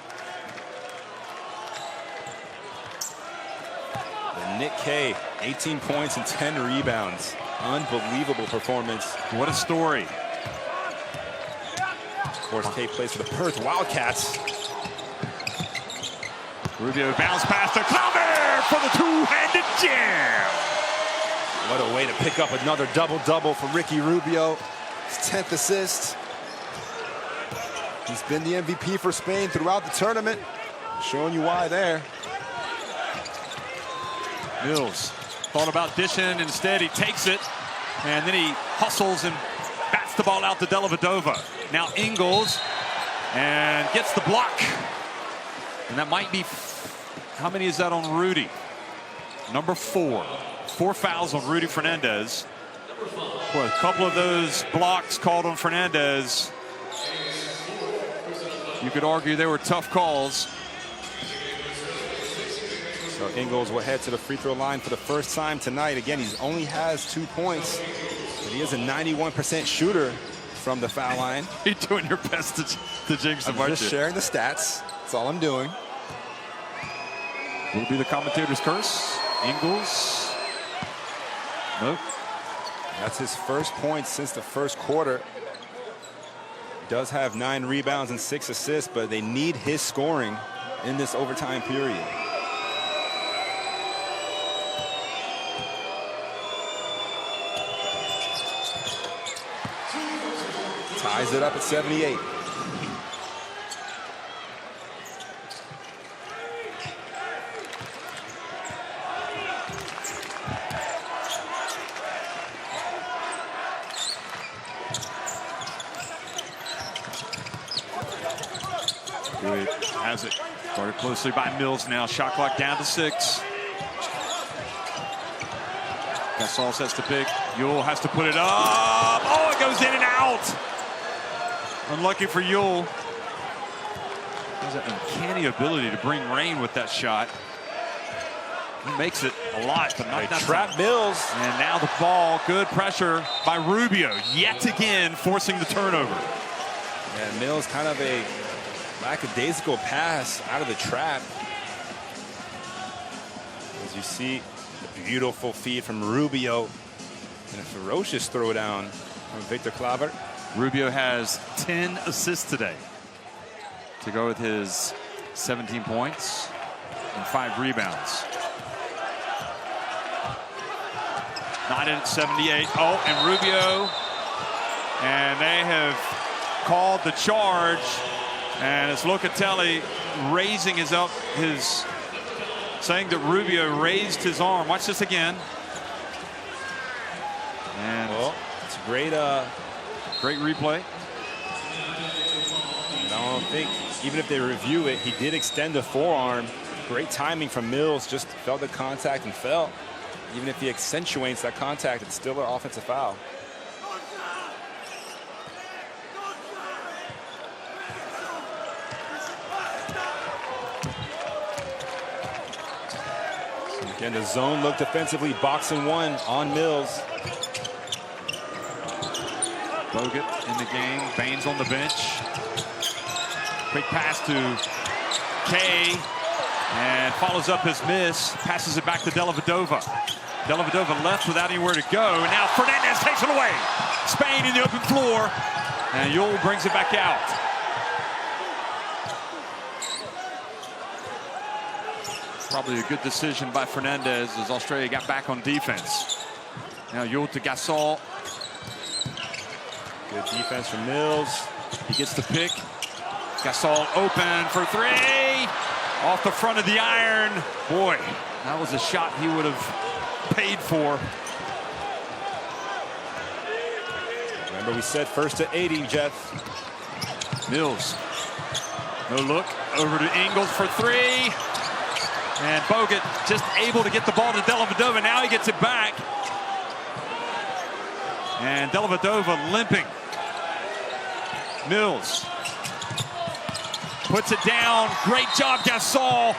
Nick K, 18 points and 10 rebounds. Unbelievable performance. What a story. Of course, K plays for the Perth Wildcats. Rubio bounce pass to Clover for the two-handed jam. What a way to pick up another double-double for Ricky Rubio. His 10th assist. He's been the MVP for Spain throughout the tournament. Showing you why there. Mills thought about dishing. Instead, he takes it. And then he hustles and bats the ball out to Dellavedova. Now Ingles. And gets the block. And that might be... How many is that on Rudy? Number 4. 4 fouls on Rudy Fernandez. Boy, a couple of those blocks called on Fernandez. You could argue they were tough calls. So Ingles will head to the free throw line for the first time tonight. Again, he only has 2 points, but he is a 91% shooter from the foul line. You're doing your best to jinx the margin. Just sharing the stats. That's all I'm doing. Will it be the commentator's curse? Ingles. Nope. That's his first point since the first quarter. Does have 9 rebounds and 6 assists, but they need his scoring in this overtime period. Ties it up at 78. Good. Has it. Guarded closely by Mills now. Shot clock down to 6. Gasol sets the pick. Yule has to put it up. Oh, it goes in and out. Unlucky for Yule. Has an uncanny ability to bring rain with that shot. He makes it a lot, but not that trap Mills. And now the ball. Good pressure by Rubio. Yet again forcing the turnover. And Mills kind of a lackadaisical pass out of the trap. As you see, a beautiful feed from Rubio and a ferocious throwdown from Victor Claver. Rubio has 10 assists today to go with his 17 points and 5 rebounds. Not in at 78. Oh, and Rubio. And they have called the charge. And it's Locatelli raising his saying that Rubio raised his arm. Watch this again. And well, it's a great great replay. And I don't think, even if they review it, he did extend the forearm. Great timing from Mills, just felt the contact and fell. Even if he accentuates that contact, it's still an offensive foul. Again, the zone look defensively, boxing one on Mills. Bogut in the game, Baines on the bench. Quick pass to K, and follows up his miss, passes it back to Dellavedova. Dellavedova left without anywhere to go, and now Fernandez takes it away. Spain in the open floor, and Yule brings it back out. Probably a good decision by Fernandez as Australia got back on defense. Now Yule to Gasol. Good defense from Mills. He gets the pick. Gasol open for three. Off the front of the iron. Boy, that was a shot he would have paid for. Remember we said first to 80, Jeff. Mills. No look. Over to Ingles for three. And Bogut just able to get the ball to Dellavedova. Now he gets it back. And Dellavedova limping. Mills puts it down. Great job, Gasol.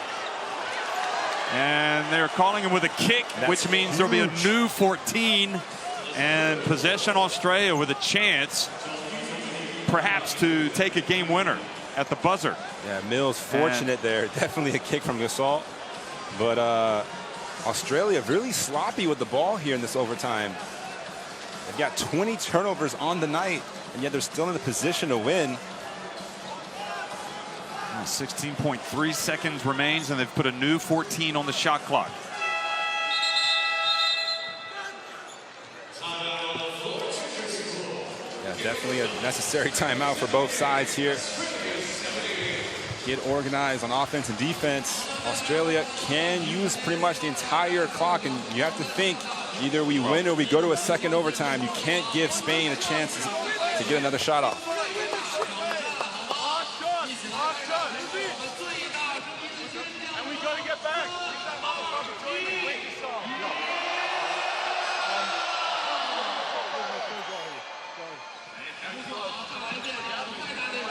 And they're calling him with a kick, which means there'll be a new 14. And possession Australia with a chance perhaps to take a game winner at the buzzer. Yeah, Mills fortunate there. Definitely a kick from Gasol. But Australia really sloppy with the ball here in this overtime. They've got 20 turnovers on the night, and yet they're still in the position to win. 16.3 seconds remains, and they've put a new 14 on the shot clock. Yeah, definitely a necessary timeout for both sides here. Get organized on offense and defense. Australia can use pretty much the entire clock, and you have to think either we win or we go to a second overtime. You can't give Spain a chance to get another shot off. And we got to get back.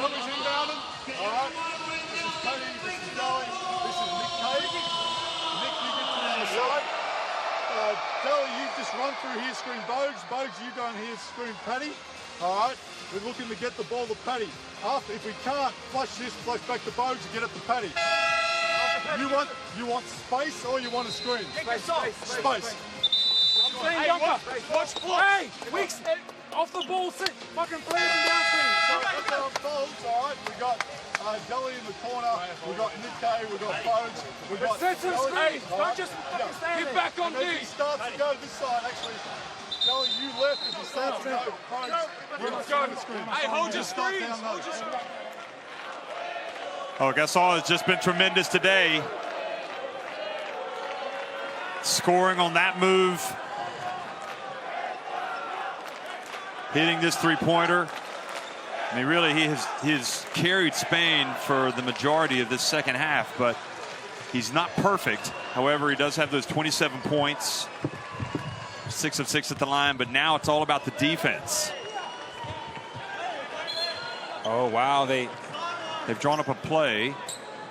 Whoever's inbounding, all right. This is Cody, this is Delly, this is Nick Cage. Nick, you get to the other side. Delly, you just run through here, screen Bogues. Bogues, you go in here, screen Paddy. All right. We're looking to get the ball to Paddy. After, if we can't, flush this, flush back to Bogues and get it to Paddy. You want space or you want a screen? Space. Hey, watch floor. Hey, Weeks, off the ball, sit. Fucking play them downstream. So that's our balls, all right. We got Delly in the corner. We got Nick Kay. We got Bogues. We got set some Delly. screens. Don't just fucking stand Get back on As he D. starts to go this side, actually. Delly, you left. As he starts to go, Bogues, we're not going to screen. Hey, hold your screens. Hold your screens. Oh, Gasol has just been tremendous today. Scoring on that move. Hitting this three-pointer. I mean, really, he has carried Spain for the majority of this second half, but he's not perfect. However, he does have those 27 points, 6 of 6 at the line, but now it's all about the defense. Oh, wow. They've drawn up a play,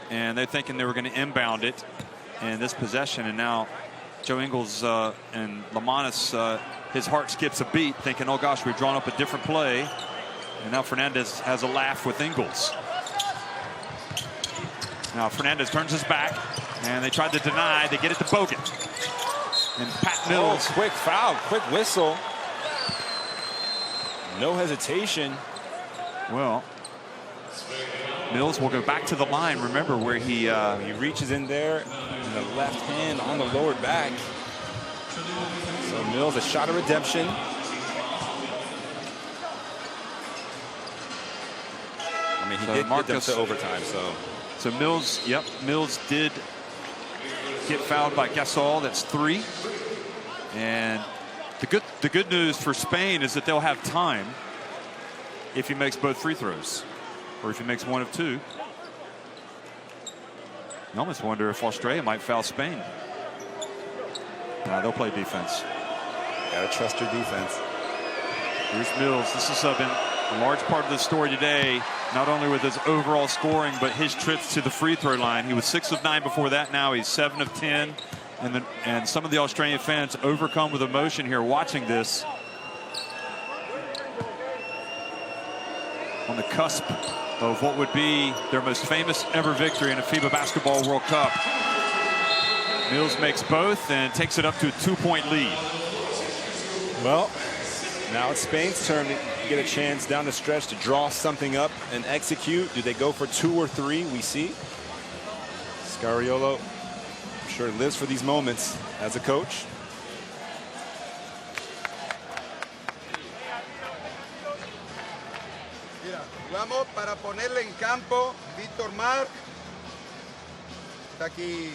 and they're thinking they were going to inbound it in this possession, and now Joe Ingles and Lamanis, his heart skips a beat, thinking, oh gosh, we've drawn up a different play. And now Fernandez has a laugh with Ingles. Now Fernandez turns his back, and they tried to deny. They get it to Bogut. And Pat Mills. Oh, quick foul, quick whistle. No hesitation. Well, Mills will go back to the line. Remember where he reaches in there, and the left hand on the lower back. So Mills, a shot of redemption. I mean, he did get them to overtime. So Mills, Mills did get fouled by Gasol. That's 3. And the good news for Spain is that they'll have time if he makes both free throws, or if he makes one of 2. I almost wonder if Australia might foul Spain. They'll play defense. Gotta trust your defense. Here's Mills. This has been a large part of the story today, not only with his overall scoring, but his trips to the free throw line. He was 6 of 9 before that. Now he's 7 of 10. And some of the Australian fans overcome with emotion here watching this. On the cusp of what would be their most famous ever victory in a FIBA Basketball World Cup. Mills makes both and takes it up to a 2-point lead. Well, now it's Spain's turn to get a chance down the stretch to draw something up and execute. Do they go for 2 or 3? We see Scariolo sure lives for these moments as a coach. Mira, jugamos para ponerle en campo Víctor Marc. Está aquí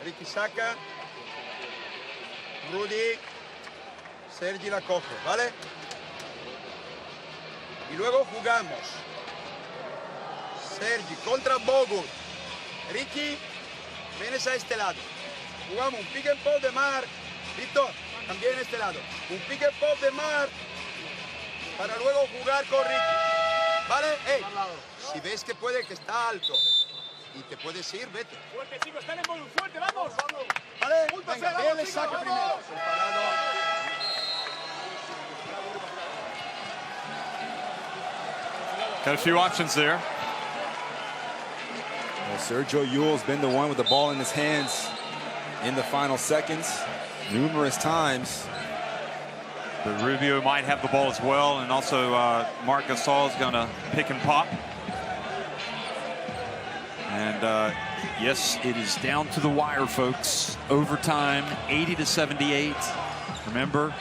Ricky saca. Rudy. Sergi la coge, ¿vale? Y luego jugamos. Sergi contra Bogut. Ricky, vienes a este lado. Jugamos un pick and pop de Marc. Víctor, también a este lado. Un pick and pop de Marc para luego jugar con Ricky. ¿Vale? Hey, si ves que puede, que está alto y te puedes ir, vete. Fuerte, chicos, están en volumen. Fuerte, vamos. ¿Vale? Punto Venga, cero, él le chicos, saca vamos. primero. Separado. Got a few options there. Well, Sergio Yule's been the one with the ball in his hands in the final seconds numerous times. But Rubio might have the ball as well, and also Marc Gasol is going to pick and pop. And yes, it is down to the wire, folks. Overtime, 80-78. Remember,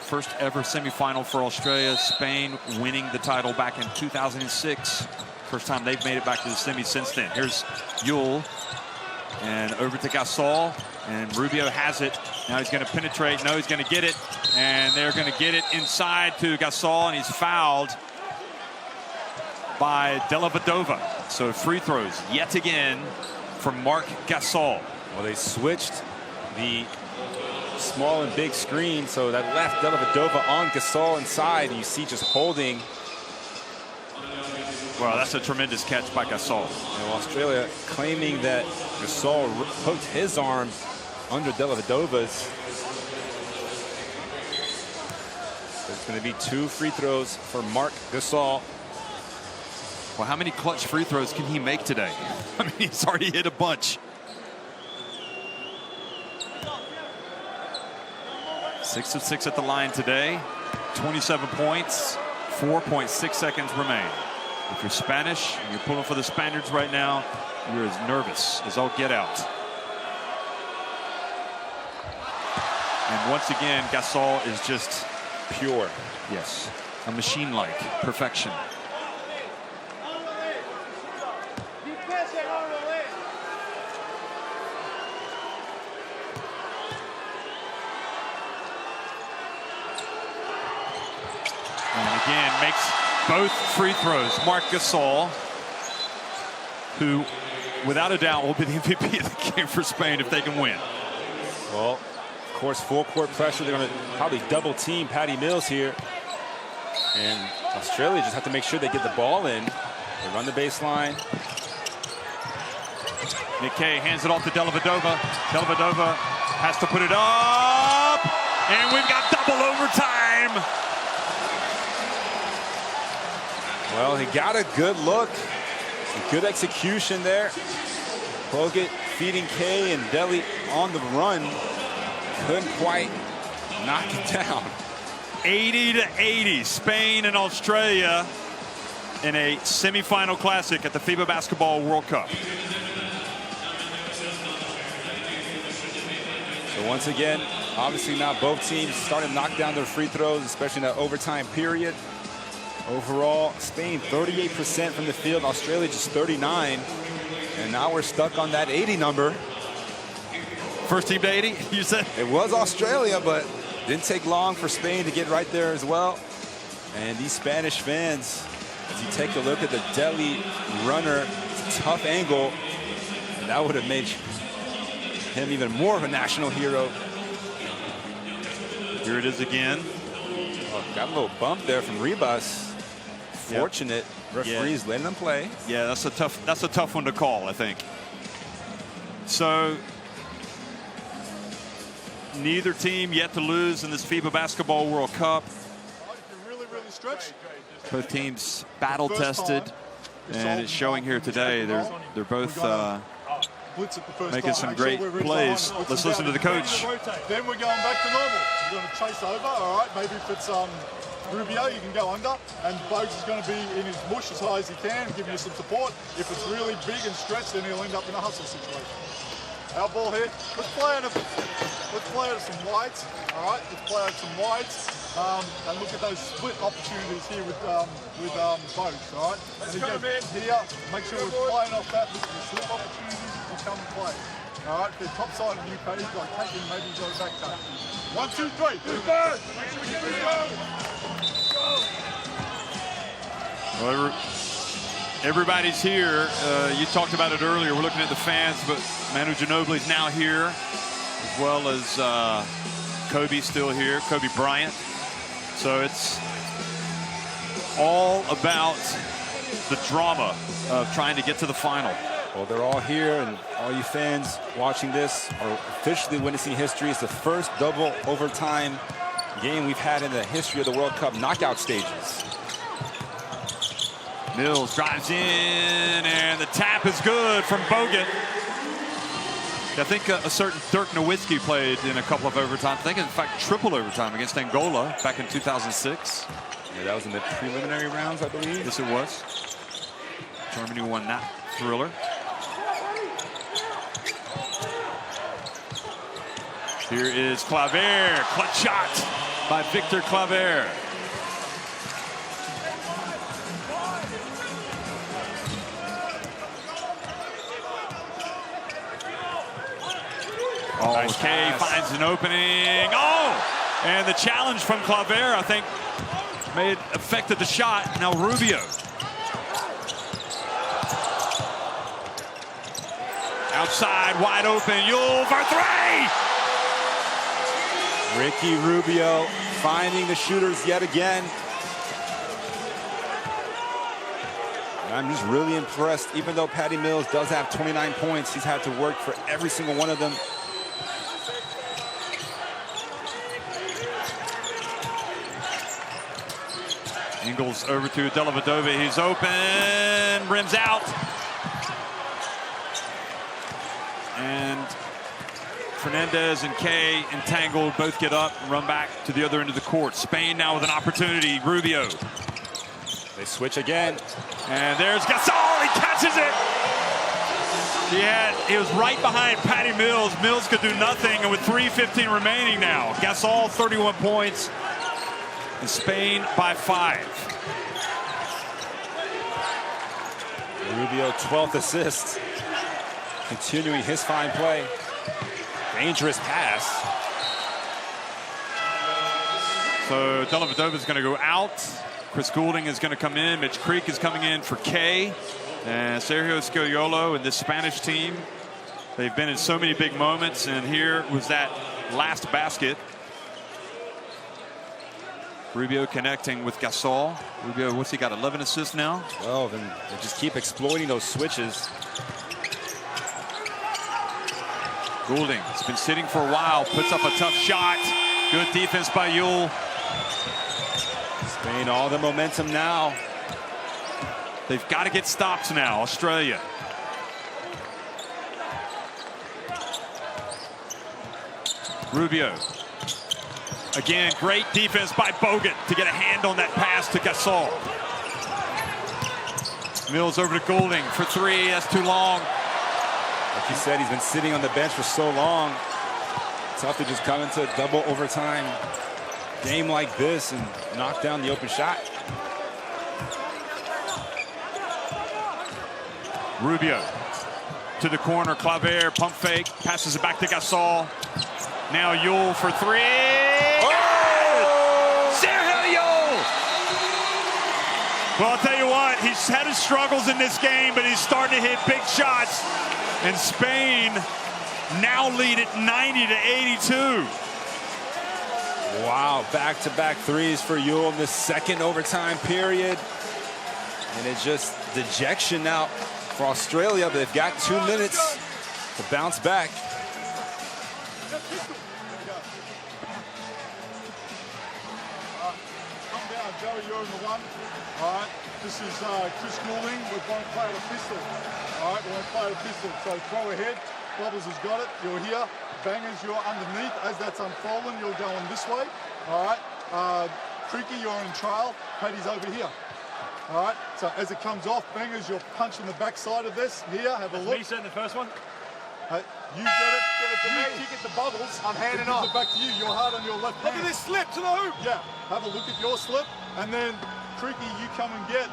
first ever semifinal for Australia. Spain winning the title back in 2006. First time they've made it back to the semi since then. Here's Yule, and over to Gasol, and Rubio has it. Now he's going to penetrate. No, he's going to get it, and they're going to get it inside to Gasol, and he's fouled by Dellavedova. So free throws yet again from Marc Gasol. Well, they switched the small and big screen, so that left Dellavedova on Gasol inside, and you see just holding. Well, that's a tremendous catch by Gasol. And Australia claiming that Gasol hooked his arm under Dellavedova's. So it's going to be 2 free throws for Marc Gasol. Well, how many clutch free throws can he make today? I mean, he's already hit a bunch. 6 of 6 at the line today. 27 points. 4.6 seconds remain. If you're Spanish and you're pulling for the Spaniards right now, you're as nervous as all get out. And once again, Gasol is just pure. Yes, a machine-like perfection. And again, makes both free throws. Marc Gasol, who without a doubt will be the MVP of the game for Spain if they can win. Well, of course, full court pressure. They're going to probably double team Patty Mills here. And Australia just have to make sure they get the ball in. They run the baseline. Nick Kay hands it off to Dellavedova. Dellavedova has to put it up. And we've got double overtime. Well, he got a good look. A good execution there. Bogut feeding Kay and Delhi on the run. Couldn't quite knock it down. 80-80, Spain and Australia in a semifinal classic at the FIBA Basketball World Cup. So once again, obviously now both teams starting to knock down their free throws, especially in that overtime period. Overall, Spain 38% from the field, Australia just 39. And now we're stuck on that 80 number. First team to 80, you said? It was Australia, but didn't take long for Spain to get right there as well. And these Spanish fans, as you take a look at the Delhi runner, it's a tough angle. And that would have made him even more of a national hero. Here it is again. Oh, got a little bump there from Ribas. Fortunate referees letting them play. Yeah, that's a tough one to call, I think. So neither team yet to lose in this FIBA Basketball World Cup. Both teams battle tested, and it's showing here today. They're both blitz it the first Making time. some great plays. Let's listen to the coach. Then we're going back to normal. You're going to chase over, all right? Maybe if it's Rubio, you can go under, and Bogues is going to be in his mush as high as he can, giving you some support. If it's really big and stretched, then he'll end up in a hustle situation. Our ball here. Let's play out of some wides, all right? Let's play out some wides, and look at those split opportunities here with Bogues, all right? And again, here, make sure we're playing off that. Look at the slip opportunities will come and play. All right, the top side of UK, you've got to take him, maybe go back to 1, 2, 3. Well, everybody's here. You talked about it earlier. We're looking at the fans, but Manu Ginobili's now here, as well as Kobe's still here, Kobe Bryant. So it's all about the drama of trying to get to the final. Well, they're all here, and all you fans watching this are officially witnessing history. It's the first double overtime game we've had in the history of the World Cup knockout stages. Mills drives in, and the tap is good from Bogut. I think a certain Dirk Nowitzki played in a couple of overtimes. I think, in fact, triple overtime against Angola back in 2006. Yeah, that was in the preliminary rounds, I believe. Yes, it was. Germany won that thriller. Here is Claver, clutch shot by Victor Claver. Oh, nice Kay finds an opening. Oh, and the challenge from Claver, I think, affected the shot. Now Rubio. Outside, wide open, Yule for 3! Ricky Rubio finding the shooters yet again. And I'm just really impressed. Even though Patty Mills does have 29 points, he's had to work for every single one of them. Ingles over to Dellavedova. He's open, rims out. And Fernandez and Kay entangled, both get up and run back to the other end of the court. Spain now with an opportunity. Rubio. They switch again. And there's Gasol. He catches it. He was right behind Patty Mills. Mills could do nothing, and with 3:15 remaining now, Gasol 31 points, and Spain by 5. Rubio 12th assist, continuing his fine play. Dangerous pass. So Dellavedova is going to go out. Chris Goulding is going to come in. Mitch Creek is coming in for Kay. And Sergio Scariolo and this Spanish team, they've been in so many big moments, and here was that last basket. Rubio connecting with Gasol. Rubio, what's he got, 11 assists now? Well, then they just keep exploiting those switches. Goulding has been sitting for a while, puts up a tough shot. Good defense by Yule. Spain all the momentum now. They've got to get stops now, Australia. Rubio. Again, great defense by Bogut to get a hand on that pass to Gasol. Mills over to Goulding for 3. That's too long. Like you said, he's been sitting on the bench for so long. Tough to just come into a double overtime game like this and knock down the open shot. Rubio to the corner. Claver, pump fake, passes it back to Gasol. Now Yule for 3. Oh! Sergio Yule! Well, I'll tell you what, he's had his struggles in this game, but he's starting to hit big shots. And Spain now lead at 90-82. Wow, back-to-back threes for Yule in the second overtime period. And it's just dejection now for Australia, but they've got 2 minutes to bounce back. Come down, Joey, you're in the 1. All right, this is Chris Goulding. We're going to play with a pistol. All right, we're going to play a pistol. So throw ahead. Bubbles has got it. You're here. Bangers, you're underneath. As that's unfolding, you're going this way. All right. Creaky, you're in trail. Paddy's over here. All right. So as it comes off, Bangers, you're punching the backside of this. Here, have a look. Me setting the first one. You get it. Give it to me. Kick it to Bubbles. I'm handing off. It back to you. You're hard on your left hand. Look at this slip to the hoop. Yeah. Have a look at your slip, and then Creaky, you come and get.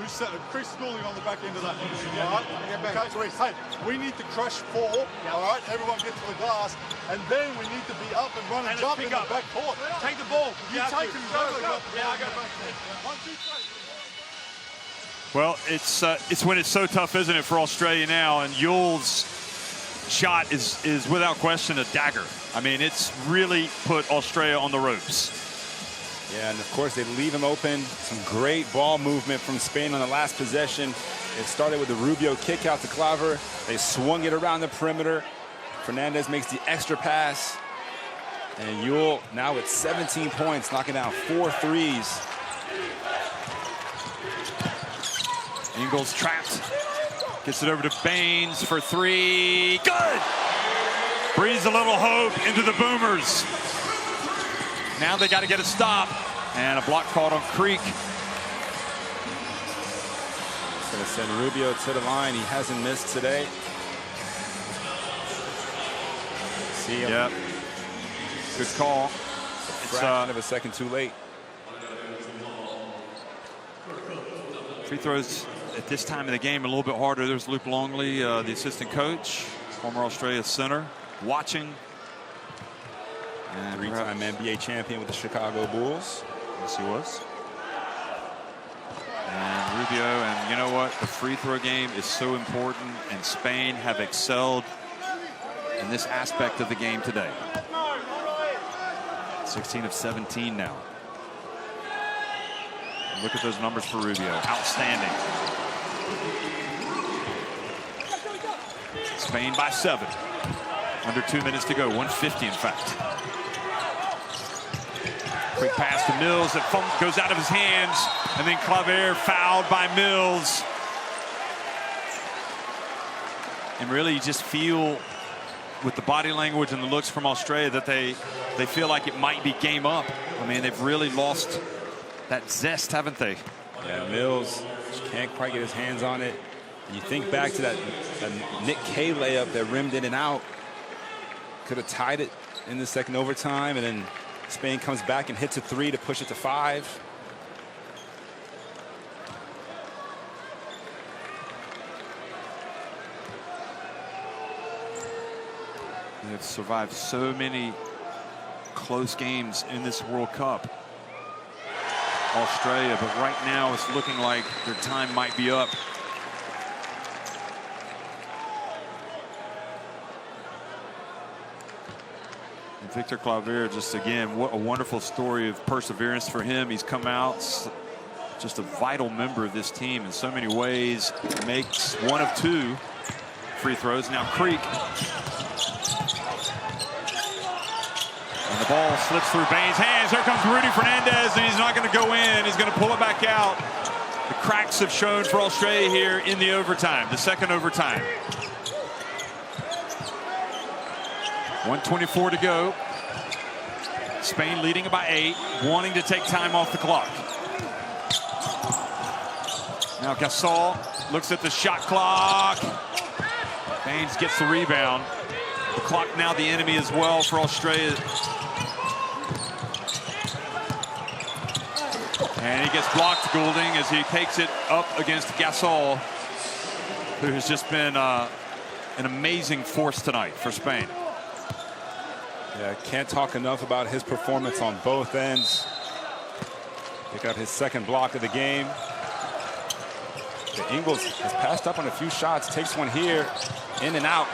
Who's set Chris Schooling on the back end of that? All right. Okay, so hey, we need to crush 4. All right. Everyone get to the glass, and then we need to be up and running, And jump in pick the up. back court. Take the ball. You take him. Go. Yeah, I go back. 1, 2, 3. Well, it's when it's so tough, isn't it, for Australia now? And Yule's shot is without question a dagger. I mean, it's really put Australia on the ropes. Yeah, and of course they leave him open. Some great ball movement from Spain on the last possession. It started with the Rubio kick out to Claver. They swung it around the perimeter. Fernandez makes the extra pass. And Yule now with 17 points, knocking down 4 threes. Ingles trapped. Gets it over to Baines for 3. Good! Breathes a little hope into the Boomers. Now they got to get a stop. And a block called on Creek. Gonna send Rubio to the line. He hasn't missed today. See him. Yep. Good call. It's fraction of a second too late. Free throws at this time of the game a little bit harder. There's Luke Longley, the assistant coach, former Australia center, watching. And 3-time NBA champion with the Chicago Bulls. Yes, he was. And Rubio, and you know what? The free throw game is so important, and Spain have excelled in this aspect of the game today. 16 of 17 now. And look at those numbers for Rubio. Outstanding. Spain by 7. Under 2 minutes to go. 150, in fact. Quick pass to Mills that goes out of his hands. And then Claver fouled by Mills. And really, you just feel with the body language and the looks from Australia that they feel like it might be game up. I mean, they've really lost that zest, haven't they? Yeah, Mills can't quite get his hands on it. And you think back to that Nick K layup that rimmed in and out. Could have tied it in the second overtime, and then Spain comes back and hits a 3 to push it to 5. They've survived so many close games in this World Cup. Australia, but right now it's looking like their time might be up. And Victor Claver, just again, what a wonderful story of perseverance for him. He's come out just a vital member of this team in so many ways. Makes 1 of 2 free throws. Now Creek. And the ball slips through Baines' hands. Here comes Rudy Fernandez, and he's not going to go in. He's going to pull it back out. The cracks have shown for Australia here in the overtime, the second overtime. 1:24 to go. Spain leading it by 8, wanting to take time off the clock. Now Gasol looks at the shot clock. Baines gets the rebound. The clock now the enemy as well for Australia. And he gets blocked, Goulding, as he takes it up against Gasol, who has just been an amazing force tonight for Spain. Yeah, can't talk enough about his performance on both ends. Picking up his second block of the game. Ingles has passed up on a few shots, takes one here, in and out.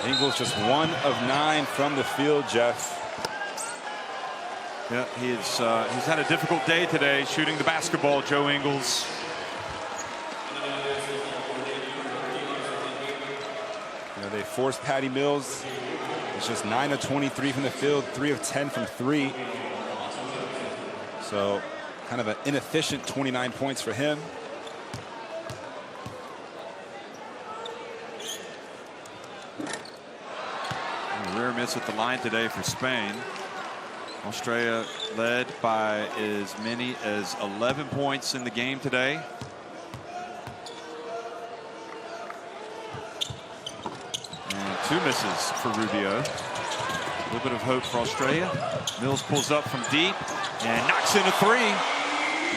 Ingles just 1 of 9 from the field, Jeff. Yeah, he's had a difficult day today shooting the basketball, Joe Ingles. You know, they forced Patty Mills. It's just 9 of 23 from the field, 3 of 10 from 3. So Kind of an inefficient 29 points for him. Rare miss at the line today for Spain. Australia led by as many as 11 points in the game today. And 2 misses for Rubio. A little bit of hope for Australia. Mills pulls up from deep and knocks in a 3.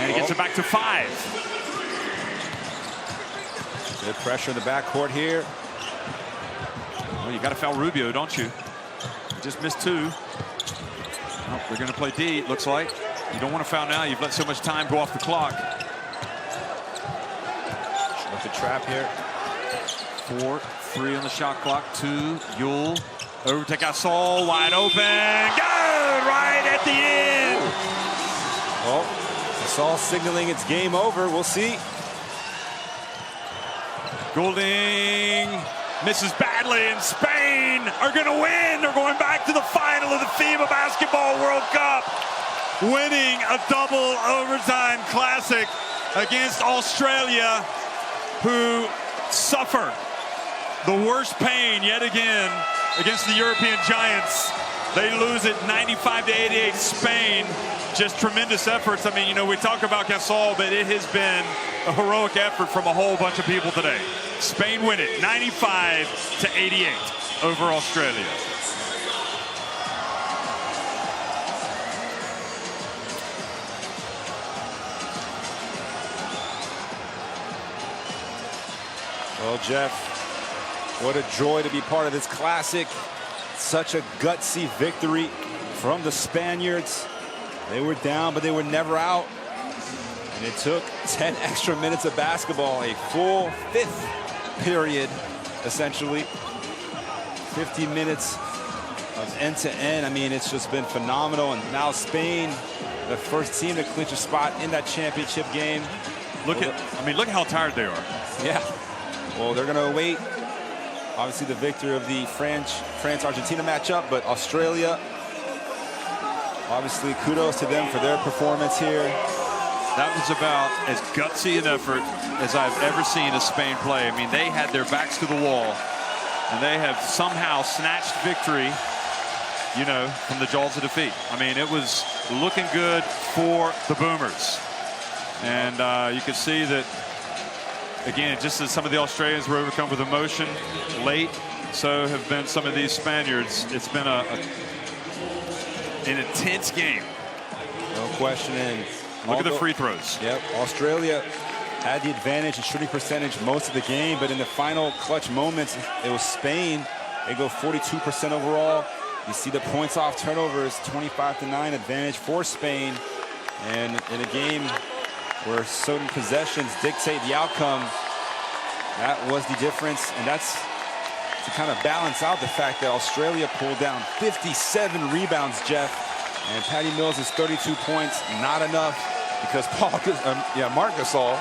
And he gets it back to 5. Good pressure in the backcourt here. Well, you got to foul Rubio, don't you? He just missed 2. Oh, they're going to play D, it looks like. You don't want to foul now. You've let so much time go off the clock. With the trap here. 4, 3 on the shot clock. 2, Yule. Over to Gasol, wide open. Good! Right at the end. Well, Gasol signaling it's game over. We'll see. Goulding misses badly, and Spain are going to win. They're going back to the final of the FIBA Basketball World Cup, winning a double overtime classic against Australia, who suffer the worst pain yet again against the European giants. They lose it 95-88. Spain, just tremendous efforts. I mean, you know, we talk about Gasol, but it has been a heroic effort from a whole bunch of people today. Spain win it 95-88 over Australia. Well, Jeff, what a joy to be part of this classic. Such a gutsy victory from the Spaniards. They were down, but they were never out. And it took 10 extra minutes of basketball, a full 5th period, essentially. 50 minutes of end-to-end. I mean, it's just been phenomenal. And now Spain, the first team to clinch a spot in that championship game. Look at how tired they are. Yeah. Well, they're going to await, obviously, the victor of the France-Argentina matchup, but Australia, obviously, kudos to them for their performance here. That was about as gutsy an effort as I've ever seen a Spain play. I mean, they had their backs to the wall, and they have somehow snatched victory, you know, from the jaws of defeat. I mean, it was looking good for the Boomers. And you can see that, again, just as some of the Australians were overcome with emotion late, so have been some of these Spaniards. It's been an intense game. No question. And look at the free throws. Yep, Australia had the advantage in shooting percentage most of the game, but in the final clutch moments, it was Spain. They go 42% overall. You see the points off turnovers, 25-9 advantage for Spain. And in a game where certain possessions dictate the outcome, that was the difference. And that's to kind of balance out the fact that Australia pulled down 57 rebounds, Jeff. And Patty Mills is 32 points, not enough, because Marc Gasol,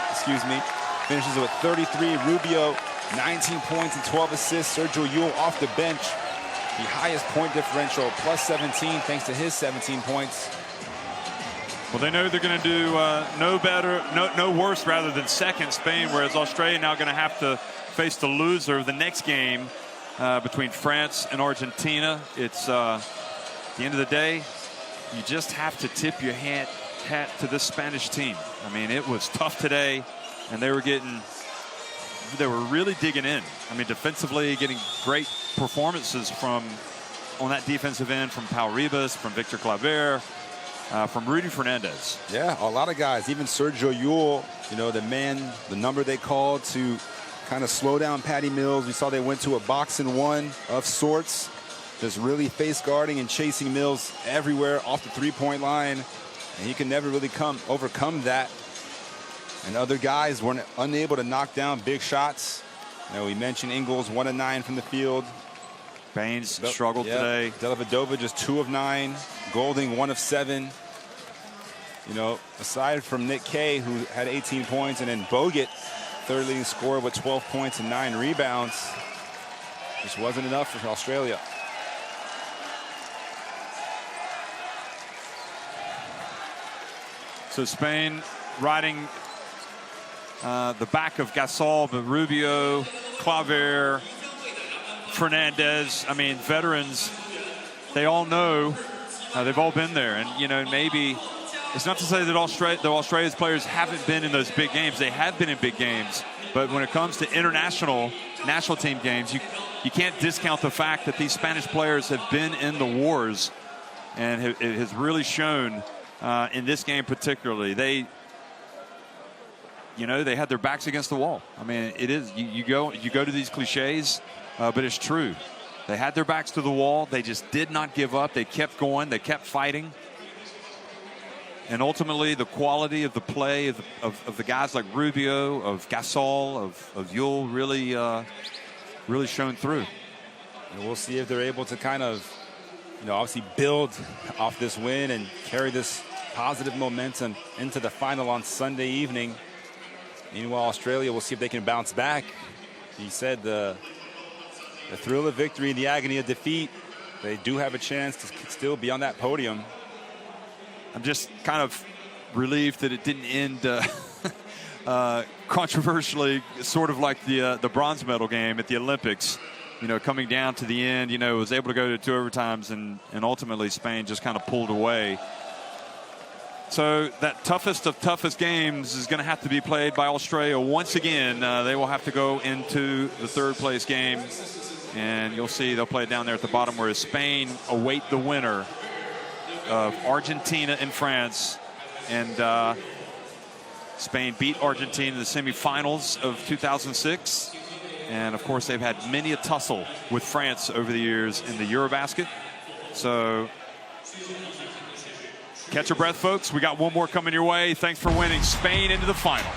finishes with 33. Rubio, 19 points and 12 assists. Sergio Yule off the bench, the highest point differential, plus 17, thanks to his 17 points. Well, they know they're going to do no worse rather than second, Spain, whereas Australia now going to have to face the loser of the next game between France and Argentina. It's at the end of the day, you just have to tip your hat to this Spanish team. I mean, it was tough today, and they were really digging in. I mean, defensively, getting great performances on that defensive end from Pau Ribas, from Victor Claver, from Rudy Fernandez. Yeah, a lot of guys, even Sergio Yule, you know, the number they called to kind of slow down Patty Mills. We saw they went to a box-and-one of sorts, just really face guarding and chasing Mills everywhere off the three-point line. And he can never really overcome that. And other guys weren't unable to knock down big shots. You know, we mentioned Ingles 1 of 9 from the field. Baines struggled today. Dellavedova just 2 of 9. Goulding 1 of 7. You know, aside from Nick Kay, who had 18 points, and then Bogut, third leading scorer with 12 points and 9 rebounds. Just wasn't enough for Australia. So Spain riding the back of Gasol, but Rubio, Claver, Fernandez. I mean, veterans. They all know. They've all been there, and you know, maybe it's not to say that Australia's players haven't been in those big games. They have been in big games, but when it comes to international national team games, you can't discount the fact that these Spanish players have been in the wars, and it has really shown in this game particularly. They had their backs against the wall. I mean, it is you go to these cliches, but it's true. They had their backs to the wall. They just did not give up. They kept going. They kept fighting. And ultimately, the quality of the play of the guys like Rubio, of Gasol, of Yul really shone through. And we'll see if they're able to kind of, obviously build off this win and carry this positive momentum into the final on Sunday evening. Meanwhile, Australia, we'll see if they can bounce back. He said the thrill of victory and the agony of defeat, they do have a chance to still be on that podium. I'm just kind of relieved that it didn't end controversially, sort of like the bronze medal game at the Olympics. Coming down to the end, was able to go to 2 overtimes, and ultimately Spain just kind of pulled away. So that toughest of toughest games is going to have to be played by Australia once again. They will have to go into the 3rd place game, and you'll see they'll play it down there at the bottom, whereas Spain await the winner of Argentina and France. And Spain beat Argentina in the semifinals of 2006. And of course, they've had many a tussle with France over the years in the Eurobasket. So catch your breath, folks. We got one more coming your way. Thanks for winning. Spain into the final.